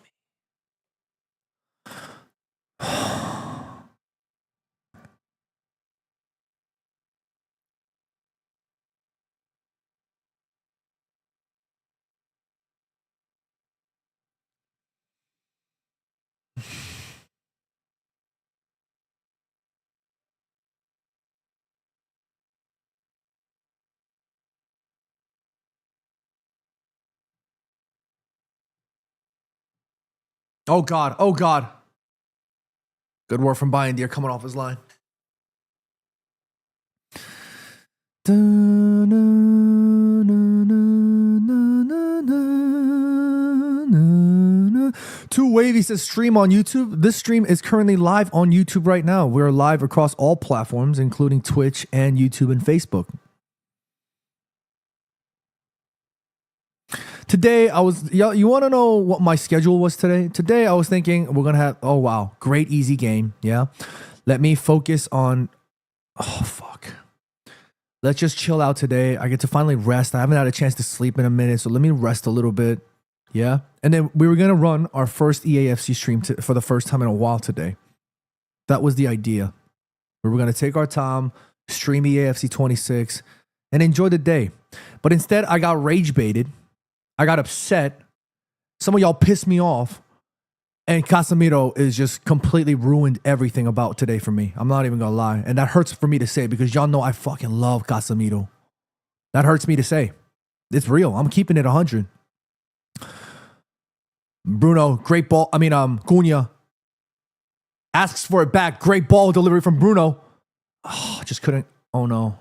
Oh, God. Oh, God. Good work from Bayern Deer coming off his line. Two Wavy says stream on YouTube. This stream is currently live on YouTube right now. We're live across all platforms, including Twitch and YouTube and Facebook. Today, you want to know what my schedule was today? Today, I was thinking we're going to have, oh, wow, great easy game. Yeah. Let me focus on, oh, fuck. Let's just chill out today. I get to finally rest. I haven't had a chance to sleep in a minute, so let me rest a little bit. Yeah. And then we were going to run our first EAFC stream for the first time in a while today. That was the idea. We were going to take our time, stream EAFC 26, and enjoy the day. But instead, I got rage baited. I got upset. Some of y'all pissed me off. And Casemiro is just completely ruined everything about today for me. I'm not even going to lie. And that hurts for me to say because y'all know I fucking love Casemiro. That hurts me to say. It's real. I'm keeping it 100. Bruno, great ball. Cunha asks for it back. Great ball delivery from Bruno. Oh, just couldn't. Oh, no.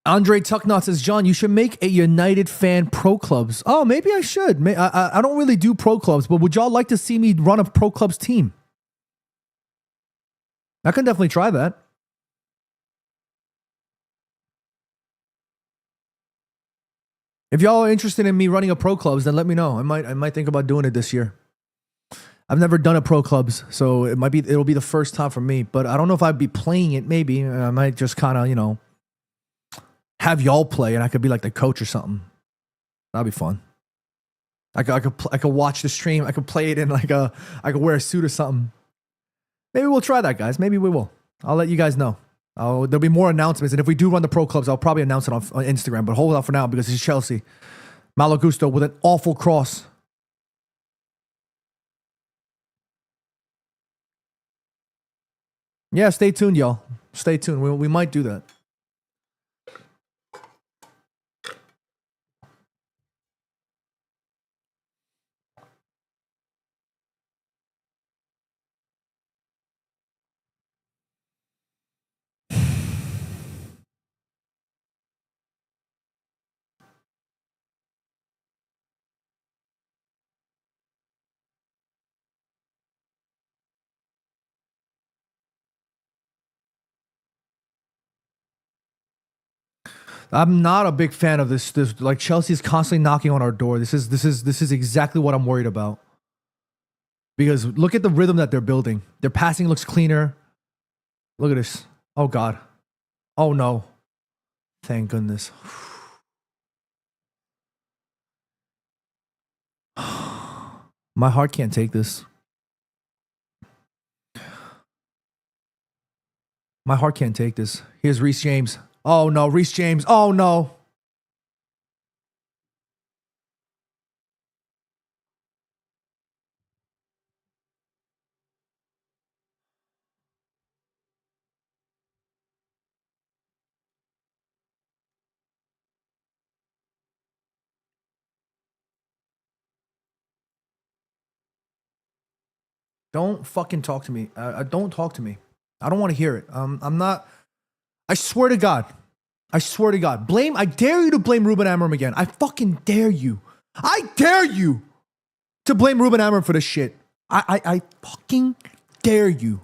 Andre Tucknot says, John, you should make a United fan pro clubs. Oh, maybe I should. I don't really do pro clubs, but would y'all like to see me run a pro clubs team? I can definitely try that. If y'all are interested in me running a pro clubs, then let me know. I might think about doing it this year. I've never done a pro clubs, so it'll be the first time for me. But I don't know if I'd be playing it. Maybe I might just kind of have y'all play, and I could be like the coach or something. That'd be fun. I could watch the stream. I could play it in I could wear a suit or something. Maybe we'll try that, guys. Maybe we will. I'll let you guys know. There'll be more announcements, and if we do run the pro clubs, I'll probably announce it on Instagram. But hold out for now because it's Chelsea. Malagusto with an awful cross. Yeah, stay tuned, y'all. Stay tuned. We might do that. I'm not a big fan of this. Like Chelsea's constantly knocking on our door. This is exactly what I'm worried about. Because look at the rhythm that they're building. Their passing looks cleaner. Look at this. Oh God. Oh no. Thank goodness. My heart can't take this. My heart can't take this. Here's Reece James. Oh no, Reece James. Oh no. Don't fucking talk to me. Don't talk to me. I don't want to hear it. I'm not. I swear to God. I swear to God. I dare you to blame Ruben Amorim again. I fucking dare you. I dare you to blame Ruben Amorim for this shit. I fucking dare you.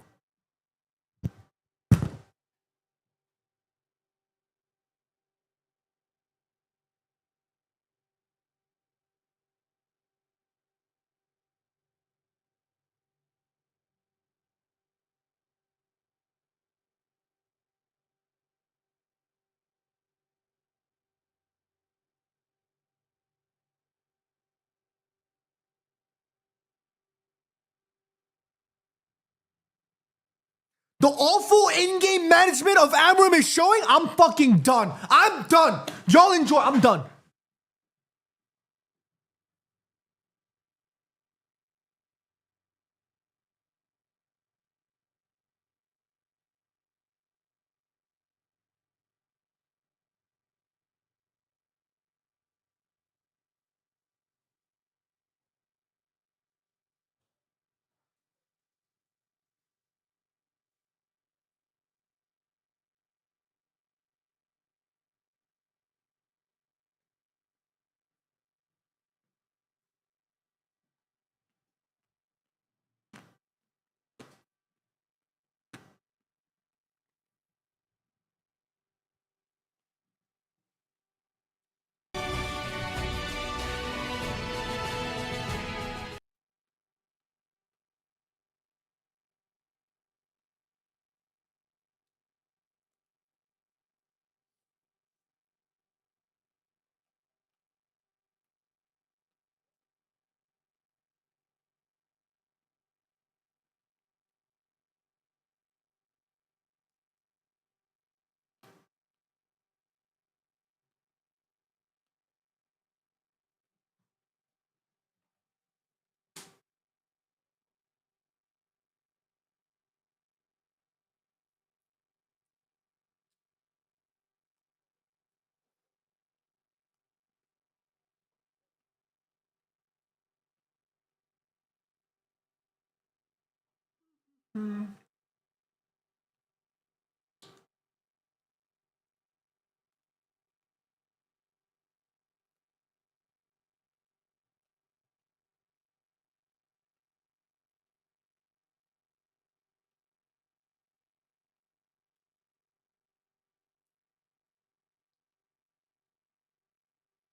The awful in-game management of Amorim is showing. I'm fucking done. I'm done. Y'all enjoy. I'm done.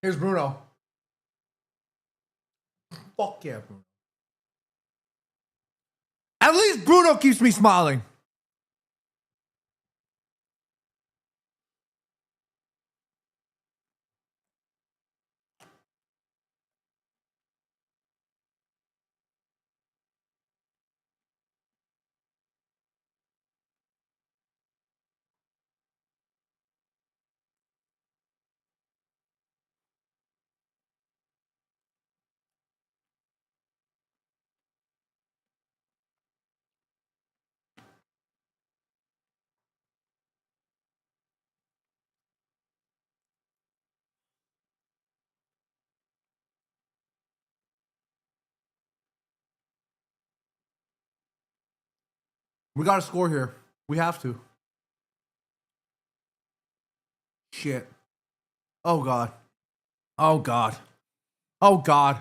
Here's Bruno. Fuck yeah, Bruno. At least Bruno keeps me smiling. We got to score here. We have to. Shit. Oh, God. Oh, God. Oh, God.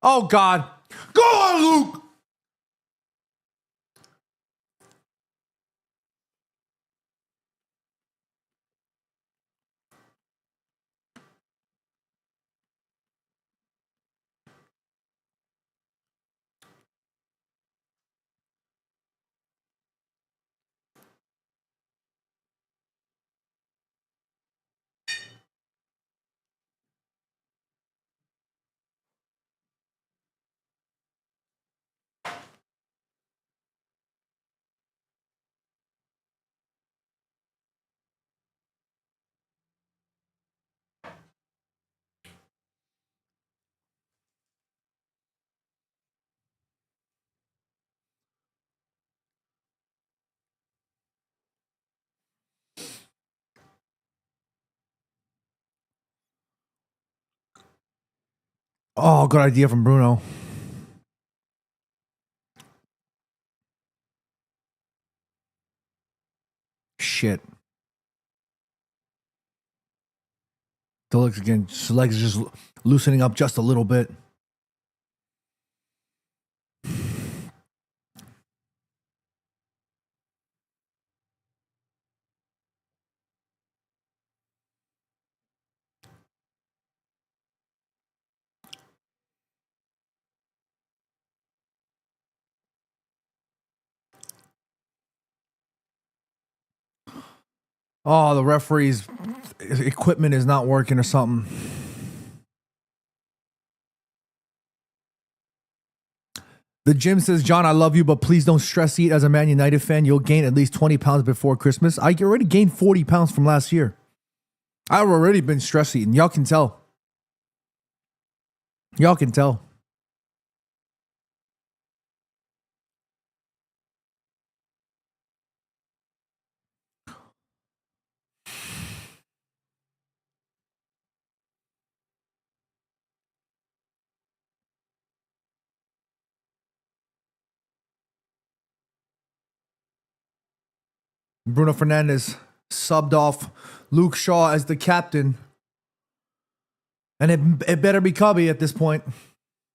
Oh, God. Go on, Luke! Oh, good idea from Bruno. shit. The legs again, his legs just loosening up just a little bit. Oh, the referee's equipment is not working or something. The gym says, John, I love you, but please don't stress eat as a Man United fan. You'll gain at least 20 pounds before Christmas. I already gained 40 pounds from last year. I've already been stress eating. Y'all can tell. Y'all can tell. Bruno Fernandes subbed off Luke Shaw as the captain. And it better be Cubby at this point.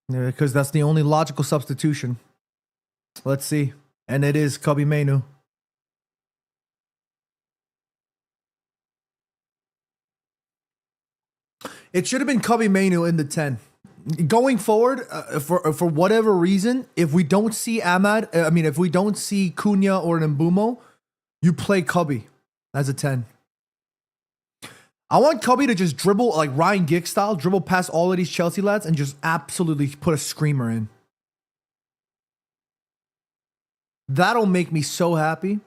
Because that's the only logical substitution. Let's see. And it is Cubby Mainu. It should have been Cubby Mainu in the 10. Going forward, for whatever reason, if we don't see if we don't see Cunha or Mbumo, you play Cubby as a 10. I want Cubby to just dribble, like Ryan Giggs style, dribble past all of these Chelsea lads and just absolutely put a screamer in. That'll make me so happy.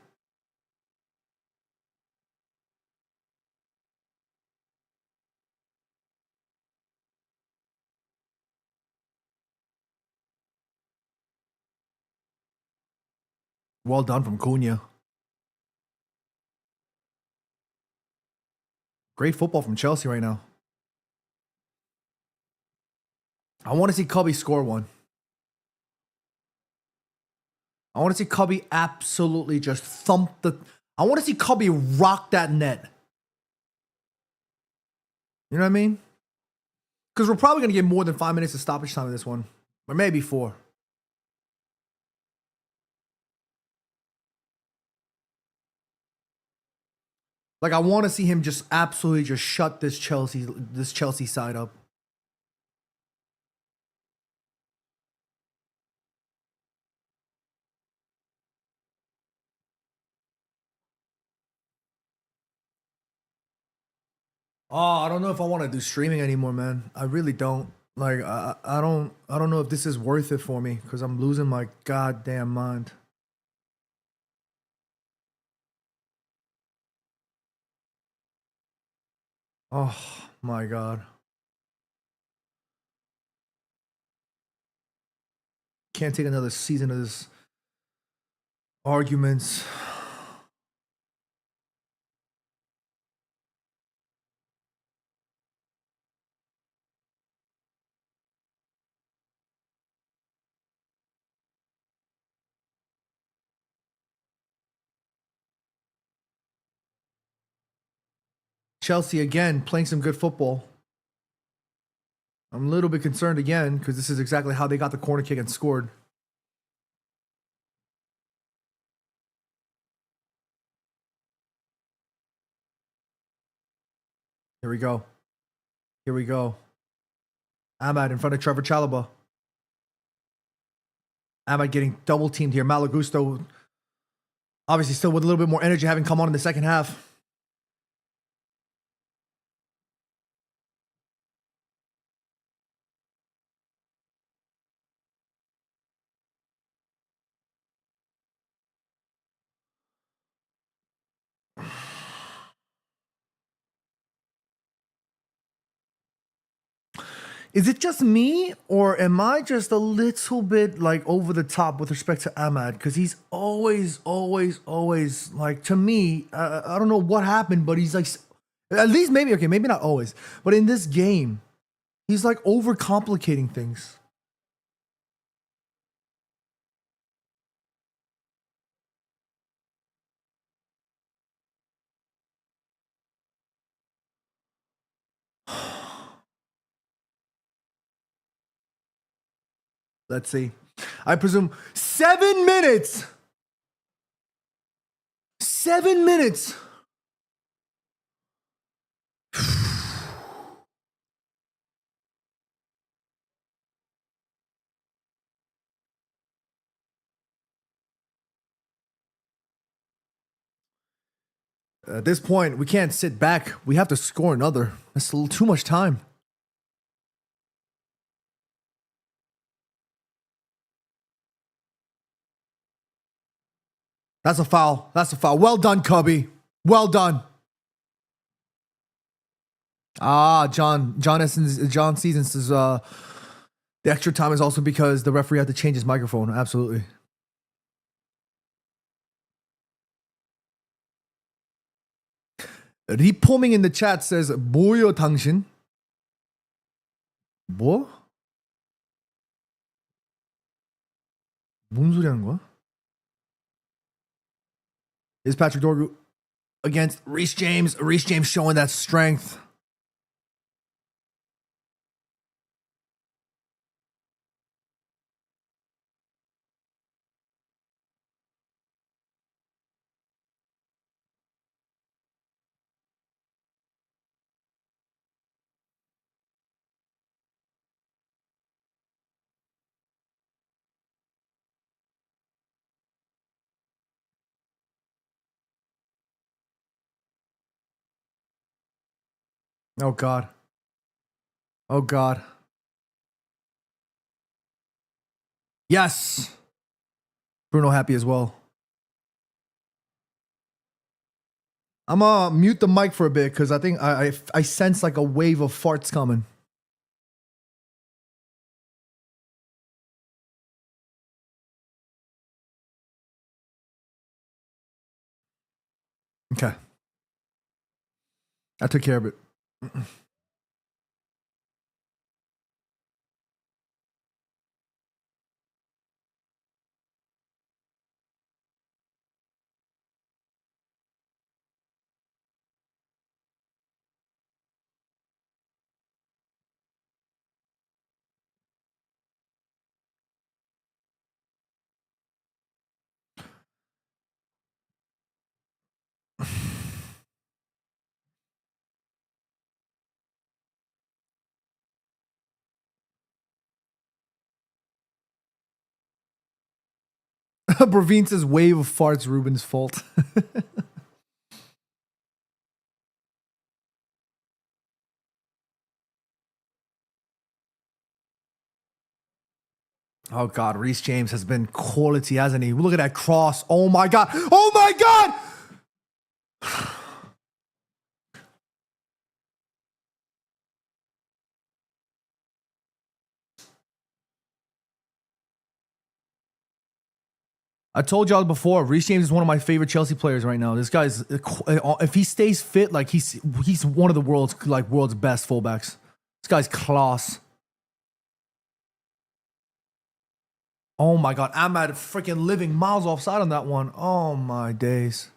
Well done from Cunha. Great football from Chelsea right now. I want to see Cubby score one. I want to see Cubby absolutely just thump the... I want to see Cubby rock that net. You know what I mean? Because we're probably going to get more than 5 minutes of stoppage time in this one. Or maybe 4. Like, I want to see him just absolutely just shut this Chelsea side up. Oh, I don't know if I want to do streaming anymore, man. I really don't. Like, I don't know if this is worth it for me because I'm losing my goddamn mind. Oh my God. Can't take another season of this arguments. Chelsea again playing some good football. I'm a little bit concerned again because this is exactly how they got the corner kick and scored. Here we go. Here we go. Ahmad in front of Trevor Chalobah. Ahmad getting double teamed here. Malagusto obviously still with a little bit more energy having come on in the second half. Is it just me, or am I just a little bit like over the top with respect to Ahmad? Because he's always like, to me, I don't know what happened, but he's like, at least maybe not always, but in this game, he's like overcomplicating things. Let's see. I presume 7 minutes. 7 minutes. At this point, we can't sit back. We have to score another. That's a little too much time. That's a foul. That's a foul. Well done, Cubby. Well done. John Seasons says the extra time is also because the referee had to change his microphone. Absolutely. 리포밍 in the chat says 뭐요 당신? 뭐? 뭔 소리 하는 거야? Is Patrick Dorgu against Reece James? Reece James showing that strength. Oh God. Oh God. Yes. Bruno happy as well. I'm gonna mute the mic for a bit because I think I sense like a wave of farts coming. Okay. I took care of it. Bravine says wave of farts, Ruben's fault. Oh God, Reece James has been quality, hasn't he? Look at that cross. Oh my God. Oh my God. I told y'all before, Reece James is one of my favorite Chelsea players right now. This guy's, if he stays fit, like he's one of the world's best fullbacks. This guy's class. Oh my God, Ahmad freaking living miles offside on that one. Oh my days.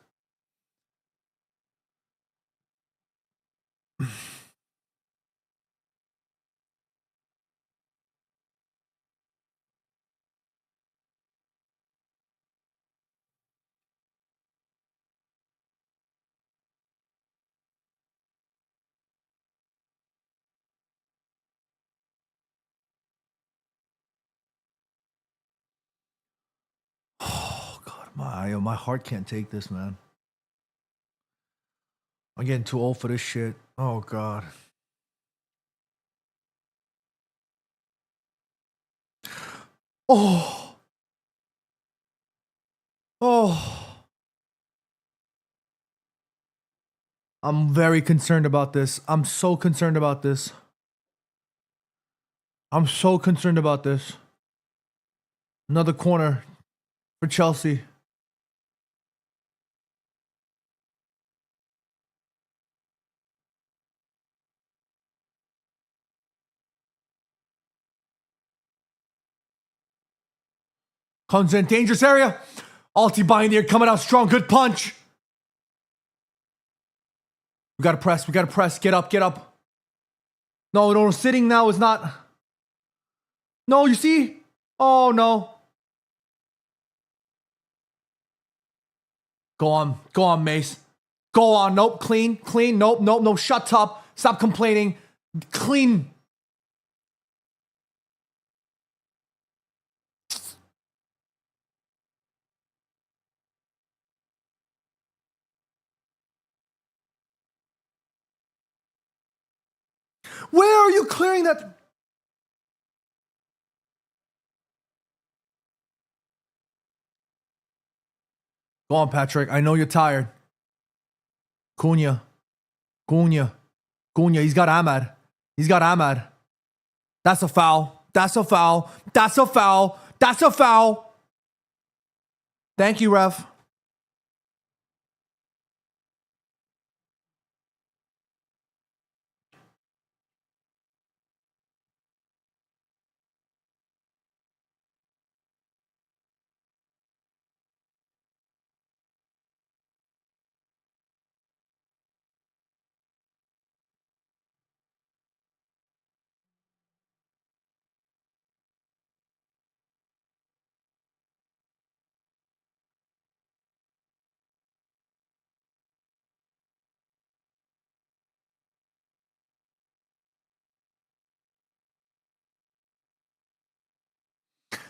Oh God, my heart can't take this, man. I'm getting too old for this shit. Oh God. Oh. Oh. I'm very concerned about this. I'm so concerned about this. I'm so concerned about this. Another corner for Chelsea. Comes in dangerous area. Alti behind there, coming out strong. Good punch. We gotta press. We gotta press. Get up. Get up. No, sitting now is not. No, you see? Oh, no. Go on, Mace. Go on. Nope, clean. Nope. Shut up. Stop complaining. Clean. Where are you clearing that? Go on, Patrick. I know you're tired. Cunha. He's got Ahmad. That's a foul. Thank you, ref.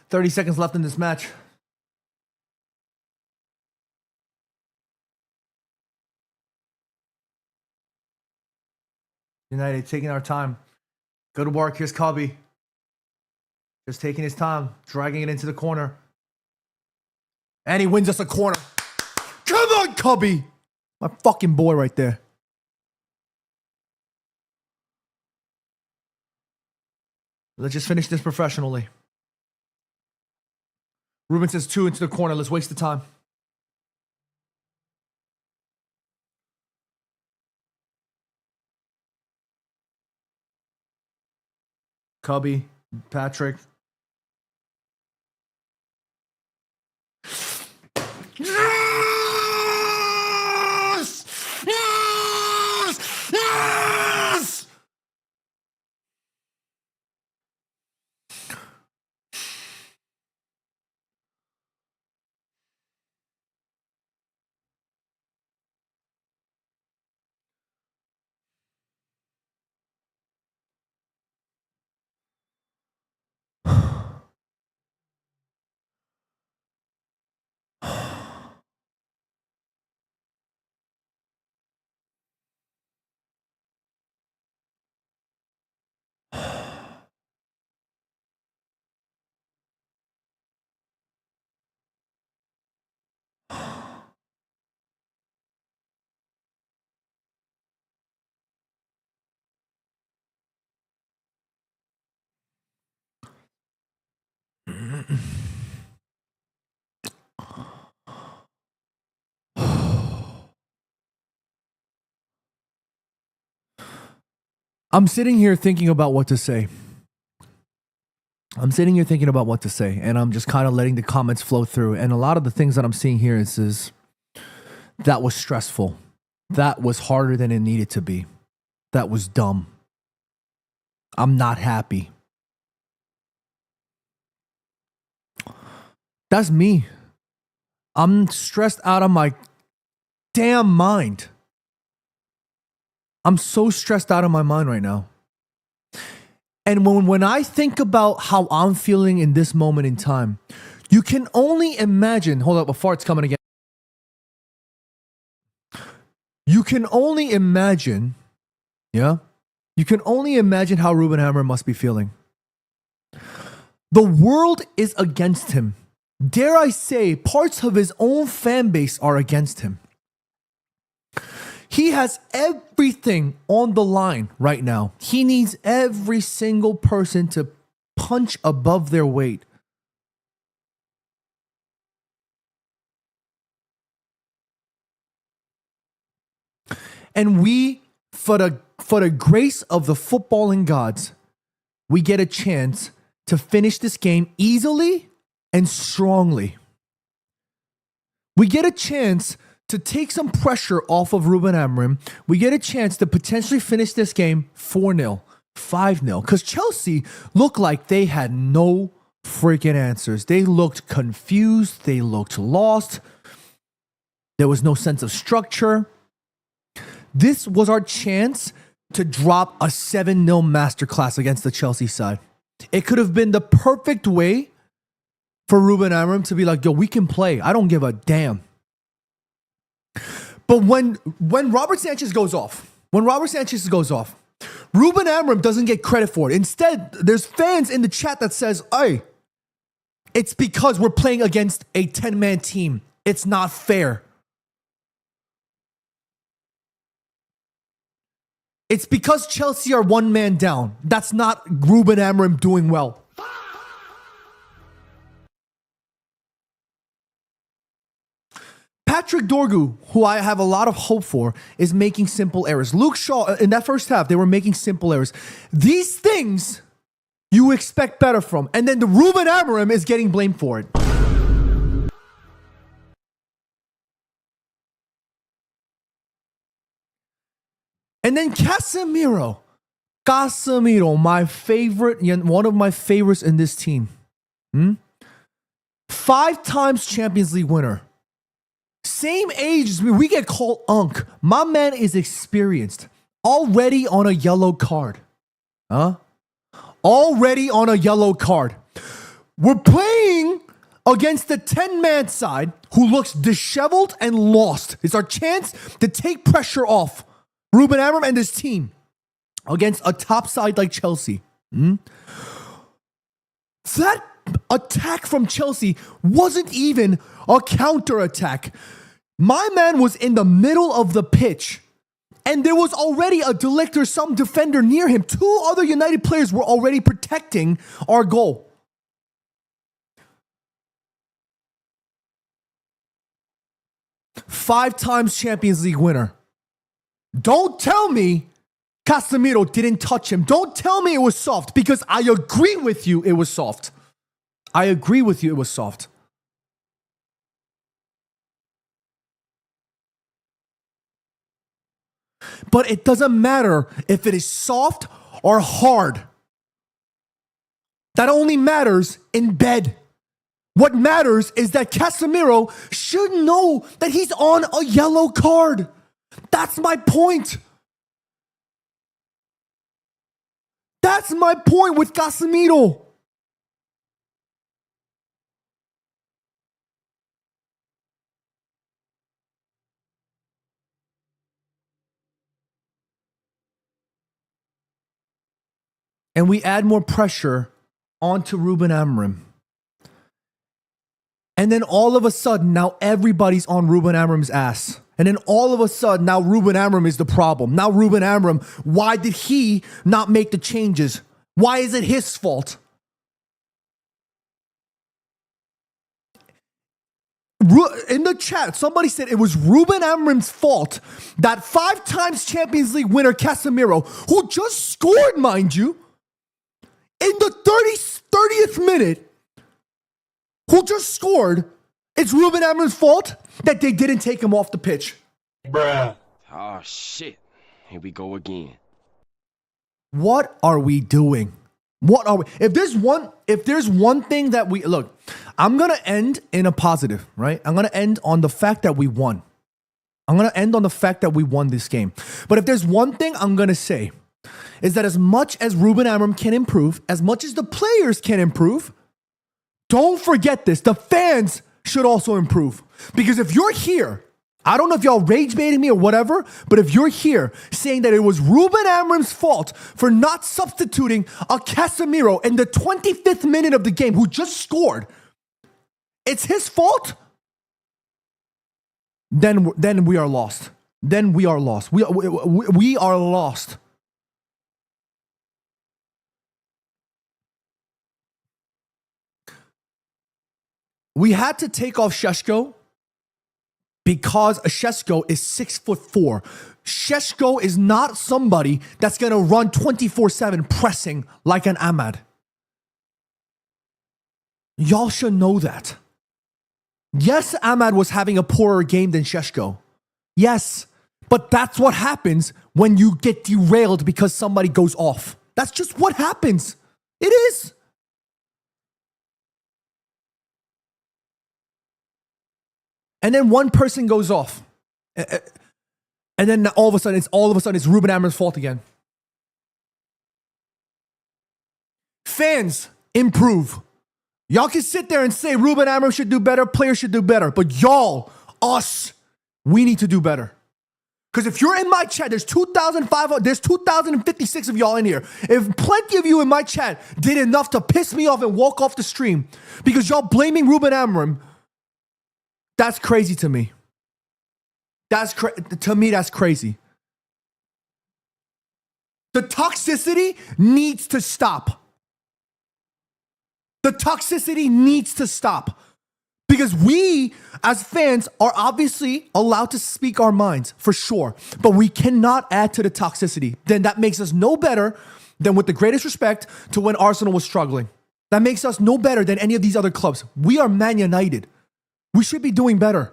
$30 seconds left in this match. United taking our time. Good work. Here's Cubby. Just taking his time, dragging it into the corner. And he wins us a corner. Come on, Cubby. My fucking boy right there. Let's just finish this professionally. Ruben says 2 into the corner. Let's waste the time. Cubby, Patrick. Yes! Yes! Yes! I'm sitting here thinking about what to say. And I'm just kind of letting the comments flow through. And a lot of the things that I'm seeing here is that was stressful. That was harder than it needed to be. That was dumb. I'm not happy. That's me. I'm stressed out of my damn mind. I'm so stressed out of my mind right now. And when I think about how I'm feeling in this moment in time, you can only imagine. Hold up, a fart's coming again. You can only imagine, yeah? You can only imagine how Ruben Amorim must be feeling. The world is against him. Dare I say, parts of his own fan base are against him. He has everything on the line right now. He needs every single person to punch above their weight. And we, for the grace of the footballing gods, we get a chance to finish this game easily and strongly. We get a chance to take some pressure off of Ruben Amorim. We get a chance to potentially finish this game 4-0, 5-0. Because Chelsea looked like they had no freaking answers. They looked confused. They looked lost. There was no sense of structure. This was our chance to drop a 7-0 masterclass against the Chelsea side. It could have been the perfect way for Ruben Amorim to be like, yo, we can play. I don't give a damn. But when Robert Sanchez goes off, Ruben Amorim doesn't get credit for it. Instead, there's fans in the chat that says, hey, it's because we're playing against a 10-man team. It's not fair. It's because Chelsea are one man down. That's not Ruben Amorim doing well. Patrick Dorgu, who I have a lot of hope for, is making simple errors. Luke Shaw, in that first half, they were making simple errors. These things you expect better from. And then the Ruben Amorim is getting blamed for it. And then Casemiro, my favorite, one of my favorites in this team. 5 times Champions League winner. Same age as me. We get called Unk. My man is experienced. Already on a yellow card. Already on a yellow card. We're playing against the 10-man side who looks disheveled and lost. It's our chance to take pressure off Ruben Amorim and his team against a top side like Chelsea. That attack from Chelsea wasn't even a counter-attack. My man was in the middle of the pitch, and there was already a De Ligt or some defender near him. 2 other United players were already protecting our goal. Five times Champions League winner. Don't tell me Casemiro didn't touch him. Don't tell me it was soft, because I agree with you it was soft. I agree with you it was soft. But it doesn't matter if it is soft or hard. That only matters in bed. What matters is that Casemiro should know that he's on a yellow card. That's my point. That's my point with Casemiro. And we add more pressure onto Ruben Amorim. And then all of a sudden, now everybody's on Ruben Amorim's ass. And then all of a sudden, now Ruben Amorim is the problem. Now Ruben Amorim, why did he not make the changes? Why is it his fault? In the chat, somebody said it was Ruben Amorim's fault that 5 times Champions League winner Casemiro, who just scored, mind you, in the 30th minute, who just scored, it's Ruben Amorim's fault that they didn't take him off the pitch. Bruh. Oh, shit. Here we go again. What are we doing? What are we? If there's one thing that we look, I'm gonna end in a positive, right? I'm gonna end on the fact that we won. I'm gonna end on the fact that we won this game. But if there's one thing I'm gonna say, is that as much as Ruben Amorim can improve, as much as the players can improve, don't forget this. The fans should also improve. Because if you're here, I don't know if y'all rage baiting me or whatever, but if you're here saying that it was Ruben Amorim's fault for not substituting a Casemiro in the 25th minute of the game who just scored, it's his fault, then we are lost. Then we are lost. We are lost. We had to take off Šeško because Šeško is 6'4". Šeško is not somebody that's going to run 24/7 pressing like an Ahmad. Y'all should know that. Yes, Ahmad was having a poorer game than Šeško. Yes, but that's what happens when you get derailed because somebody goes off. That's just what happens. It is. and then one person goes off. And then all of a sudden it's Ruben Amorim's fault again. Fans, improve. Y'all can sit there and say Ruben Amorim should do better, players should do better. But y'all, us, we need to do better. Because if you're in my chat, there's 2,056 of y'all in here. If plenty of you in my chat did enough to piss me off and walk off the stream because y'all blaming Ruben Amorim, that's crazy to me. To me, that's crazy. The toxicity needs to stop. The toxicity needs to stop. Because we, as fans, are obviously allowed to speak our minds, for sure. But we cannot add to the toxicity. Then that makes us no better than, with the greatest respect, to when Arsenal was struggling. That makes us no better than any of these other clubs. We are Man United. We should be doing better.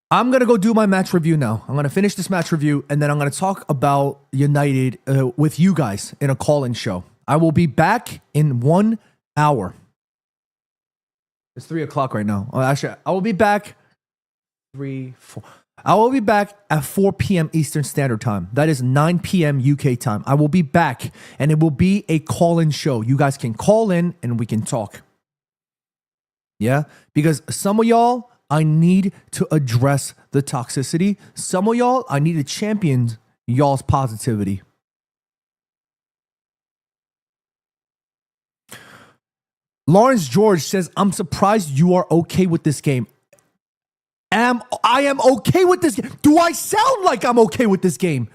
I'm going to go do my match review now. I'm going to finish this match review, and then I'm going to talk about United with you guys in a call-in show. I will be back in 1 hour. It's 3 o'clock right now. Actually, I will be back 3, 4. I will be back at 4 p.m. Eastern Standard Time. That is 9 p.m. UK time. I will be back, and it will be a call-in show. You guys can call in, and we can talk. Yeah? Because some of y'all, I need to address the toxicity. Some of y'all, I need to champion y'all's positivity. Lawrence George says, I'm surprised you are okay with this game. I am okay with this game. Do I sound like I'm okay with this game?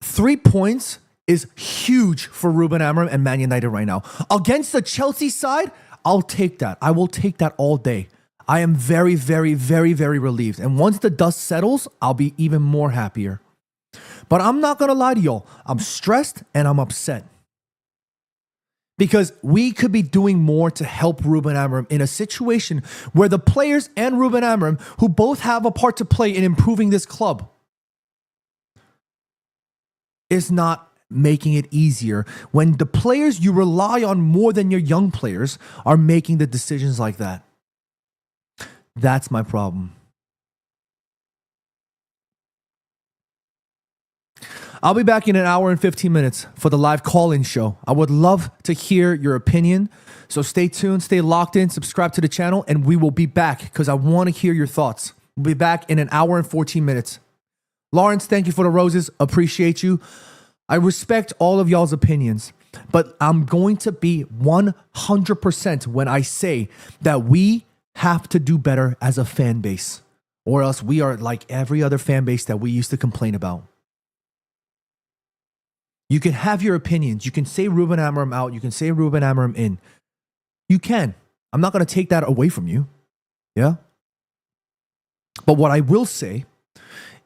3 points is huge for Ruben Amorim and Man United right now. Against the Chelsea side, I'll take that. I will take that all day. I am very, very, very, very relieved. And once the dust settles, I'll be even more happier. But I'm not going to lie to y'all. I'm stressed and I'm upset. Because we could be doing more to help Ruben Amorim in a situation where the players and Ruben Amorim, who both have a part to play in improving this club, is not making it easier when the players you rely on more than your young players are making the decisions like that. That's my problem. I'll be back in an hour and 15 minutes for the live call-in show. I would love to hear your opinion. So stay tuned, stay locked in, subscribe to the channel, and we will be back because I want to hear your thoughts. We'll be back in an hour and 14 minutes. Lawrence, thank you for the roses. Appreciate you. I respect all of y'all's opinions, but I'm going to be 100% when I say that we have to do better as a fan base, or else we are like every other fan base that we used to complain about. You can have your opinions. You can say Ruben Amorim out. You can say Ruben Amorim in. You can. I'm not going to take that away from you. Yeah? But what I will say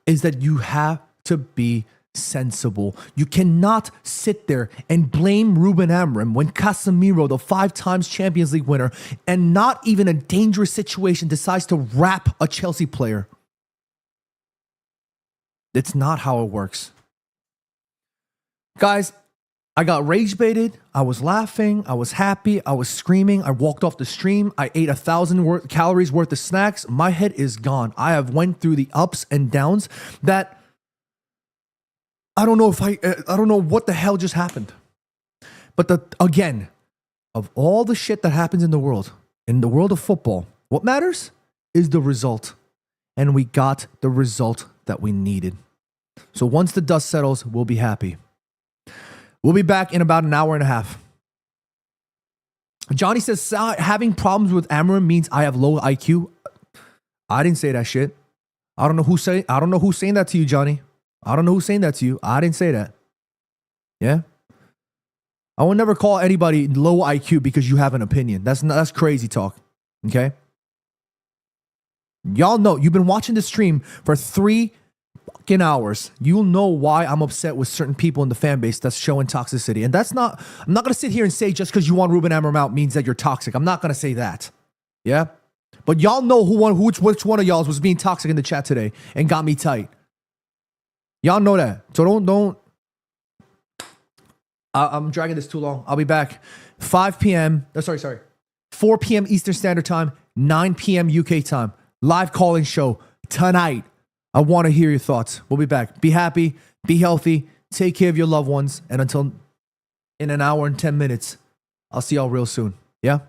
is that you have to be sensible. You cannot sit there and blame Ruben Amorim when Casemiro, the 5 times Champions League winner, and not even a dangerous situation, decides to wrap a Chelsea player. It's not how it works. Guys, I got rage baited. I was laughing. I was happy. I was screaming. I walked off the stream. I ate 1,000 calories worth of snacks. My head is gone. I have went through the ups and downs that I don't know what the hell just happened. But again, of all the shit that happens in the world of football, what matters is the result. And we got the result that we needed. So once the dust settles, we'll be happy. We'll be back in about an hour and a half. Johnny says, having problems with Amorim means I have low IQ. I didn't say that shit. I don't know who's saying that to you, Johnny. I don't know who's saying that to you. I didn't say that. Yeah? I will never call anybody low IQ because you have an opinion. That's crazy talk. Okay? Y'all know, you've been watching the stream for 3 fucking hours. You'll know why I'm upset with certain people in the fan base that's showing toxicity. And that's not, I'm not going to sit here and say just because you want Ruben Amorim out means that you're toxic. I'm not going to say that. Yeah? But y'all know which one of y'all was being toxic in the chat today and got me tight. Y'all know that. So don't. I'm dragging this too long. I'll be back 5 p.m. Sorry. 4 p.m. Eastern Standard Time, 9 p.m. UK time. Live calling show tonight. I want to hear your thoughts. We'll be back. Be happy. Be healthy. Take care of your loved ones. And until in an hour and 10 minutes, I'll see y'all real soon. Yeah?